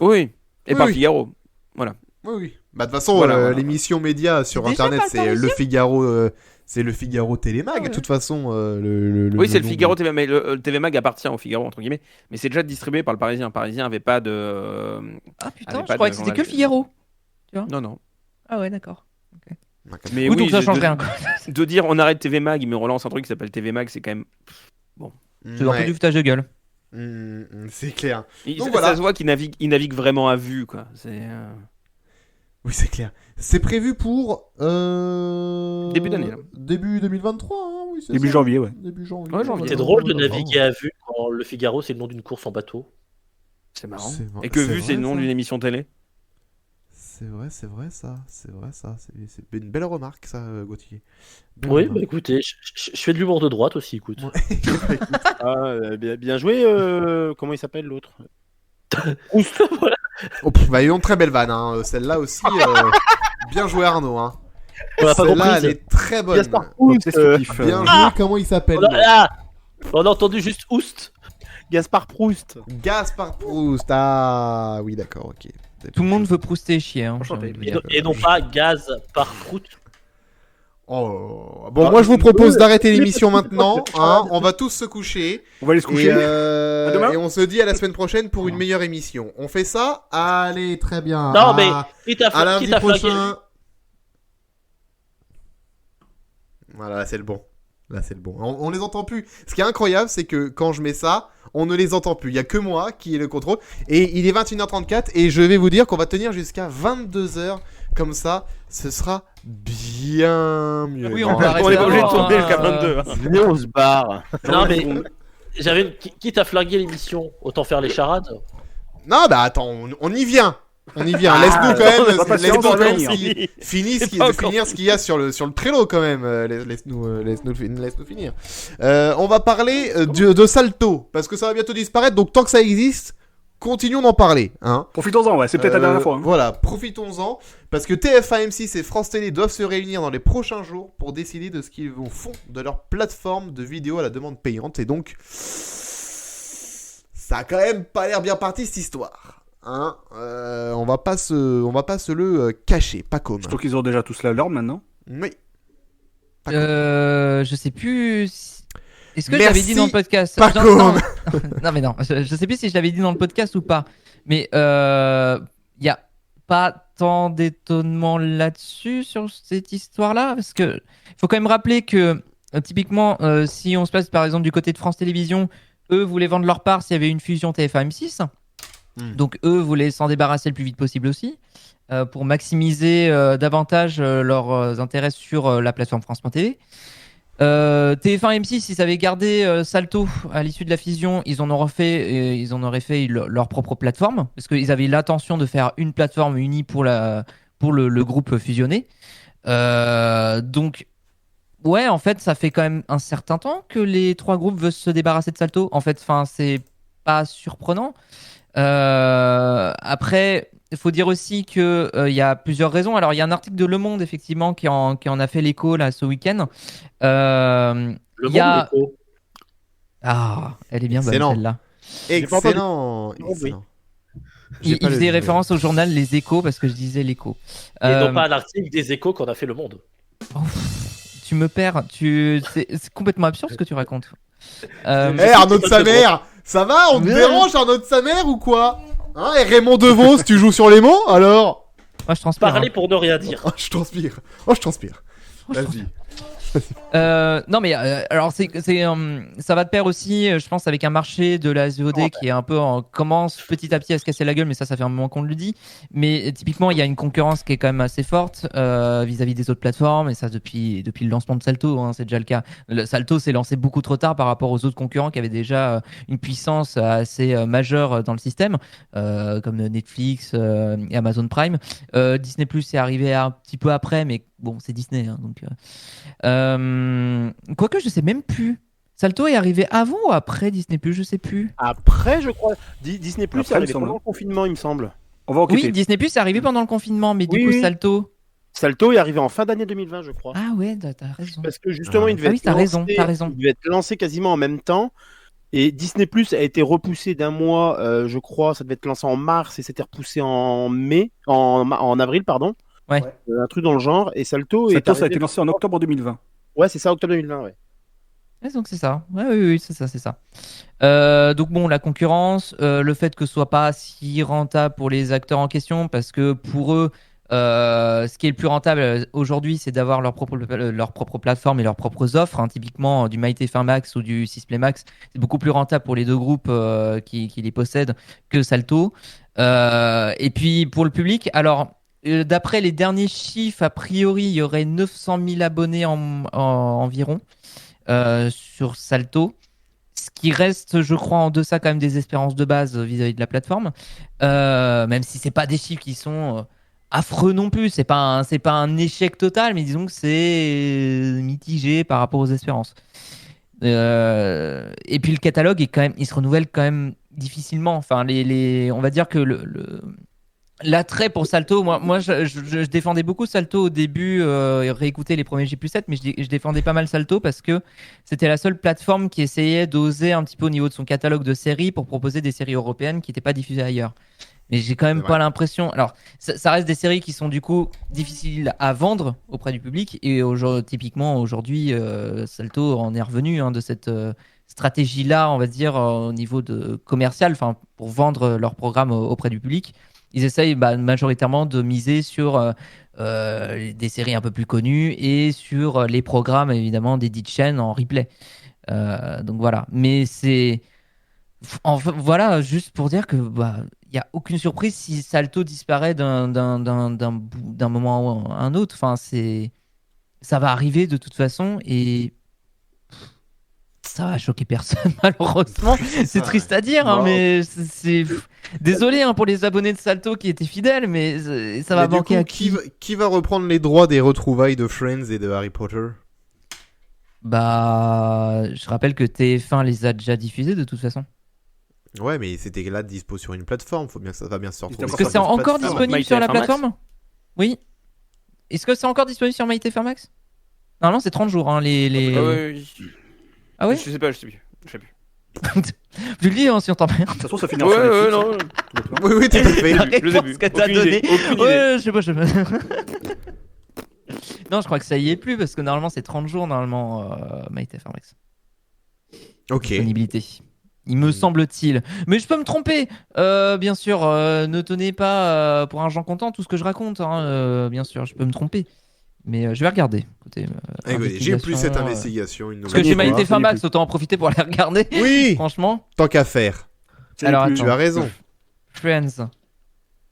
Oui. Et par oui. Figaro. Voilà. Oui. Bah de toute façon, Voilà. l'émission média sur Déjà internet, par le c'est Parisien le Figaro. C'est le Figaro Télémag. Ah ouais. De toute façon, Oui, c'est le nom Figaro de- TV Mag. Le TV Mag appartient au Figaro, entre guillemets. Mais c'est déjà distribué par le Parisien. Le Parisien n'avait pas de. Ah putain, Avait je pas croyais de que c'était journal. que le Figaro. Non. Ah ouais, d'accord. Mais Oui, donc ça de- change rien. quoi. De dire on arrête TV Mag, mais on relance un truc qui s'appelle TV Mag, c'est quand même. C'est un peu du foutage de gueule. C'est clair. Donc Ça voilà. se voit qu'il navigue vraiment à vue, quoi. C'est. Oui, c'est clair. C'est prévu pour Début d'année, là. Début 2023, hein, oui, c'est Début ça. janvier, ouais. Début janvier. Ouais, janvier. C'est drôle de naviguer à vue quand le Figaro c'est le nom d'une course en bateau. C'est marrant. C'est vrai- Et que c'est vu, vrai, c'est le nom ça. d'une émission télé. C'est vrai ça. C'est une belle remarque, ça, Gauthier. Belle Oui, remarque. bah écoutez, je fais de l'humour de droite aussi, écoute. Ouais. Ah, bien joué. Comment il s'appelle l'autre? Voilà. Oh, bah, ils ont une très belle vanne, hein. Celle-là aussi. Bien joué, Arnaud. Hein. On n'a pas Celle-là, compris. elle est très bonne. Gaspard Koulous, C'est ce qu'il Bien joué, comment il s'appelle Oh là là, On a entendu juste Oust. Gaspard Proust. Gaspard Proust. Ah oui, d'accord, ok. Tout le monde veut prouster et chier. Hein, Franchement, j'ai envie de Et, dire. et non pas Gaz par Prout. Oh. Bon, moi je vous propose d'arrêter l'émission maintenant. Hein. On va tous se coucher. On va aller se coucher. Et, demain. et on se dit à la semaine prochaine pour une meilleure émission. On fait ça? Allez, très bien. Non, mais quitte à lundi quitte à flinguer- prochain. Voilà, là c'est le bon. Là c'est le bon. On les entend plus. Ce qui est incroyable, c'est que quand je mets ça, on ne les entend plus. Il y a que moi qui ai le contrôle. Et il est 21h34 et je vais vous dire qu'on va tenir jusqu'à 22h. Comme ça, ce sera bien mieux. Oui, On peut arrêter est pas obligé de avant, tourner hein, jusqu'à 22. hein. Venez, on se barre. Non, mais quitte à flinguer l'émission, autant faire les charades. Non, bah attends, on y vient. On y vient. Ah, Laisse-nous quand on va même, passer laisse-nous en quand même famille. finir C'est pas encore ce qu'il y a sur le Trello quand même. Laisse-nous finir. On va parler de Salto parce que ça va bientôt disparaître. Donc tant que ça existe, continuons d'en parler. Hein. Profitons-en, ouais, c'est peut-être la dernière fois. Hein. Voilà, profitons-en parce que TF1, M6 et France Télé doivent se réunir dans les prochains jours pour décider de ce qu'ils font de leur plateforme de vidéo à la demande payante. Et donc, ça a quand même pas l'air bien parti cette histoire. Hein, on va pas se le cacher, pas comme. Surtout qu'ils ont déjà tous la leur maintenant. Oui. Je sais plus. Est-ce que je Merci, l'avais dit dans le podcast? pas Non, comme. non. Non, mais non. Je sais plus si je l'avais dit dans le podcast ou pas. Mais il y a pas tant d'étonnement là-dessus sur cette histoire-là, parce que faut quand même rappeler que typiquement, si on se place par exemple du côté de France Télévisions, eux voulaient vendre leur part s'il y avait une fusion TF1 M6. Donc eux voulaient s'en débarrasser le plus vite possible aussi pour maximiser davantage leurs intérêts sur la plateforme France.tv. TF1 M6, ils avaient gardé Salto à l'issue de la fusion, ils en auraient fait leur propre plateforme parce qu'ils avaient l'intention de faire une plateforme unie pour le groupe fusionné. Donc ouais, en fait, ça fait quand même un certain temps que les trois groupes veulent se débarrasser de Salto. En fait, c'est pas surprenant. Après, il faut dire aussi que y a plusieurs raisons. Alors, il y a un article de Le Monde effectivement qui en a fait l'écho là ce week-end. Le Il y a... monde d'écho. Ah, elle est bien bonne Excellent. celle-là. Excellent. Oui. Excellent. Il faisait référence au journal Les Échos parce que je disais l'écho. Et non pas à l'article des échos qu'on a fait Le Monde. Tu me perds. C'est complètement absurde ce que tu racontes. Arnaud de sa mère, ça va? On te dérange, Arnaud de sa mère ou quoi? Hein, et Raymond DeVos, tu joues sur les mots alors? Moi, je transpire. Parler pour ne rien dire. Oh, je transpire. Oh, je transpire. Vas-y. Non mais alors ça va de pair aussi, je pense, avec un marché de la SVOD qui est un peu commence petit à petit à se casser la gueule, mais ça fait un moment qu'on le dit. Mais typiquement, il y a une concurrence qui est quand même assez forte vis-à-vis des autres plateformes, et ça depuis le lancement de Salto, hein, c'est déjà le cas. Salto s'est lancé beaucoup trop tard par rapport aux autres concurrents qui avaient déjà une puissance assez majeure dans le système, comme Netflix et Amazon Prime. Disney Plus est arrivé un petit peu après, mais bon, c'est Disney, hein, donc. Quoique, je sais même plus. Salto est arrivé avant ou après Disney Plus, je sais plus. Après, je crois, Disney Plus Après, est arrivé il me semble. pendant le confinement, il me semble. On va enquêter. Oui, Disney Plus est arrivé pendant le confinement, mais du Oui, coup, oui. Salto. Salto est arrivé en fin d'année 2020, je crois. Ah ouais, t'as raison. Parce que justement, il devait Ah oui, être t'as raison, lancé- t'as raison. Il devait être lancé quasiment en même temps. Et Disney Plus a été repoussé d'un mois, je crois. Ça devait être lancé en mars et c'était repoussé en en avril, pardon. Ouais. Un truc dans le genre. Et Salto est Ça a arrivé- été lancé en octobre 2020. Ouais, c'est ça, octobre 2020, ouais. Ouais, donc c'est ça. Ouais, oui, c'est ça. Donc bon, la concurrence, le fait que ce soit pas si rentable pour les acteurs en question, parce que pour eux, ce qui est le plus rentable aujourd'hui, c'est d'avoir leur propre plateforme et leurs propres offres. Hein. Typiquement, du MyTF1 Max ou du Sisplay Max, c'est beaucoup plus rentable pour les deux groupes qui les possèdent que Salto. Et puis pour le public, alors d'après les derniers chiffres, a priori, il y aurait 900 000 abonnés environ sur Salto. Ce qui reste, je crois, en deçà quand même des espérances de base vis-à-vis de la plateforme. Même si c'est pas des chiffres qui sont affreux non plus. C'est pas un échec total, mais disons que c'est mitigé par rapport aux espérances. Et puis le catalogue est quand même, il se renouvelle quand même difficilement. Enfin, on va dire que L'attrait pour Salto, moi je défendais beaucoup Salto au début, réécouter les premiers J+7, mais je défendais pas mal Salto parce que c'était la seule plateforme qui essayait d'oser un petit peu au niveau de son catalogue de séries pour proposer des séries européennes qui n'étaient pas diffusées ailleurs. Mais j'ai quand même C'est pas vrai. l'impression. Alors, ça reste des séries qui sont du coup difficiles à vendre auprès du public. Et typiquement, aujourd'hui, Salto en est revenu de cette stratégie-là, on va dire, au niveau de commercial, enfin, pour vendre leur programme auprès du public. Ils essayent majoritairement de miser sur des séries un peu plus connues et sur les programmes, évidemment, des dites chaînes en replay. Donc voilà. Mais c'est. Voilà, juste pour dire que il y a aucune surprise si Salto disparaît d'un moment à un autre. Enfin, ça va arriver de toute façon et ça va choquer personne malheureusement. C'est ça, triste à dire, Bon. mais désolé pour les abonnés de Salto qui étaient fidèles, mais ça va Mais du manquer coup, à qui? qui va reprendre les droits des retrouvailles de Friends et de Harry Potter? Je rappelle que TF1 les a déjà diffusés de toute façon. Ouais, mais c'était là dispo sur une plateforme. Faut bien que ça va bien se retrouver. Est-ce que c'est sur une encore plateforme. disponible sur la MyTF1 Max. plateforme? Oui. Est-ce que c'est encore disponible sur MyTF1 Max? Normalement, c'est 30 jours. Les... Ah ouais, Ah oui? je sais pas, je sais plus. Je le dis si on t'en perd. De toute façon, ça finit en Ouais, sur ouais, Netflix, non. hein, tout bêtement. Oui, tout à fait. La Je les ai réponse vus. que t'as Aucune donnée. idée, aucune idée. Ouais, je sais pas. Non, je crois que ça y est plus parce que normalement c'est 30 jours normalement MyTF1 Max. Ok. Disponibilité. Il me semble-t-il. Mais je peux me tromper. Bien sûr, ne tenez pas pour un Jean content tout ce que je raconte. Bien sûr, je peux me tromper. Mais je vais regarder. Écoutez, Écoutez, j'ai plus cette investigation. investigation. Une Parce que nouvelle j'ai fois. MyTF1 Max, autant en profiter pour aller regarder. Oui, Franchement. tant qu'à faire. C'est Alors, plus- Tu as raison. Friends.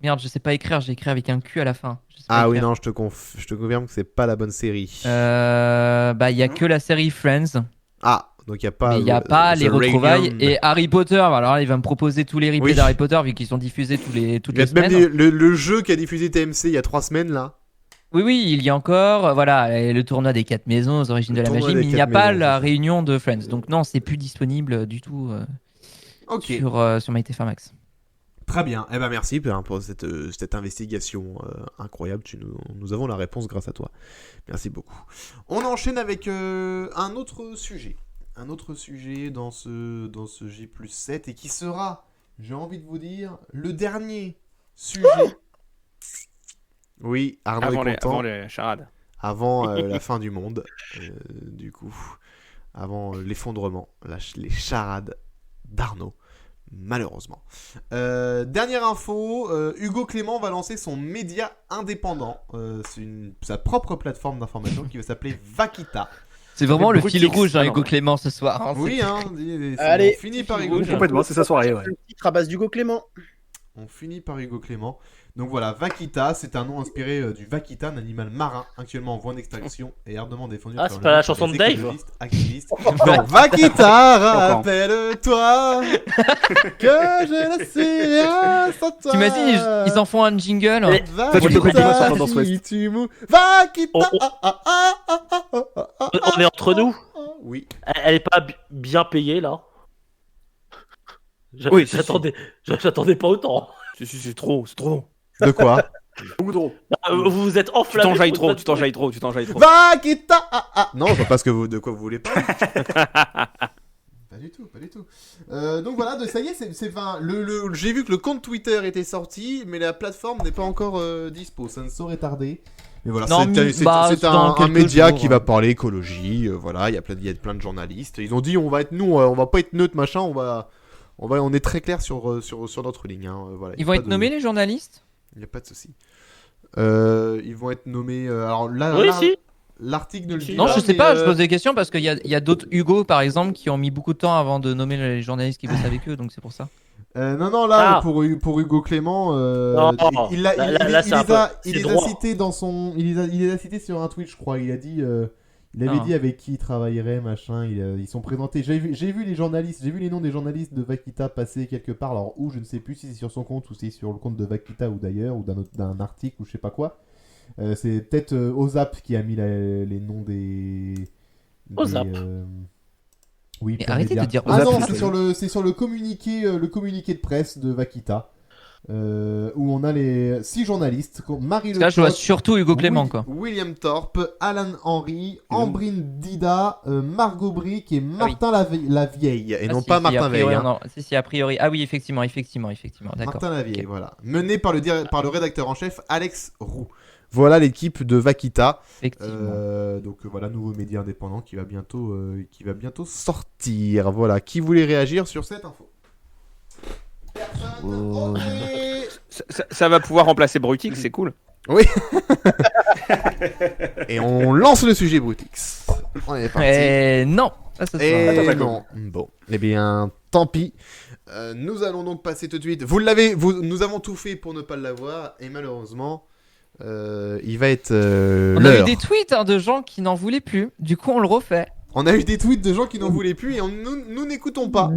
Merde, je sais pas écrire, j'ai écrit avec un Q à la fin. Je sais pas Ah oui, écrire. non, je te confirme que c'est pas la bonne série. Il y a que la série Friends, Ah, donc il n'y a pas. mais il y a pas The les retrouvailles Reunion. et Harry Potter. Alors là, il va me proposer tous les replays Oui. d'Harry Potter vu qu'ils sont diffusés toutes Il les y a même semaines. le jeu qui a diffusé TMC il y a 3 semaines là. Oui, il y a encore, et le tournoi des 4 maisons aux origines Le de la tournoi magie, des mais il n'y a 4 pas maisons, la c'est ça. réunion de Friends. Donc non, c'est plus disponible du tout Ok. sur MyTF1 Max. Très bien. Eh ben merci pour cette investigation incroyable. Nous avons la réponse grâce à toi. Merci beaucoup. On enchaîne avec un autre sujet. Un autre sujet dans ce J+7 et qui sera, j'ai envie de vous dire, le dernier sujet. Oui, Arnaud Avant est content. avant les charades. Avant la fin du monde, du coup, avant l'effondrement, les charades d'Arnaud, malheureusement. Dernière info, Hugo Clément va lancer son média indépendant, c'est sa propre plateforme d'information qui va s'appeler Vakita. C'est vraiment le beaucoup de fil clics. rouge, Ah non. Hugo Clément ce soir. Oui, Allez, on finit par fil Hugo rouge. Clément. Complètement, c'est ça soirée, ouais. Le titre à base d'Hugo Clément. On finit par Hugo Clément. Donc voilà, Vakita, c'est un nom inspiré du vaquita, un animal marin actuellement en voie d'extinction et ardemment défendu Ah, par c'est le pas la monde chanson des de Dave écologistes, activistes. Non, Vakita, rappelle-toi que je ne suis rien sans toi. T'imagines, ils en font un jingle. Mais- Ça, tu peux continuer sur Vakita, Tendance Ouest. si tu mou... Vakita, On- On est entre nous. Oui. Elle est pas bien payée là. Oui, si, J'attendais pas autant. C'est trop, c'est trop. De quoi? Beaucoup trop. Vous vous êtes Tu enflammé. t'enjailles pour une trop, bonne- tu t'enjailles trop. Vakita. Non, je vois pas de quoi vous voulez parler. Pas du tout, pas du tout. Donc voilà, ça y est, j'ai vu que le compte Twitter était sorti, mais la plateforme n'est pas encore dispo. Ça ne saurait tarder. Mais voilà, Non, c'est dans un quelques média jours, qui va parler écologie. Voilà, il y a plein de journalistes. Ils ont dit on va pas être neutre machin. On est très clair sur notre ligne. Hein. Voilà, Ils vont être nommés les journalistes? Il n'y a pas de souci. Ils vont être nommés. Alors là, Oui, si. l'article ne le dit Non, pas. je sais mais, pas, je pose des questions parce qu'il y a d'autres Hugo par exemple qui ont mis beaucoup de temps avant de nommer les journalistes qui bossent avec eux, donc c'est pour ça. Non, là, Ah. pour Hugo Clément, Non, il là, c'est un peu- c'est les a droit. cités dans son, il les a cités sur un tweet, je crois. Il a dit, il avait Ah. dit avec qui il travaillerait, machin. Ils sont présentés. J'ai vu les journalistes, j'ai vu les noms des journalistes de Vakita passer quelque part. Alors où, je ne sais plus si c'est sur son compte ou si c'est sur le compte de Vakita ou d'ailleurs ou d'un article ou je sais pas quoi. C'est peut-être Ozap qui a mis les noms des. Ozap. Oui, Mais plein arrêtez médias. de dire Ah Ozap, non, c'est c'est sur le communiqué de presse de Vakita. où on a les 6 journalistes. Marie Là, je vois Lecoq, surtout Hugo Clément, quoi. William Thorpe, Alan Henry, Ambrine Dida, Margot Brick et Martin Lavieille. Et Ah, non si, pas si, Martin a priori, Veil. Hein. non. Si, a priori. Ah oui, effectivement, d'accord. Martin Lavieille, Ok. voilà. Mené par le rédacteur en chef Alex Roux. Voilà l'équipe de Vaquita. Effectivement. Donc voilà, nouveau média indépendant qui va bientôt sortir. Voilà, qui voulait réagir sur cette info? Oh. Ça va pouvoir remplacer Brutix, c'est cool. Et on lance le sujet Brutix. On est parti. Non. Pas ce soir. Et non. Bon, eh bien, tant pis. Nous allons donc passer tout de suite. Nous avons tout fait pour ne pas l'avoir et malheureusement, il va être On a eu l'heure. des tweets de gens qui n'en voulaient plus. Du coup, on le refait. On a eu des tweets de gens qui n'en voulaient plus et nous n'écoutons pas.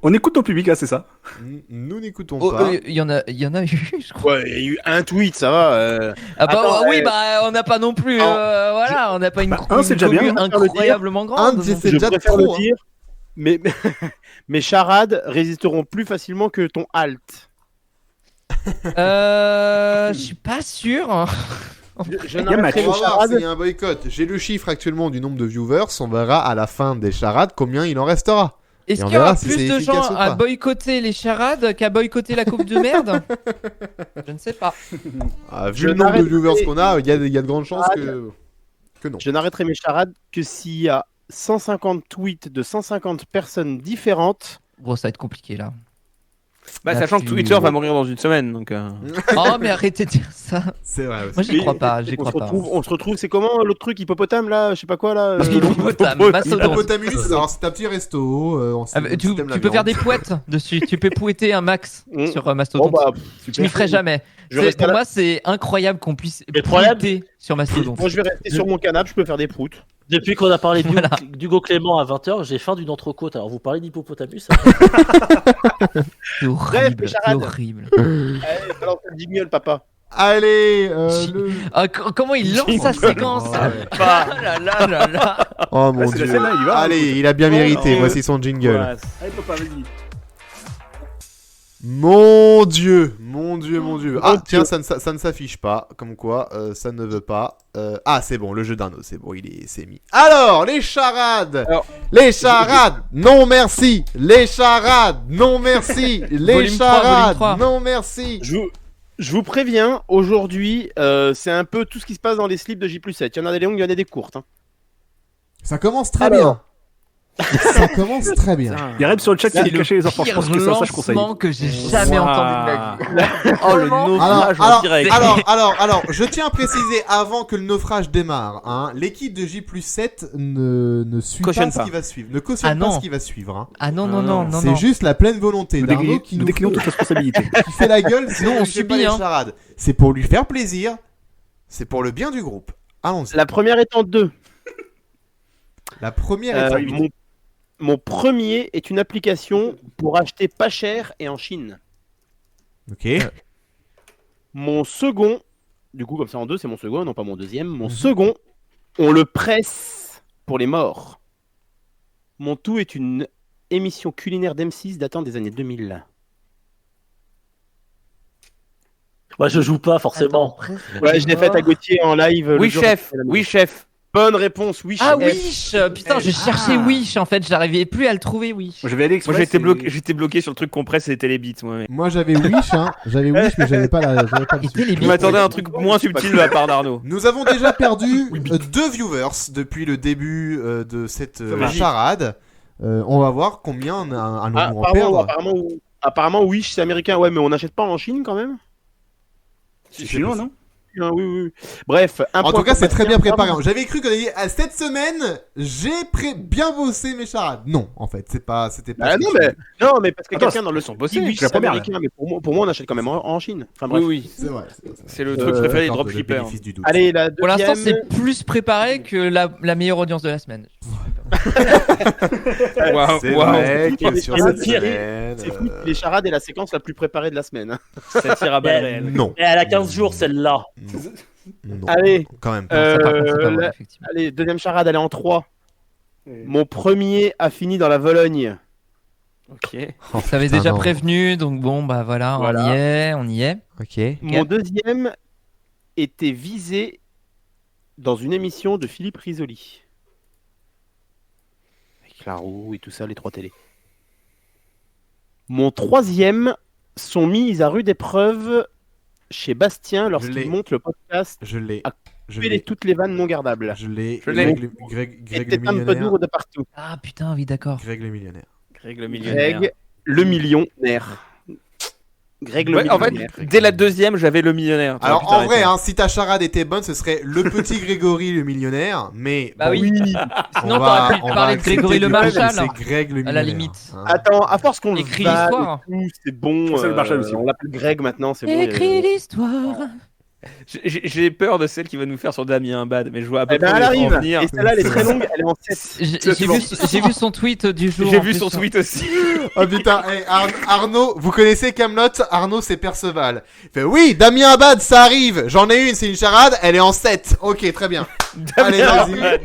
On écoute ton public, là, c'est ça. Nous n'écoutons Oh, pas. il y en a eu, je crois. Ouais, il y a eu un tweet, ça va. Ah bah Attends, oui, bah on n'a pas non plus. Voilà, on n'a pas une, c'est déjà bien. incroyablement grande. C'est Je déjà préfère trop. le dire, mais mes charades résisteront plus facilement que ton halt. Je suis pas sûr. Je Il y a match. n'arrêterai On mes va voir charades. s'il y a un boycott. J'ai le chiffre actuellement du nombre de viewers. On verra à la fin des charades combien il en restera. Est-ce Et on qu'il y aura verra si plus c'est de efficace gens ou à pas. boycotter les charades qu'à boycotter la coupe de merde? Je ne sais pas. Vu le nombre de n'arrêterai- viewers qu'on a, il y a de grandes chances que non. Je n'arrêterai mes charades que s'il y a 150 tweets de 150 personnes différentes. Bon, ça va être compliqué là. Bah, Là, sachant que tu- Twitter va mourir dans une semaine, donc. Oh, mais arrêtez de dire ça. C'est vrai aussi. Moi, j'y Et- crois pas. On se retrouve, c'est comment l'autre truc, hippopotame là, je sais pas quoi là. Hippopotame, mastodonte. Hippopotamus, alors c'est un petit resto. Ah, bah, tu peux faire des pouettes dessus. Tu peux pouetter un max Mm. sur Bon Mastodon. bah, Je m'y ferai jamais. je reste Pour à la- moi, c'est incroyable qu'on puisse Le problème- pouetter sur Mastodon. Moi je vais rester sur mon canapé, je peux faire des proutes. Depuis qu'on a parlé Voilà. d'Hugo Clément à 20h, j'ai faim d'une entrecôte. Alors vous parlez d'hippopotamus. C'est horrible. les C'est charades. horrible. Allez, balance le jingle, papa. Allez, Ah, comment il lance sa séquence? Oh, ouais. Ah là là là là. Oh mon c'est la dieu. scène, là, il va. Allez, il a bien mérité. Dieu. Voici son jingle. Voilà. Allez, papa, vas-y. Mon dieu, mon dieu, mon dieu. Ah, Dieu. tiens, ça ne s'affiche pas. Comme quoi, ça ne veut pas. Ah, c'est bon, le jeu d'un os, c'est bon, c'est mis. Alors, les charades. Alors, Les charades. Non, merci. Les charades. Non, merci. Les Volume 3, charades. volume 3. Non, merci. Je vous préviens, aujourd'hui, c'est un peu tout ce qui se passe dans les slips de J+7. Il y en a des longues, il y en a des courtes. Hein. Ça commence très Alors. bien. Ça commence très bien. Il y a Reb sur le chat qui C'est dit le cacher les enfants. Je pense que c'est ça, je conseille. lancement que j'ai jamais entendu de ma vie. Oh, le Vraiment naufrage en Alors, direct. alors, je tiens à préciser avant que le naufrage démarre, hein, l'équipe de J+7 ne suit Cautionne pas ce pas. qui va suivre, ne cautionne Ah pas non. ce qui va suivre. Hein. Ah non, non, non, non, C'est non. juste la pleine volonté Nous d'Arnaud qui nous déclinons toute responsabilité. qui fait la gueule, sinon Nous, on on fait pas subit, les hein. charades. C'est pour lui faire plaisir, c'est pour le bien du groupe. Allons-y. La première est en deux. La première est très vite. Mon premier est une application pour acheter pas cher et en Chine. Ok. Mon second, du coup comme ça en deux, c'est mon second, non pas mon deuxième. Mon second, on le presse pour les morts. Mon tout est une émission culinaire d'M6 datant des années 2000. Moi je joue pas forcément. Ouais, je l'ai faite à Gauthier en live. le Oui, jour chef. de la Oui, chef. Bonne réponse, oui, Ah chef. Wish. Putain, je cherchais Wish en fait, j'arrivais plus à le trouver Wish. Moi, je vais aller Moi, j'étais bloqué sur le truc compresse et Télébit, moi. Mais... Moi j'avais Wish, hein. J'avais Wish, mais j'avais pas la. J'avais pas le Et sujet. Télébit. Je m'attendais à un truc moins subtil de la part d'Arnaud. Nous avons déjà perdu 2 viewers depuis le début de cette Dommage. charade. On va voir combien allons-nous Ah, en perdre. apparemment, Wish, c'est américain. Ouais, mais on n'achète pas en Chine quand même. C'est chinois, non? Ah, oui, oui. Bref, un En point tout cas, pour c'est très Bastien. bien préparé. J'avais cru qu'on avait dit cette semaine, j'ai bien bossé mes charades. Non, en fait, c'était pas. Ah, non, mais parce que Attends, quelqu'un dans le ils sont son bossés, Wish, c'est la c'est première, américain, mais pour moi, on achète quand même en Chine. Enfin bref. Oui, oui. C'est vrai. C'est le truc préféré des Accorde le dropshippers. bénéfice du doute. Allez, la Pour l'instant, deuxième. c'est plus préparé que la meilleure audience de la semaine. Waouh, C'est waouh. vrai que sur Et le cette pire, semaine. C'est fou, les charades est la séquence la plus préparée de la semaine. Ça tire à balles réelles. Non. Et elle a 15 jours celle-là. Non. Allez. Quand même. Ça, par contre, c'est pas la- vrai, effectivement. Allez, deuxième charade, elle est en 3. Mon premier a fini dans la Vologne. Ok. On s'avait putain, déjà non. prévenu, donc bon, bah voilà, Voilà. on y est. Ok. Mon deuxième était visé dans une émission de Philippe Risoli. Avec la roue et tout ça, les 3 télés. Mon troisième sont mis à rude épreuve chez Bastien l'ai. lorsqu'il monte le podcast Je l'ai. Ah, Je Fais l'ai. toutes les vannes non gardables. Je l'ai. Je l'ai. Greg Et le t'es un peu millionnaire. dur de partout. Ah putain, oui, d'accord. Greg le millionnaire. Greg le millionnaire. Greg le millionnaire. Greg le Ouais, en fait, millionnaire. dès la deuxième, j'avais le millionnaire. Tu vois, Alors putain, en vrai, arrête. hein, si ta charade était bonne, ce serait le petit Grégory le millionnaire, mais Bah bon, oui. on Sinon, va- t'aurais pu on va parler de accepter Grégory le du fait que Marchal. C'est Greg le À millionnaire. la limite. hein. Attends, à force qu'on le Écris vanne l'histoire. et tout, c'est bon. C'est le Marshall aussi. On l'appelle Greg maintenant, c'est bon. Écris l'histoire. J'ai peur de celle qui va nous faire sur Damien Abad, mais je vois à peu Eh ben, près elle où il faut en arrive. venir. Et celle-là, elle est très longue, elle est en 7. J'ai vu son tweet du jour. J'ai en vu plus. son tweet aussi. Oh putain, hey, Arnaud, vous connaissez Camelot? Arnaud, c'est Perceval. Il fait oui, Damien Abad, ça arrive. J'en ai une, c'est une charade, elle est en 7. Ok, très bien. Allez, Damien vas-y. Abad.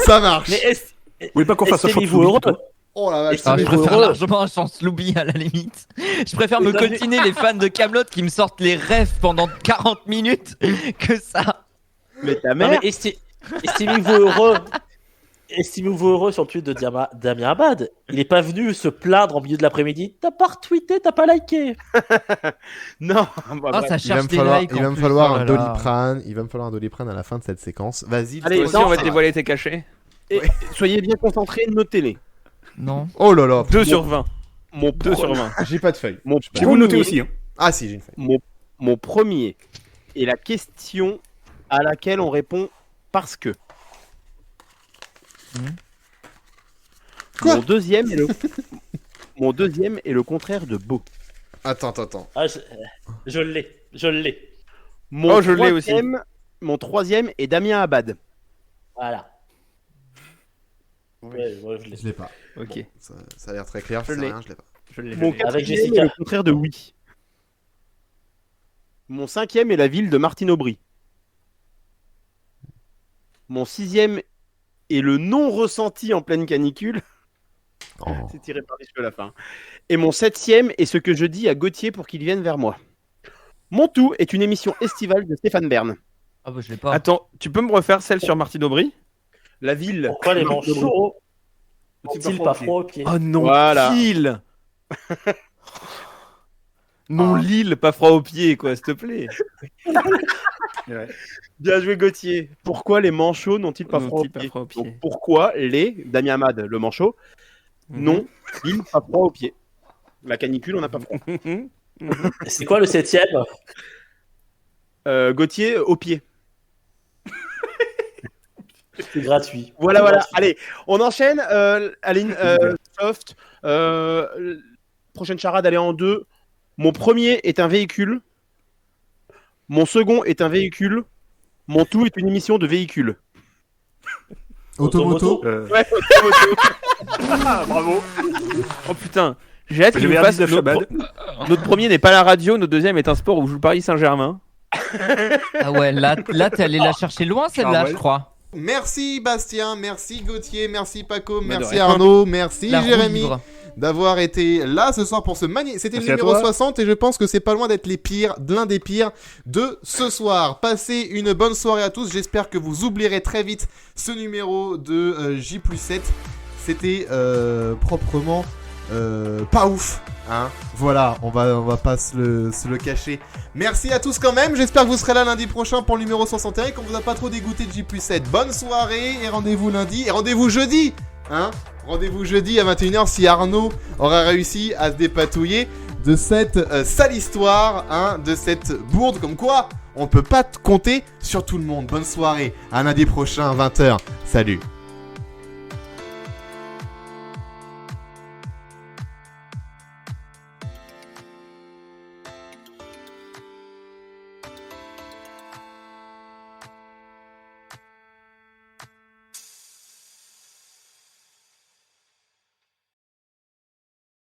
Ça marche. Mais Vous voulez pas qu'on fasse un short estimez-vous heureux Oh la vache. Ah, je Estimez-vous préfère heureux largement un chance Loubi à la limite. Je préfère me Les amis- coltiner les fans de Camelot qui me sortent les rêves pendant 40 minutes que ça. Mais ta Non, mère. mais estimez-vous heureux. Estimez-vous heureux sur le tweet de Damien Abad. Il n'est pas venu se plaindre en milieu de l'après-midi. T'as pas retweeté, t'as pas liké. Non. Ah, bref. ça Il va cherche me des falloir, likes. il en va me plus. falloir Oh un là là. Doliprane. Il va me falloir un Doliprane à la fin de cette séquence. Vas-y. Allez, toi Aussi, aussi. on va ça te dévoiler tes cachets. Et soyez bien concentrés, notez-les. Non. Oh là là. 2 sur 20. Mon 2 sur 20. J'ai pas de feuille. Mon Si vous notez premier- aussi. Hein. Ah si, j'ai une feuille. Mon premier est la question à laquelle on répond parce que. Quoi Mon deuxième est le. Mon deuxième est le contraire de beau. Attends. Ah, je l'ai. Mon Oh, je l'ai aussi. Mon troisième est Damien Abad. Voilà. Ouais, je l'ai. Je l'ai pas. Ok. Bon, ça a l'air très clair. Je Je sais l'ai. rien, je l'ai pas. Je l'ai. Mon Avec quatrième Jessica. est le contraire de oui. Mon cinquième est la ville de Martine Aubry. Mon sixième est le non ressenti en pleine canicule. Oh. C'est tiré par les cheveux à la fin. Et mon septième est ce que je dis à Gauthier pour qu'il vienne vers moi. Mon tout est une émission estivale de Stéphane Bern. Ah bah je l'ai pas. Attends, tu peux me refaire celle sur Martine Aubry? La ville. Pourquoi les manchots Ont-ils ont-ils pas froid aux pieds? Oh non, Voilà. Lille. Non, Lille, pas froid aux pieds, quoi, s'il te plaît. Bien joué Gauthier. Pourquoi les manchots n'ont-ils pas froid aux N'ont-ils pas pieds? froid aux pieds? Donc, pourquoi les Damien Amad, le manchot, non, ils pas froid aux pieds? La canicule, on n'a pas froid. C'est quoi le 7ème? Gauthier, au pied. C'est gratuit. Voilà. Allez, on enchaîne. Aline, Soft. Prochaine charade, allez en 2. Mon premier est un véhicule. Mon second est un véhicule. Mon tout est une émission de véhicule. Automoto. Ouais, Bravo. Oh putain, j'ai hâte qu'il Je nous vais à fasse 19 Shabbat. notre premier n'est pas la radio, notre deuxième est un sport où joue le Paris Saint-Germain. Ah ouais, là t'es allé la chercher loin celle-là, Ah ouais. je crois. Merci Bastien, merci Gauthier, merci Paco, Mais de merci rien. Arnaud, merci La roue Jérémy libre. d'avoir été là ce soir pour ce C'était le Merci à numéro toi. 60 et je pense que c'est pas loin d'être l'un des pires de ce soir. Passez une bonne soirée à tous, j'espère que vous oublierez très vite ce numéro de J+7. C'était proprement pas ouf. Hein, voilà, on va pas se le cacher. Merci à tous quand même, j'espère que vous serez là lundi prochain pour le numéro 61 et qu'on vous a pas trop dégoûté de J+7. Bonne soirée et rendez-vous lundi et rendez-vous jeudi. Hein, rendez-vous jeudi à 21h si Arnaud aura réussi à se dépatouiller de cette sale histoire, hein, de cette bourde comme quoi on peut pas compter sur tout le monde. Bonne soirée, à lundi prochain 20h. Salut.